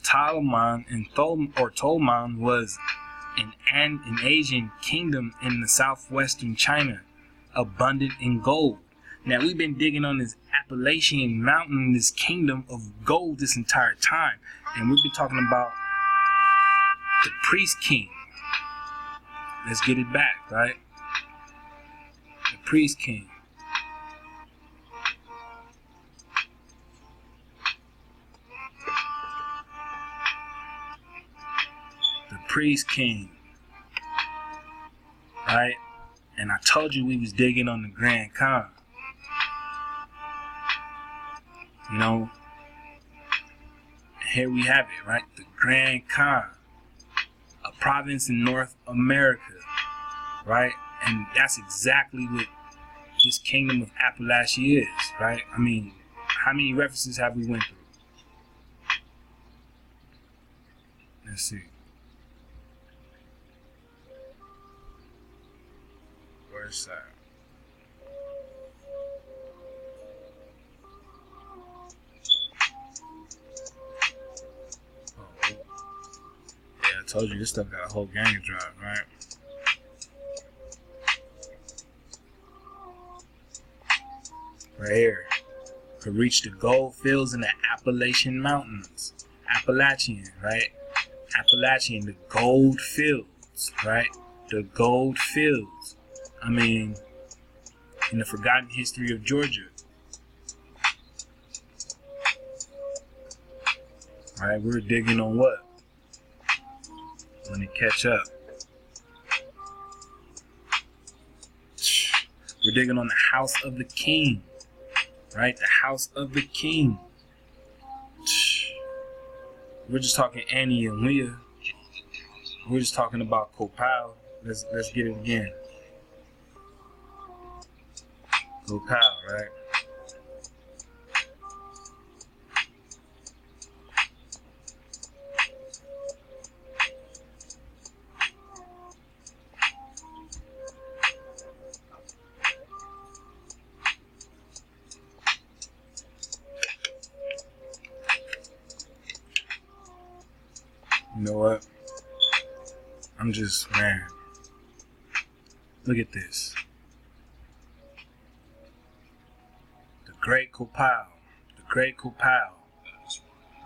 Toloman and Tolman was an Asian kingdom in the southwestern China, abundant in gold. Now, we've been digging on this Appalachian mountain, this kingdom of gold this entire time, and we've been talking about the priest king. Let's get it back, right? The priest king. The priest king. Right? And I told you we was digging on the Grand Khan. You know, here we have it, right? The Grand Khan, a province in North America, right? And that's exactly what this kingdom of Appalachia is, right? I mean, how many references have we went through? Let's see. Where's that? Oh, yeah, I told you this stuff got a whole gang of drive, right? Right here. Could reach the gold fields in the Appalachian Mountains. Appalachian, right? Appalachian, the gold fields, right? The gold fields. I mean, in the forgotten history of Georgia. Right? We're digging on what? When it catch up. We're digging on the house of the king. Right? The house of the king. We're just talking Anian. We're just talking about Copal. Let's get it again. Copal, right? You know what? I'm just, man. Look at this. The Great Copal. The Great Copal.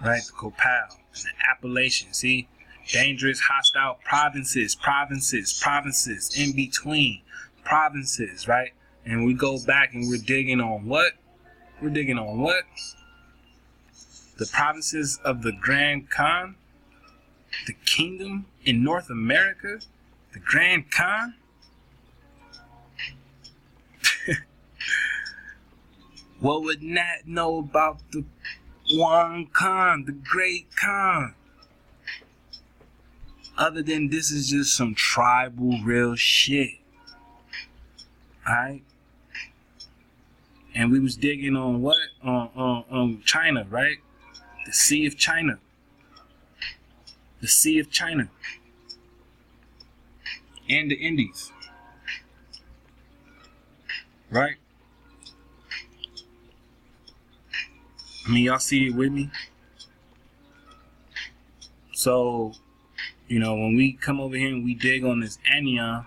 Right? The Copal. And the Appalachian. See? Dangerous, hostile provinces. Provinces. In between. Provinces, right? And we go back and we're digging on what? We're digging on what? The provinces of the Grand Khan. The kingdom in North America, the Grand Khan. What would Nat know about the One Khan, the Great Khan? Other than this is just some tribal real shit. Alright? And we was digging on what? On China, right? The Sea of China. The Sea of China and the Indies, right? I mean, y'all see it with me? So, you know, when we come over here and we dig on this Anian,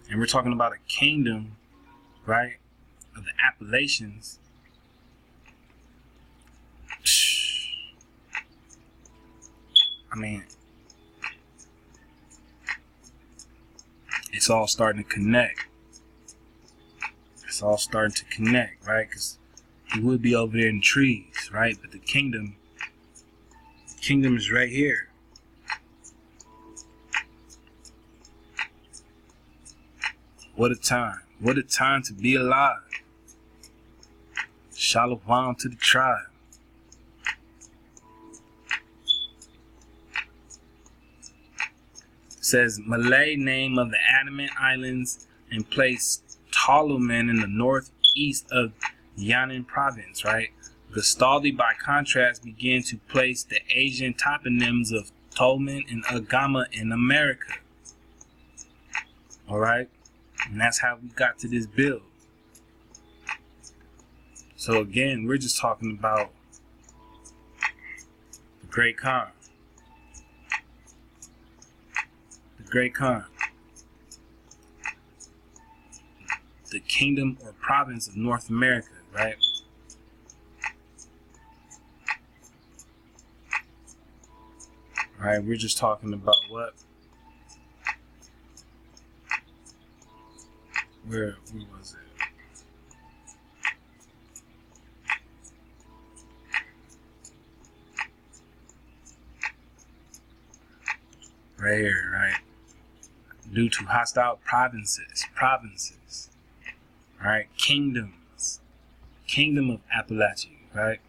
and we're talking about a kingdom, right, of the Appalachians. I mean, it's all starting to connect. It's all starting to connect, right? Because he would be over there in trees, right? But the kingdom is right here. What a time. What a time to be alive. Shalom to the tribe. Says Malay name of the Anian Islands and place Toloman in the northeast of Anian province, right? Gastaldi, by contrast, began to place the Asian toponyms of Tolman and Agama in America. Alright? And that's how we got to this build. So again, we're just talking about the Great Khan. Great Khan, the kingdom or province of North America, right? All right, we're just talking about what? Where was it? Right here, right? Due to hostile provinces, All right, kingdoms. Kingdom of Appalachian, right?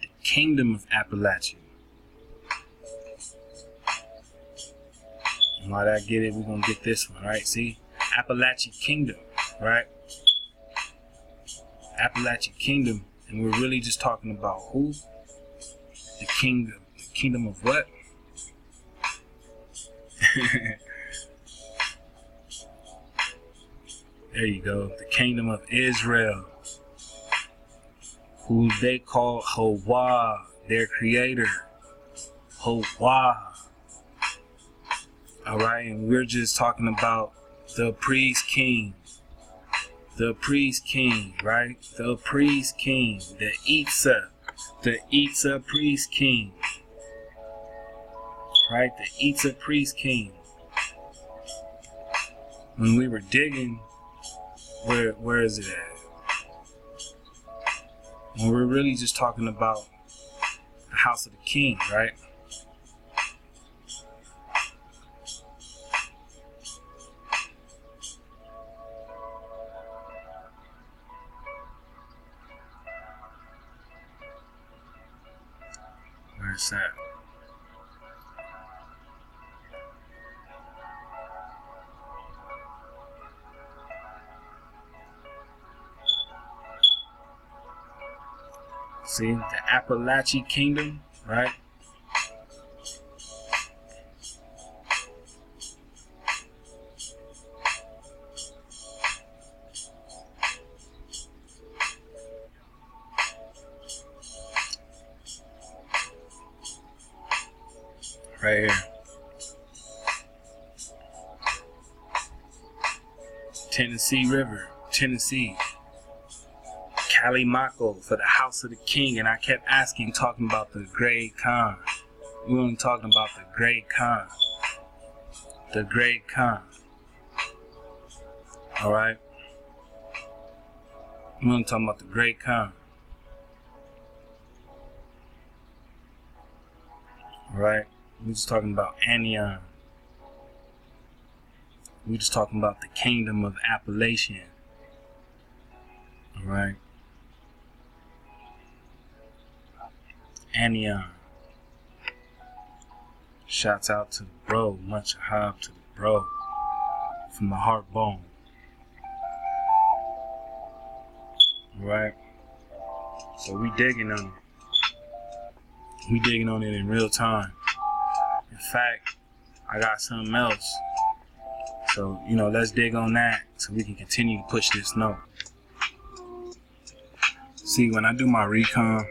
The kingdom of Appalachian. And while I get it, we're going to get this one, right? See? Appalachian Kingdom, right? Appalachian Kingdom. And we're really just talking about who? The kingdom. The kingdom of what? There you go. The kingdom of Israel. Who they call Hawa, their creator. Hawa. Alright, and we're just talking about the priest king. The priest king, right? The priest king. The Itza. The Itza priest king. Right? The Itza priest king. When we were digging, where is it at? When we're really just talking about the house of the king, right? Where's that? See, the Appalachian Kingdom, right? Right here. Tennessee River, Tennessee. Callimaco for the house of the king. And I kept asking, talking about the Great Khan. We weren't talking about the Great Khan. The Great Khan. Alright? We weren't talking about the Great Khan. Alright? We're just talking about Anian. We're just talking about the kingdom of Appalachian. Alright? Anian. Shouts out to the bro. Much hob to the bro. From the heart bone. Alright? So we digging on it. We digging on it in real time. In fact, I got something else. So, let's dig on that so we can continue to push this note. See, when I do my recon,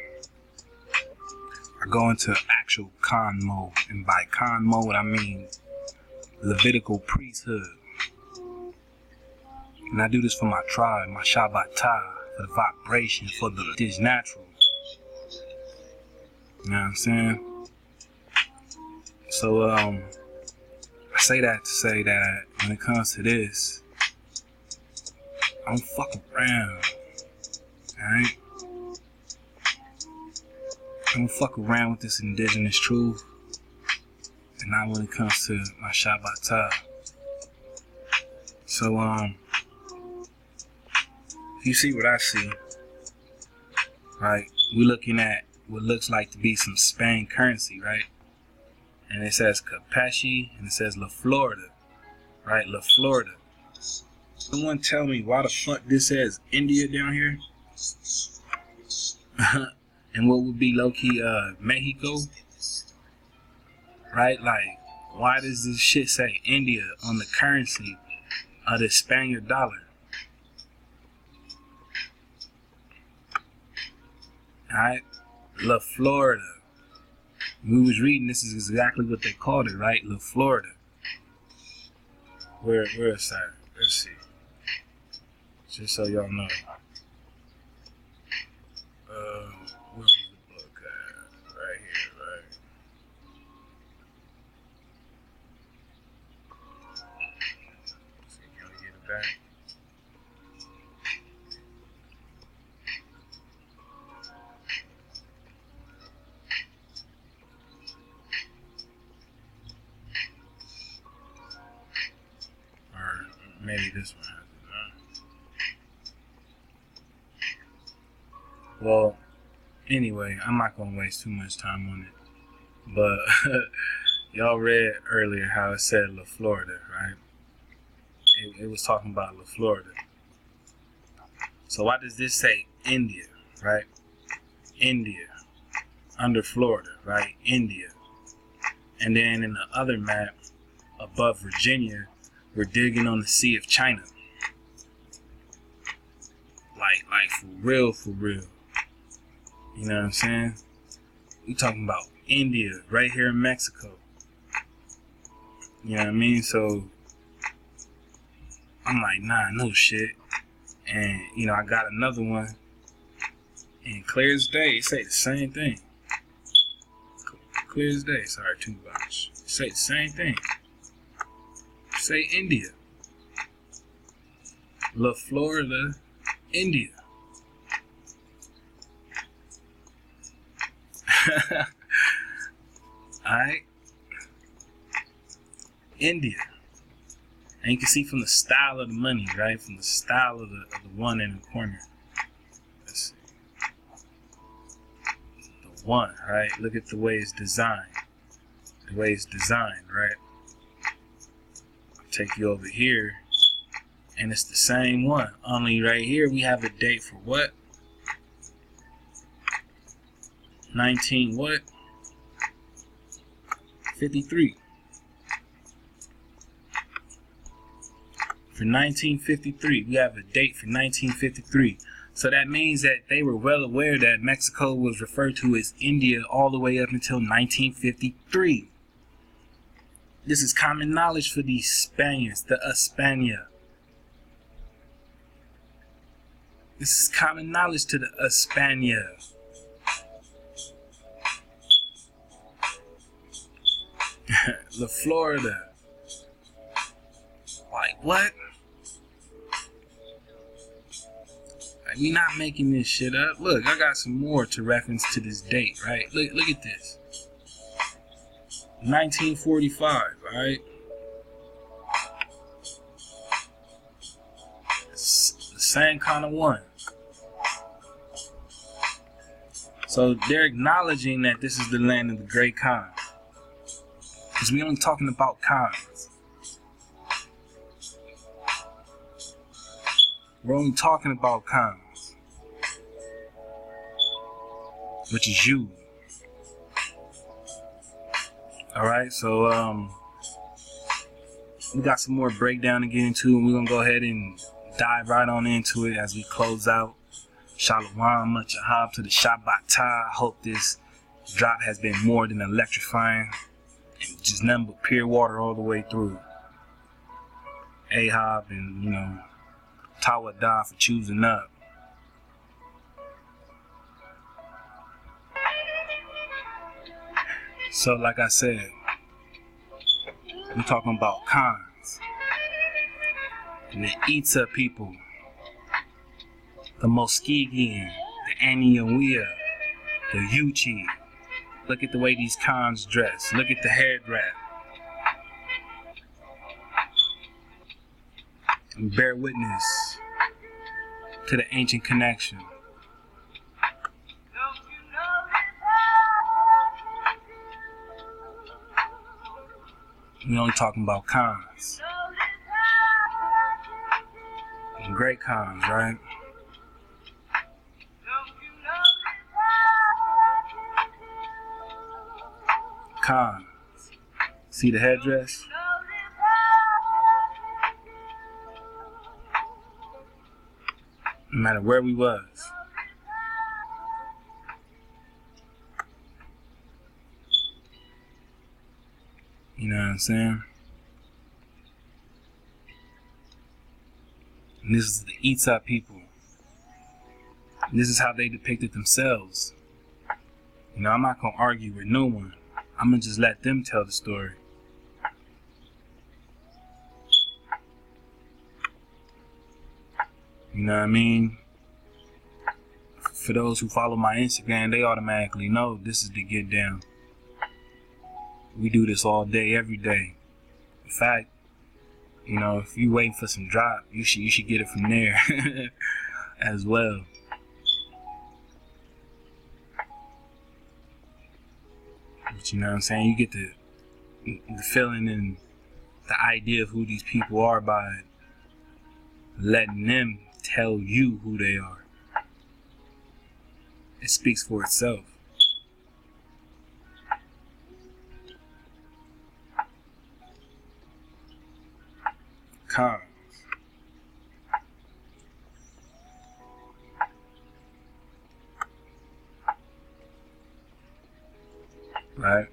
I go into actual con mode. And by con mode, I mean Levitical priesthood. And I do this for my tribe, my Shabbatah, for the vibration, for the this natural. You know what I'm saying? So, I say that to say that when it comes to this, I don't fuck around. Alright? I don't fuck around with this indigenous truth. And not when it comes to my Shabbatah. So, you see what I see. Right? We're looking at what looks like to be some Spain currency, right? And it says Capachi and it says La Florida. Right? La Florida. Someone tell me why the fuck this says India down here? And what would be low-key Mexico? Right? Like, why does this shit say India on the currency of the Spaniard dollar? Alright? La Florida. We was reading, this is exactly what they called it, right? La Florida. Where is that? Let's see. Just so y'all know. Where's the book at? Right here, right? See, can we get it back? maybe this one has it. Well, anyway, I'm not gonna waste too much time on it. But y'all read earlier how it said La Florida, right? It was talking about La Florida. So why does this say India, right? India, under Florida, right? India. And then in the other map, above Virginia, we're digging on the Sea of China. Like for real, for real. You know what I'm saying? We talking about India, right here in Mexico. You know what I mean? So I'm like, nah, no shit. And, you know, I got another one. And clear as day, it say the same thing. Clear as day. Sorry, too much. Say the same thing. Say India. La Florida, India. Alright. India. And you can see from the style of the money, right? From the style of the one in the corner. Let's see. The one, right? Look at the way it's designed. The way it's designed, right? I'll take you over here. And it's the same one. Only right here we have a date for what? 19 what? 53. For 1953, we have a date for 1953. So that means that they were well aware that Mexico was referred to as India all the way up until 1953. This is common knowledge for these Spaniards, the España. This is common knowledge to the España. La Florida. Like what? Like, we not making this shit up. Look, I got some more to reference to this date, right? Look at this. 1945, right? It's the same kind of one. So they're acknowledging that this is the land of the great Khan. Because we only talking about Khans. We're only talking about Khans. Which is you. Alright, so we got some more breakdown to get into, and we're gonna go ahead and dive right on into it as we close out. Shalom, much ahab to the Shabbat. I hope this drop has been more than electrifying. And just nothing but pure water all the way through. Ahab and, you know, Tawadah for choosing up. So like I said, we're talking about Khans and the Itza people, the Muskegon, the Anian, the Yuchi. Look at the way these Khans dress. Look at the head wrap. And bear witness to the ancient connection. We only talking about Khans. And great Khans, right? Khan. See the headdress? No matter where we was. You know what I'm saying? And this is the Itza people. And this is how they depicted themselves. You know, I'm not gonna argue with no one. I'm gonna just let them tell the story. You know what I mean? For those who follow my Instagram, they automatically know this is the get down. We do this all day, every day. In fact, You know, if you waiting for some drop, you should get it from there as well. But you know what I'm saying? You get the feeling and the idea of who these people are by letting them tell you who they are. It speaks for itself. Cons. Right?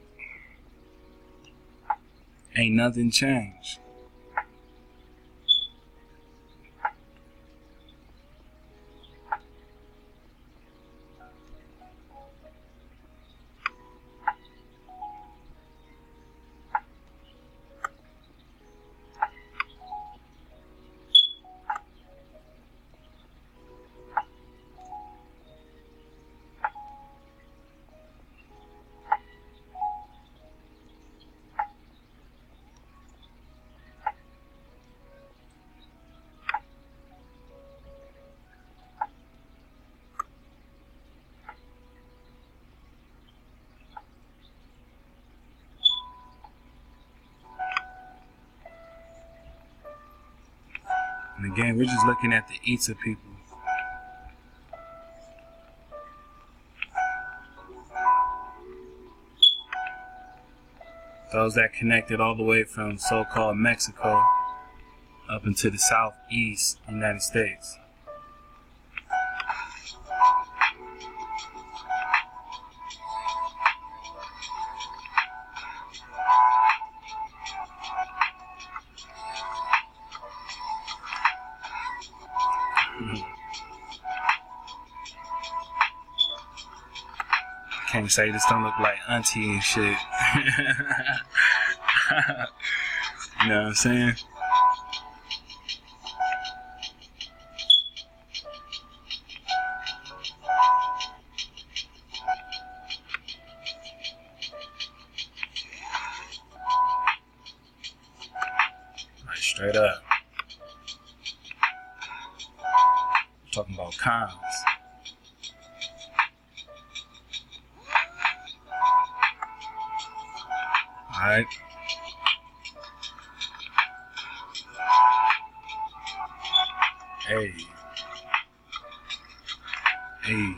Ain't nothing changed. And again, we're just looking at the Itza people. Those that connected all the way from so-called Mexico up into the southeast United States. Can't say this don't look like auntie and shit. You know what I'm saying? Like straight up. I'm talking about cons. Alright. Hey. Hey.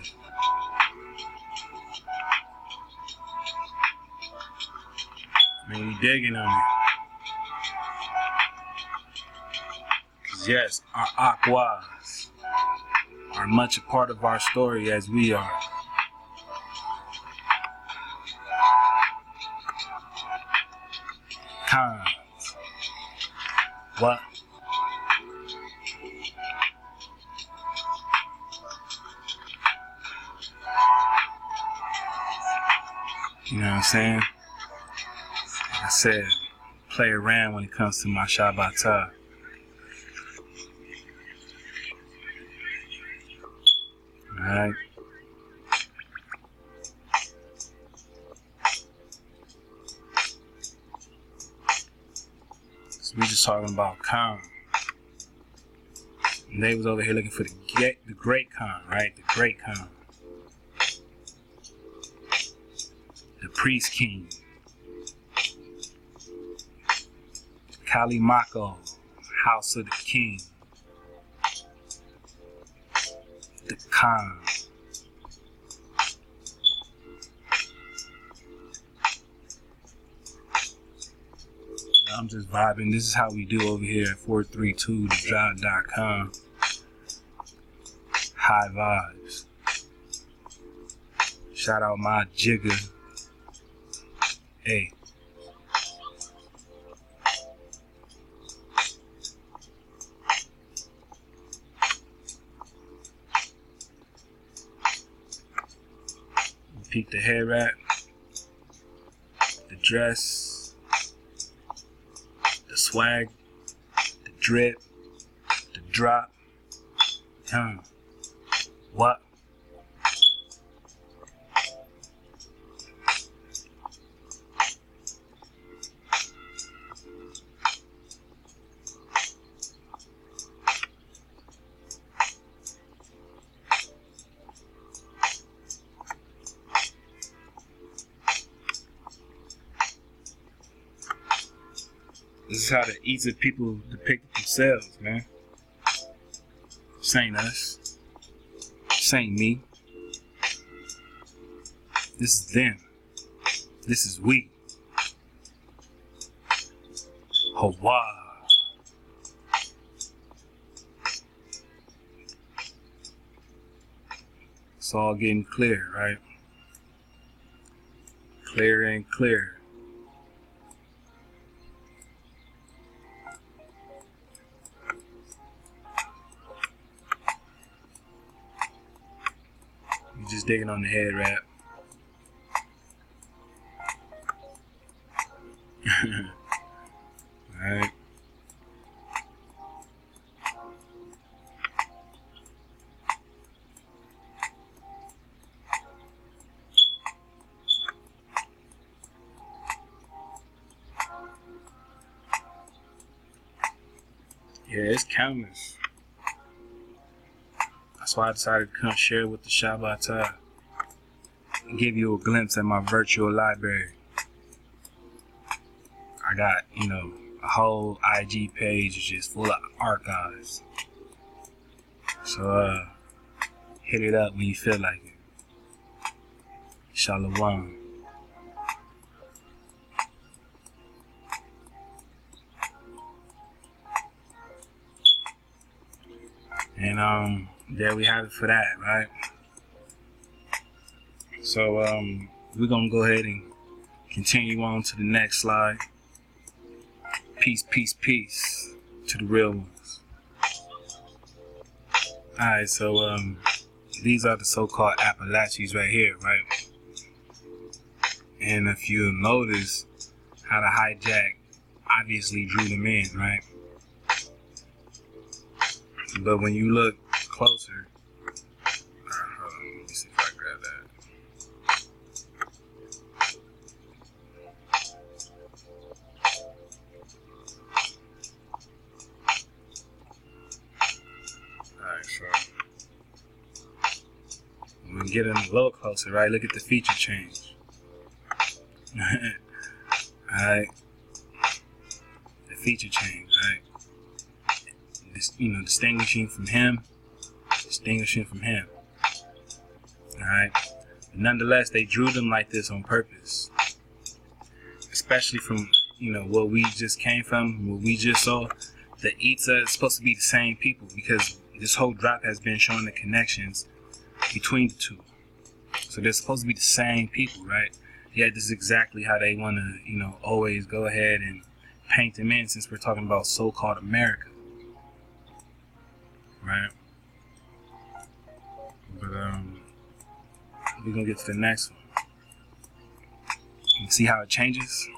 Man, we digging on it. Cause yes, our aquas are much a part of our story as we are. Cons. What? You know what I'm saying? Like I said, play around when it comes to my Shabbatah. Alright? So we just talking about con. And they was over here looking for the great con, right? The great con. The priest king. Kalimako, house of the king. The Khan. I'm just vibing. This is how we do over here at 432thedrive.com. High vibes. Shout out my jigger. Hey. Peep the hair wrap, the dress, the swag, the drip, the drop. What? This is how the Itza people depict themselves, man. This ain't us. This ain't me. This is them. This is we. Hawa. It's all getting clear, right? Clearer and clearer. You just digging on the head wrap. Alright. Yeah, it's countless. That's why I decided to come share with the Shabbat and give you a glimpse at my virtual library. I got, a whole IG page just full of archives. So, hit it up when you feel like it. Shalom. And, there we have it for that, right? So, we're gonna go ahead and continue on to the next slide. Peace, peace, peace to the real ones. Alright, so these are the so-called Appalachians right here, right? And if you notice how the hijack obviously drew them in, right? But when you look closer, hold on, let me see if I grab that. Alright, so when we get in a little closer, right? Look at the feature change. Alright, the feature change, right? Distinguishing from him. Alright. Nonetheless, they drew them like this on purpose. Especially from, what we just came from, what we just saw. The Itza is supposed to be the same people because this whole drop has been showing the connections between the two. So they're supposed to be the same people, right? Yeah, this is exactly how they want to, always go ahead and paint them in since we're talking about so-called America. Right? But we're gonna get to the next one. You see how it changes?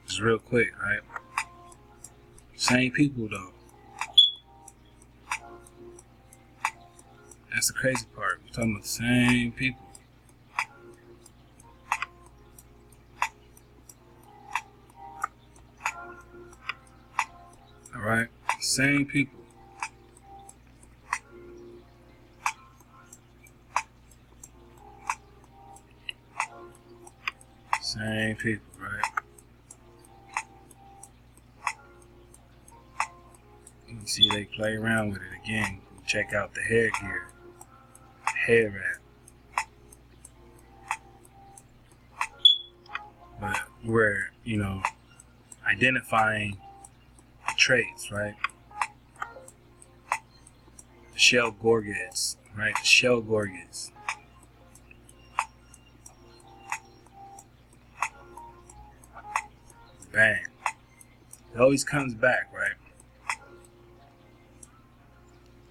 Just real quick, right? Same people though. That's the crazy part. We're talking about the same people. Alright? Same people. Same people, right? You can see they play around with it again. Check out the headgear, head wrap. But we're, identifying the traits, right? The shell gorgets, right? The shell gorgets. Bang. It always comes back, right?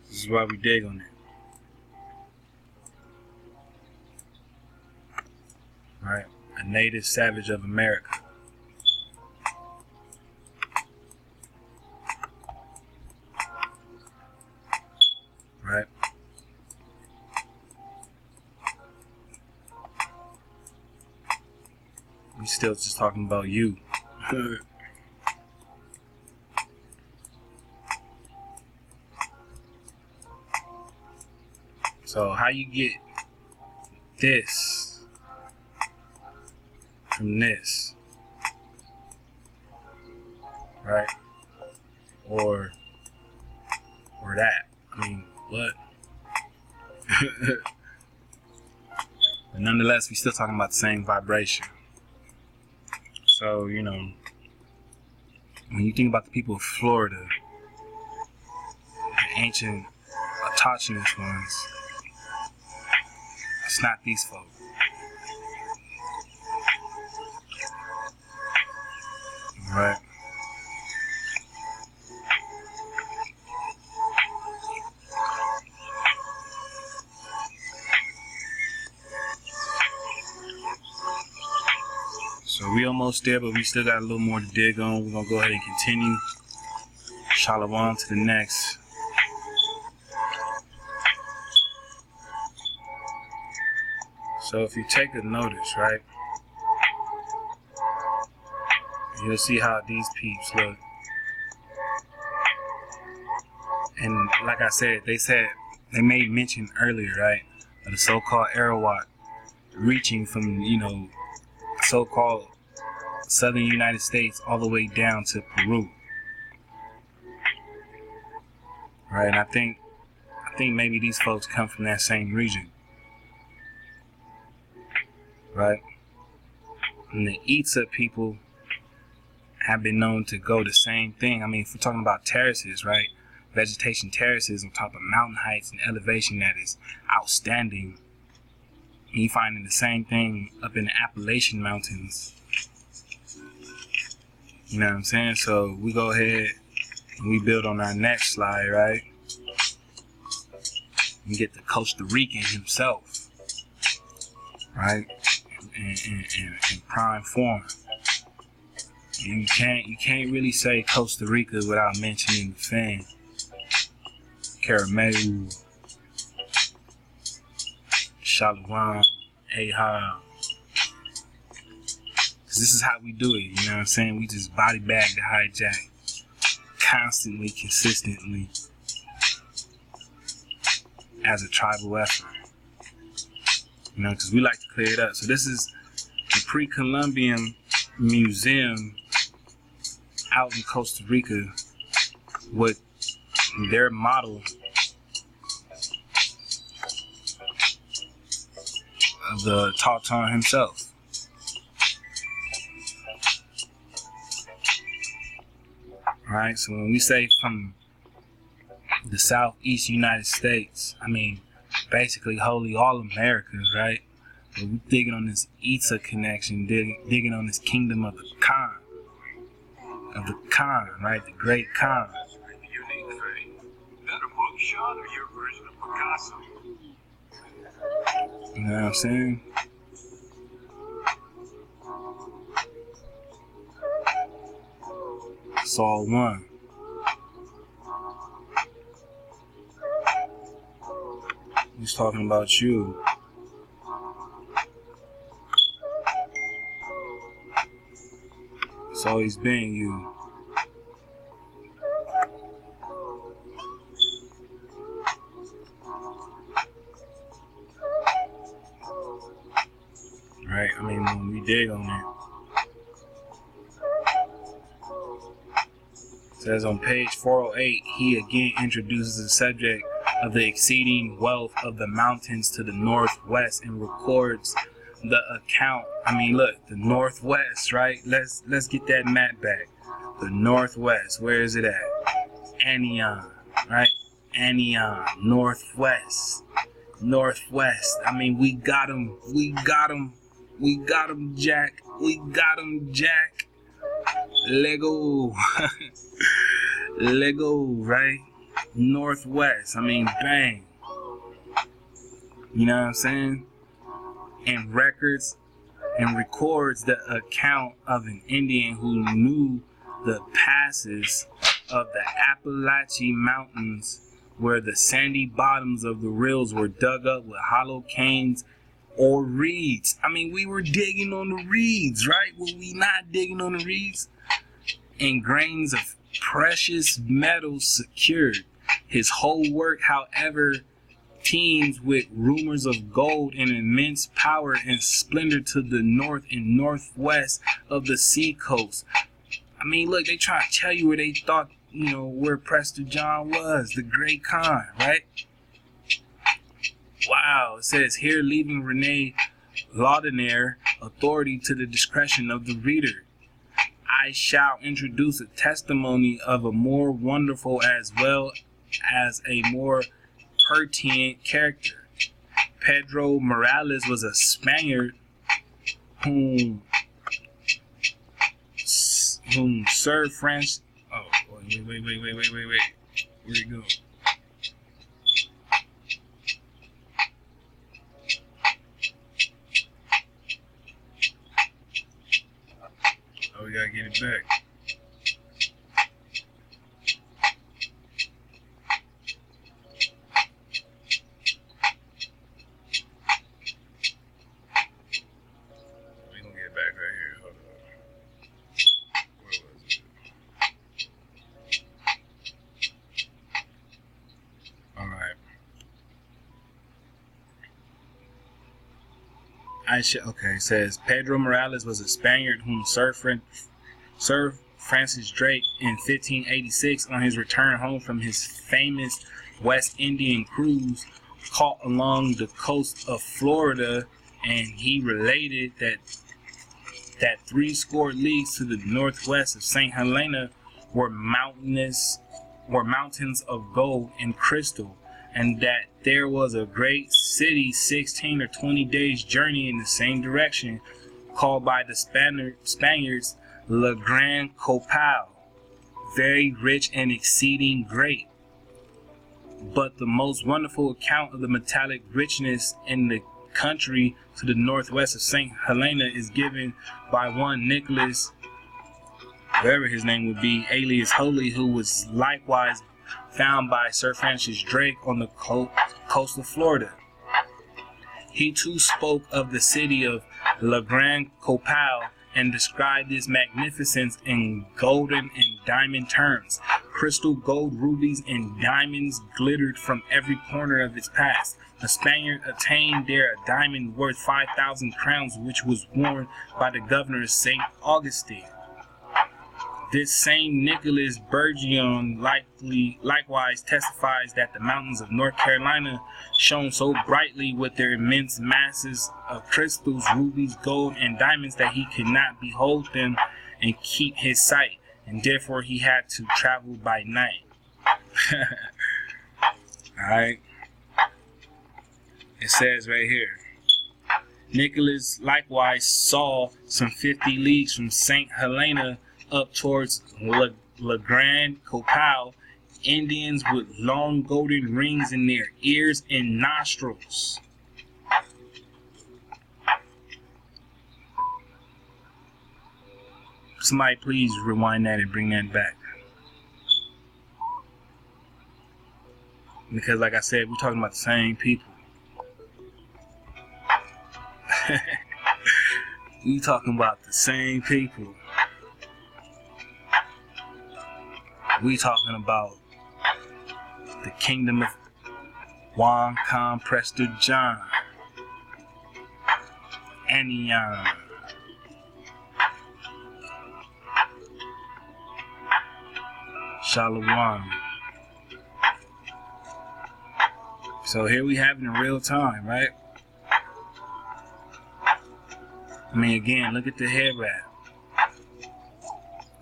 This is why we dig on it. Right? A native savage of America. Right? We still just talking about you. So how you get this from this? right? Or that. I mean, what? But nonetheless, we still talking about the same vibration. So, you know, when you think about the people of Florida, the ancient autochthonous ones, it's not these folk. Right? So we almost there, but we still got a little more to dig on. We're gonna go ahead and continue. Shalom to the next. So if you take a notice, right, you'll see how these peeps look. And like I said, they made mention earlier, right, of the so-called Arawak reaching from, you know, so-called southern United States all the way down to Peru. Right, and I think maybe these folks come from that same region. Right? And the Itza people have been known to go the same thing. I mean, if we're talking about terraces, right? Vegetation terraces on top of mountain heights and elevation that is outstanding. And you finding the same thing up in the Appalachian mountains. You know what I'm saying? So we go ahead and we build on our next slide, right? And get the Costa Rican himself, right? In prime form. And you can't really say Costa Rica without mentioning the fan. Caramel, Shalom, Ahab. Cause this is how we do it, you know what I'm saying? We just body bag the hijack constantly, consistently as a tribal effort. You know, because we like to clear it up. So this is the pre-Columbian museum out in Costa Rica with their model of the Tauntaun himself. Alright, so when we say from the southeast United States, I mean basically wholly all America, right? But we're digging on this Itza connection, digging on this kingdom of the Khan. Of the Khan, right? The great Khan. Unique thing. Is that a mugshot or your version of Picasso? You know what I'm saying? It's all one. He's talking about you. It's always been you. Right? I mean, when we dig on it. It says on page 408, he again introduces the subject of the exceeding wealth of the mountains to the northwest and records the account. I mean, look, the northwest, right? Let's get that map back. The northwest, where is it at? Anian, right? Anian, northwest. I mean, we got him, Jack. Lego. Lego, right? Northwest. I mean, bang. You know what I'm saying? And records and records the account of an Indian who knew the passes of the Appalachian Mountains where the sandy bottoms of the rills were dug up with hollow canes or reeds. I mean, we were digging on the reeds, right? Were we not digging on the reeds? And grains of precious metals secured. His whole work, however, teems with rumors of gold and immense power and splendor to the north and northwest of the sea coast. I mean, look, they try to tell you where they thought, where Prester John was, the great Khan, right? Wow, it says here, leaving Rene Laudonnière authority to the discretion of the reader. I shall introduce a testimony of a more wonderful as well as a more pertinent character. Pedro Morales was a Spaniard whom Sir Francis. Oh, wait. Where'd it go? Oh, we gotta get it back. We're gonna get it back right here. Hold on. Where was it? Alright. Okay, it says Pedro Morales was a Spaniard whom Sir Francis Drake in 1586 on his return home from his famous West Indian cruise caught along the coast of Florida, and he related that 80 leagues to the northwest of St. Helena were mountains of gold and crystal, and that there was a great city 16 or 20 days journey in the same direction, called by the Spaniards La Gran Copal, very rich and exceeding great. But the most wonderful account of the metallic richness in the country to the northwest of St. Helena is given by one Nicholas, whatever his name would be, alias Holy, who was likewise found by Sir Francis Drake on the coast of Florida. He too spoke of the city of La Gran Copal and described its magnificence in golden and diamond terms. Crystal, gold, rubies, and diamonds glittered from every corner of its path. A Spaniard attained there a diamond worth 5,000 crowns, which was worn by the governor of St. Augustine. This same Nicholas Burgion likewise testifies that the mountains of North Carolina shone so brightly with their immense masses of crystals, rubies, gold, and diamonds that he could not behold them and keep his sight, and therefore he had to travel by night. Alright. It says right here, Nicholas likewise saw some 50 leagues from St. Helena up towards La Gran Copal, Indians with long golden rings in their ears and nostrils. Somebody please rewind that and bring that back. Because like I said, we're talking about the same people. We talking about the same people. We talking about the kingdom of Juan Khan Prester John, Anian, Shalom. So here we have it in real time, right? I mean, again, look at the hair wrap.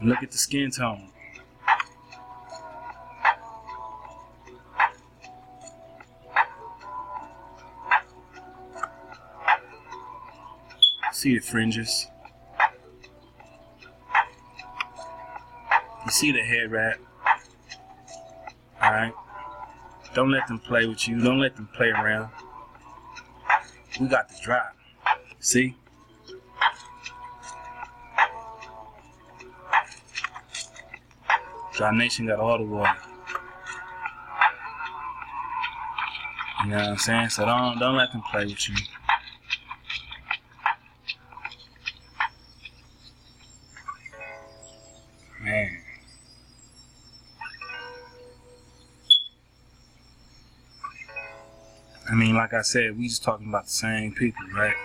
Look at the skin tone. See the fringes. You see the hair wrap. Alright? Don't let them play with you. Don't let them play around. We got the drop. See? Dry Nation got all the water. You know what I'm saying? So don't let them play with you. Man. I mean, like I said, we just talking about the same people, right?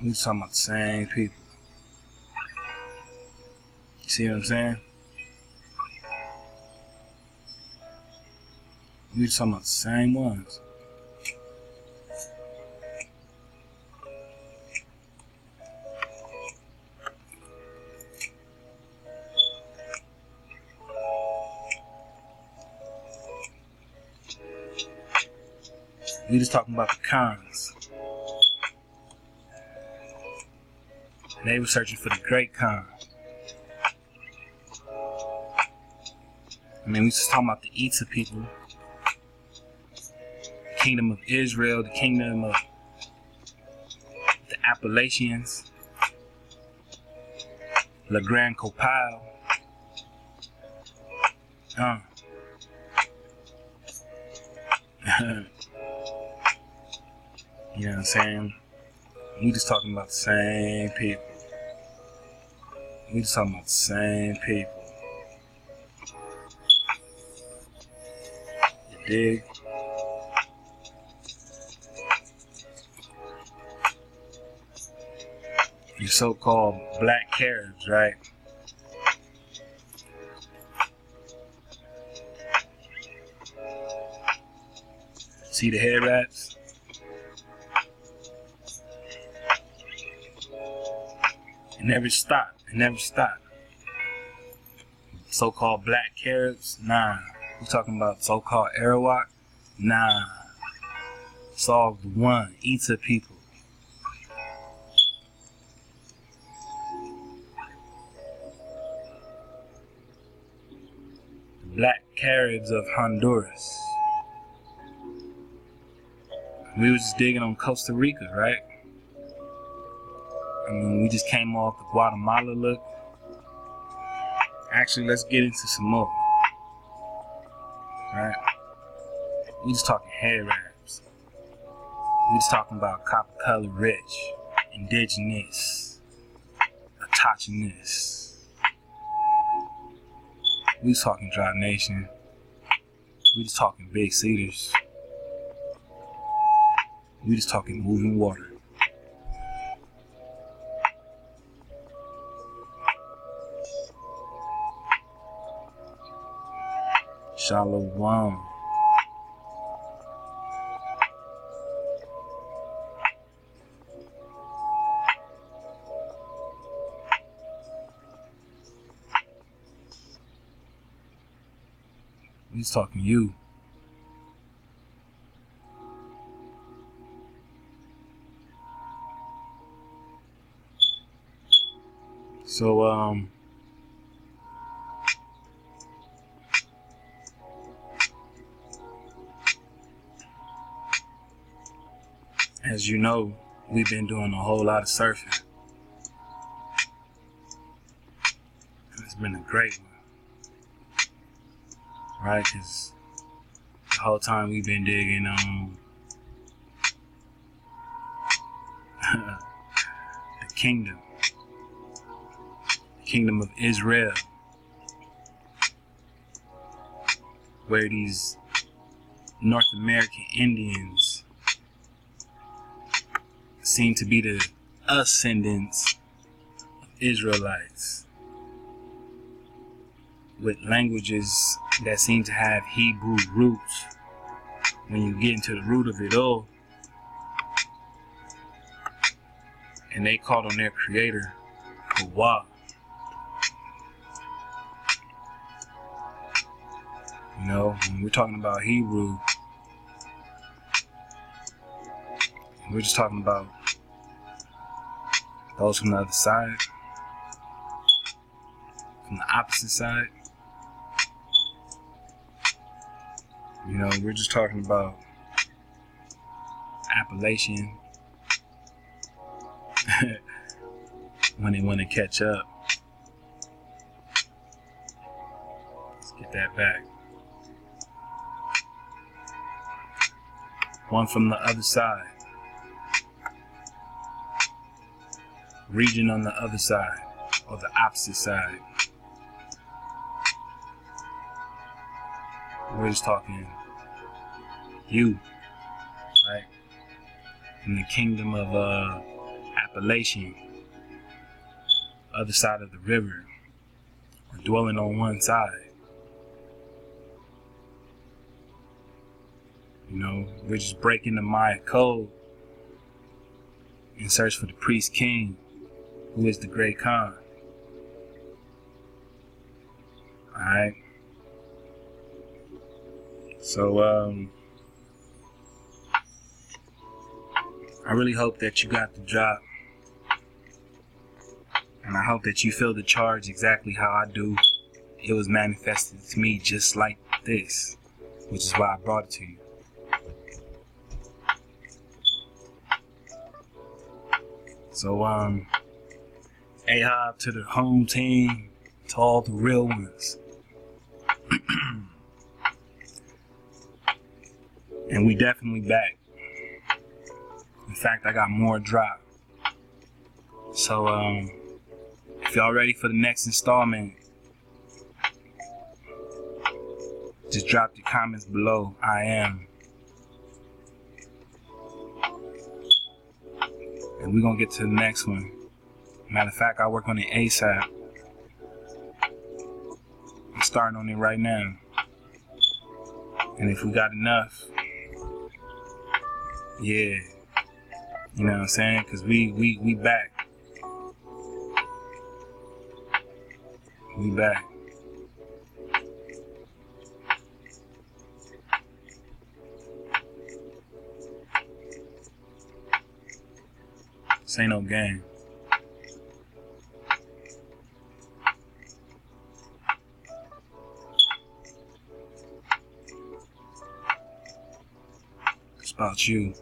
We just talking about the same people. You see what I'm saying? We just talking about the same ones. We just talking about the cons. And they were searching for the great con. I mean, we just talking about the Itza people. The kingdom of Israel, the kingdom of the Appalachians. Le Grand Copal. You know what I'm saying? We just talking about the same people. We just talking about the same people. You dig? You so-called black Caribs, right? See the head wraps? It never stopped. It never stopped. So-called black Caribs? Nah. We talking about so-called Arawak? Nah. It's all the one. Itza people. The black Caribs of Honduras. We was just digging on Costa Rica, right? I mean, we just came off the Guatemala look. Actually, let's get into some more. Right? We just talking head wraps. We just talking about copper color rich, indigenous, autochthonous. We just talking Dry Nation. We just talking big cedars. We just talking moving water. Shalom. He's talking you. So, as you know, we've been doing a whole lot of surfing. And it's been a great one. Right? Because the whole time we've been digging on the kingdom of Israel, where these North American Indians seem to be the ascendants of Israelites, with languages that seem to have Hebrew roots. When you get into the root of it all, and they called on their creator, Copal. You know, when we're talking about Hebrew, we're just talking about those from the other side, from the opposite side. You know, we're just talking about Appalachian when they want to catch up. Let's get that back. One from the other side. Region on the other side, or the opposite side. We're just talking you, right? From the kingdom of Appalachian, other side of the river, or dwelling on one side. You know, we're just breaking the Maya code in search for the priest king, who is the great Khan. Alright. So, I really hope that you got the drop. And I hope that you feel the charge exactly how I do. It was manifested to me just like this, which is why I brought it to you. So, Ahab to the home team, to all the real ones. And we definitely back. In fact, I got more drop. So, if y'all ready for the next installment, just drop your comments below. I am. And we're gonna get to the next one. Matter of fact, I work on it ASAP. I'm starting on it right now. And if we got enough, yeah, you know what I'm saying? Cause we back. We back. This ain't no game. It's about you.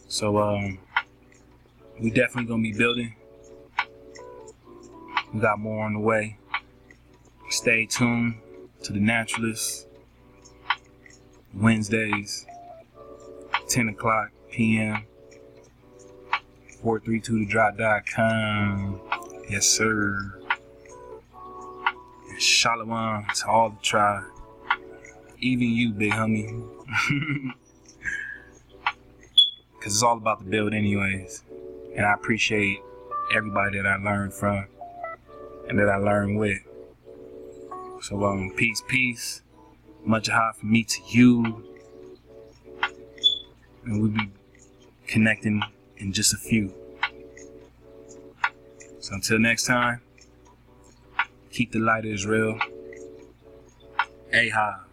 So, we definitely gonna be building. We got more on the way. Stay tuned to the Naturalist. Wednesdays, 10 o'clock p.m. 432thedrop.com. Yes, sir. And shalom to all the tribe. Even you, big homie. Because it's all about the build anyways. And I appreciate everybody that I learned from and that I learned with. So, peace, peace. Much high from me to you. And we'll be connecting in just a few. So until next time, keep the light Israel. Ahab.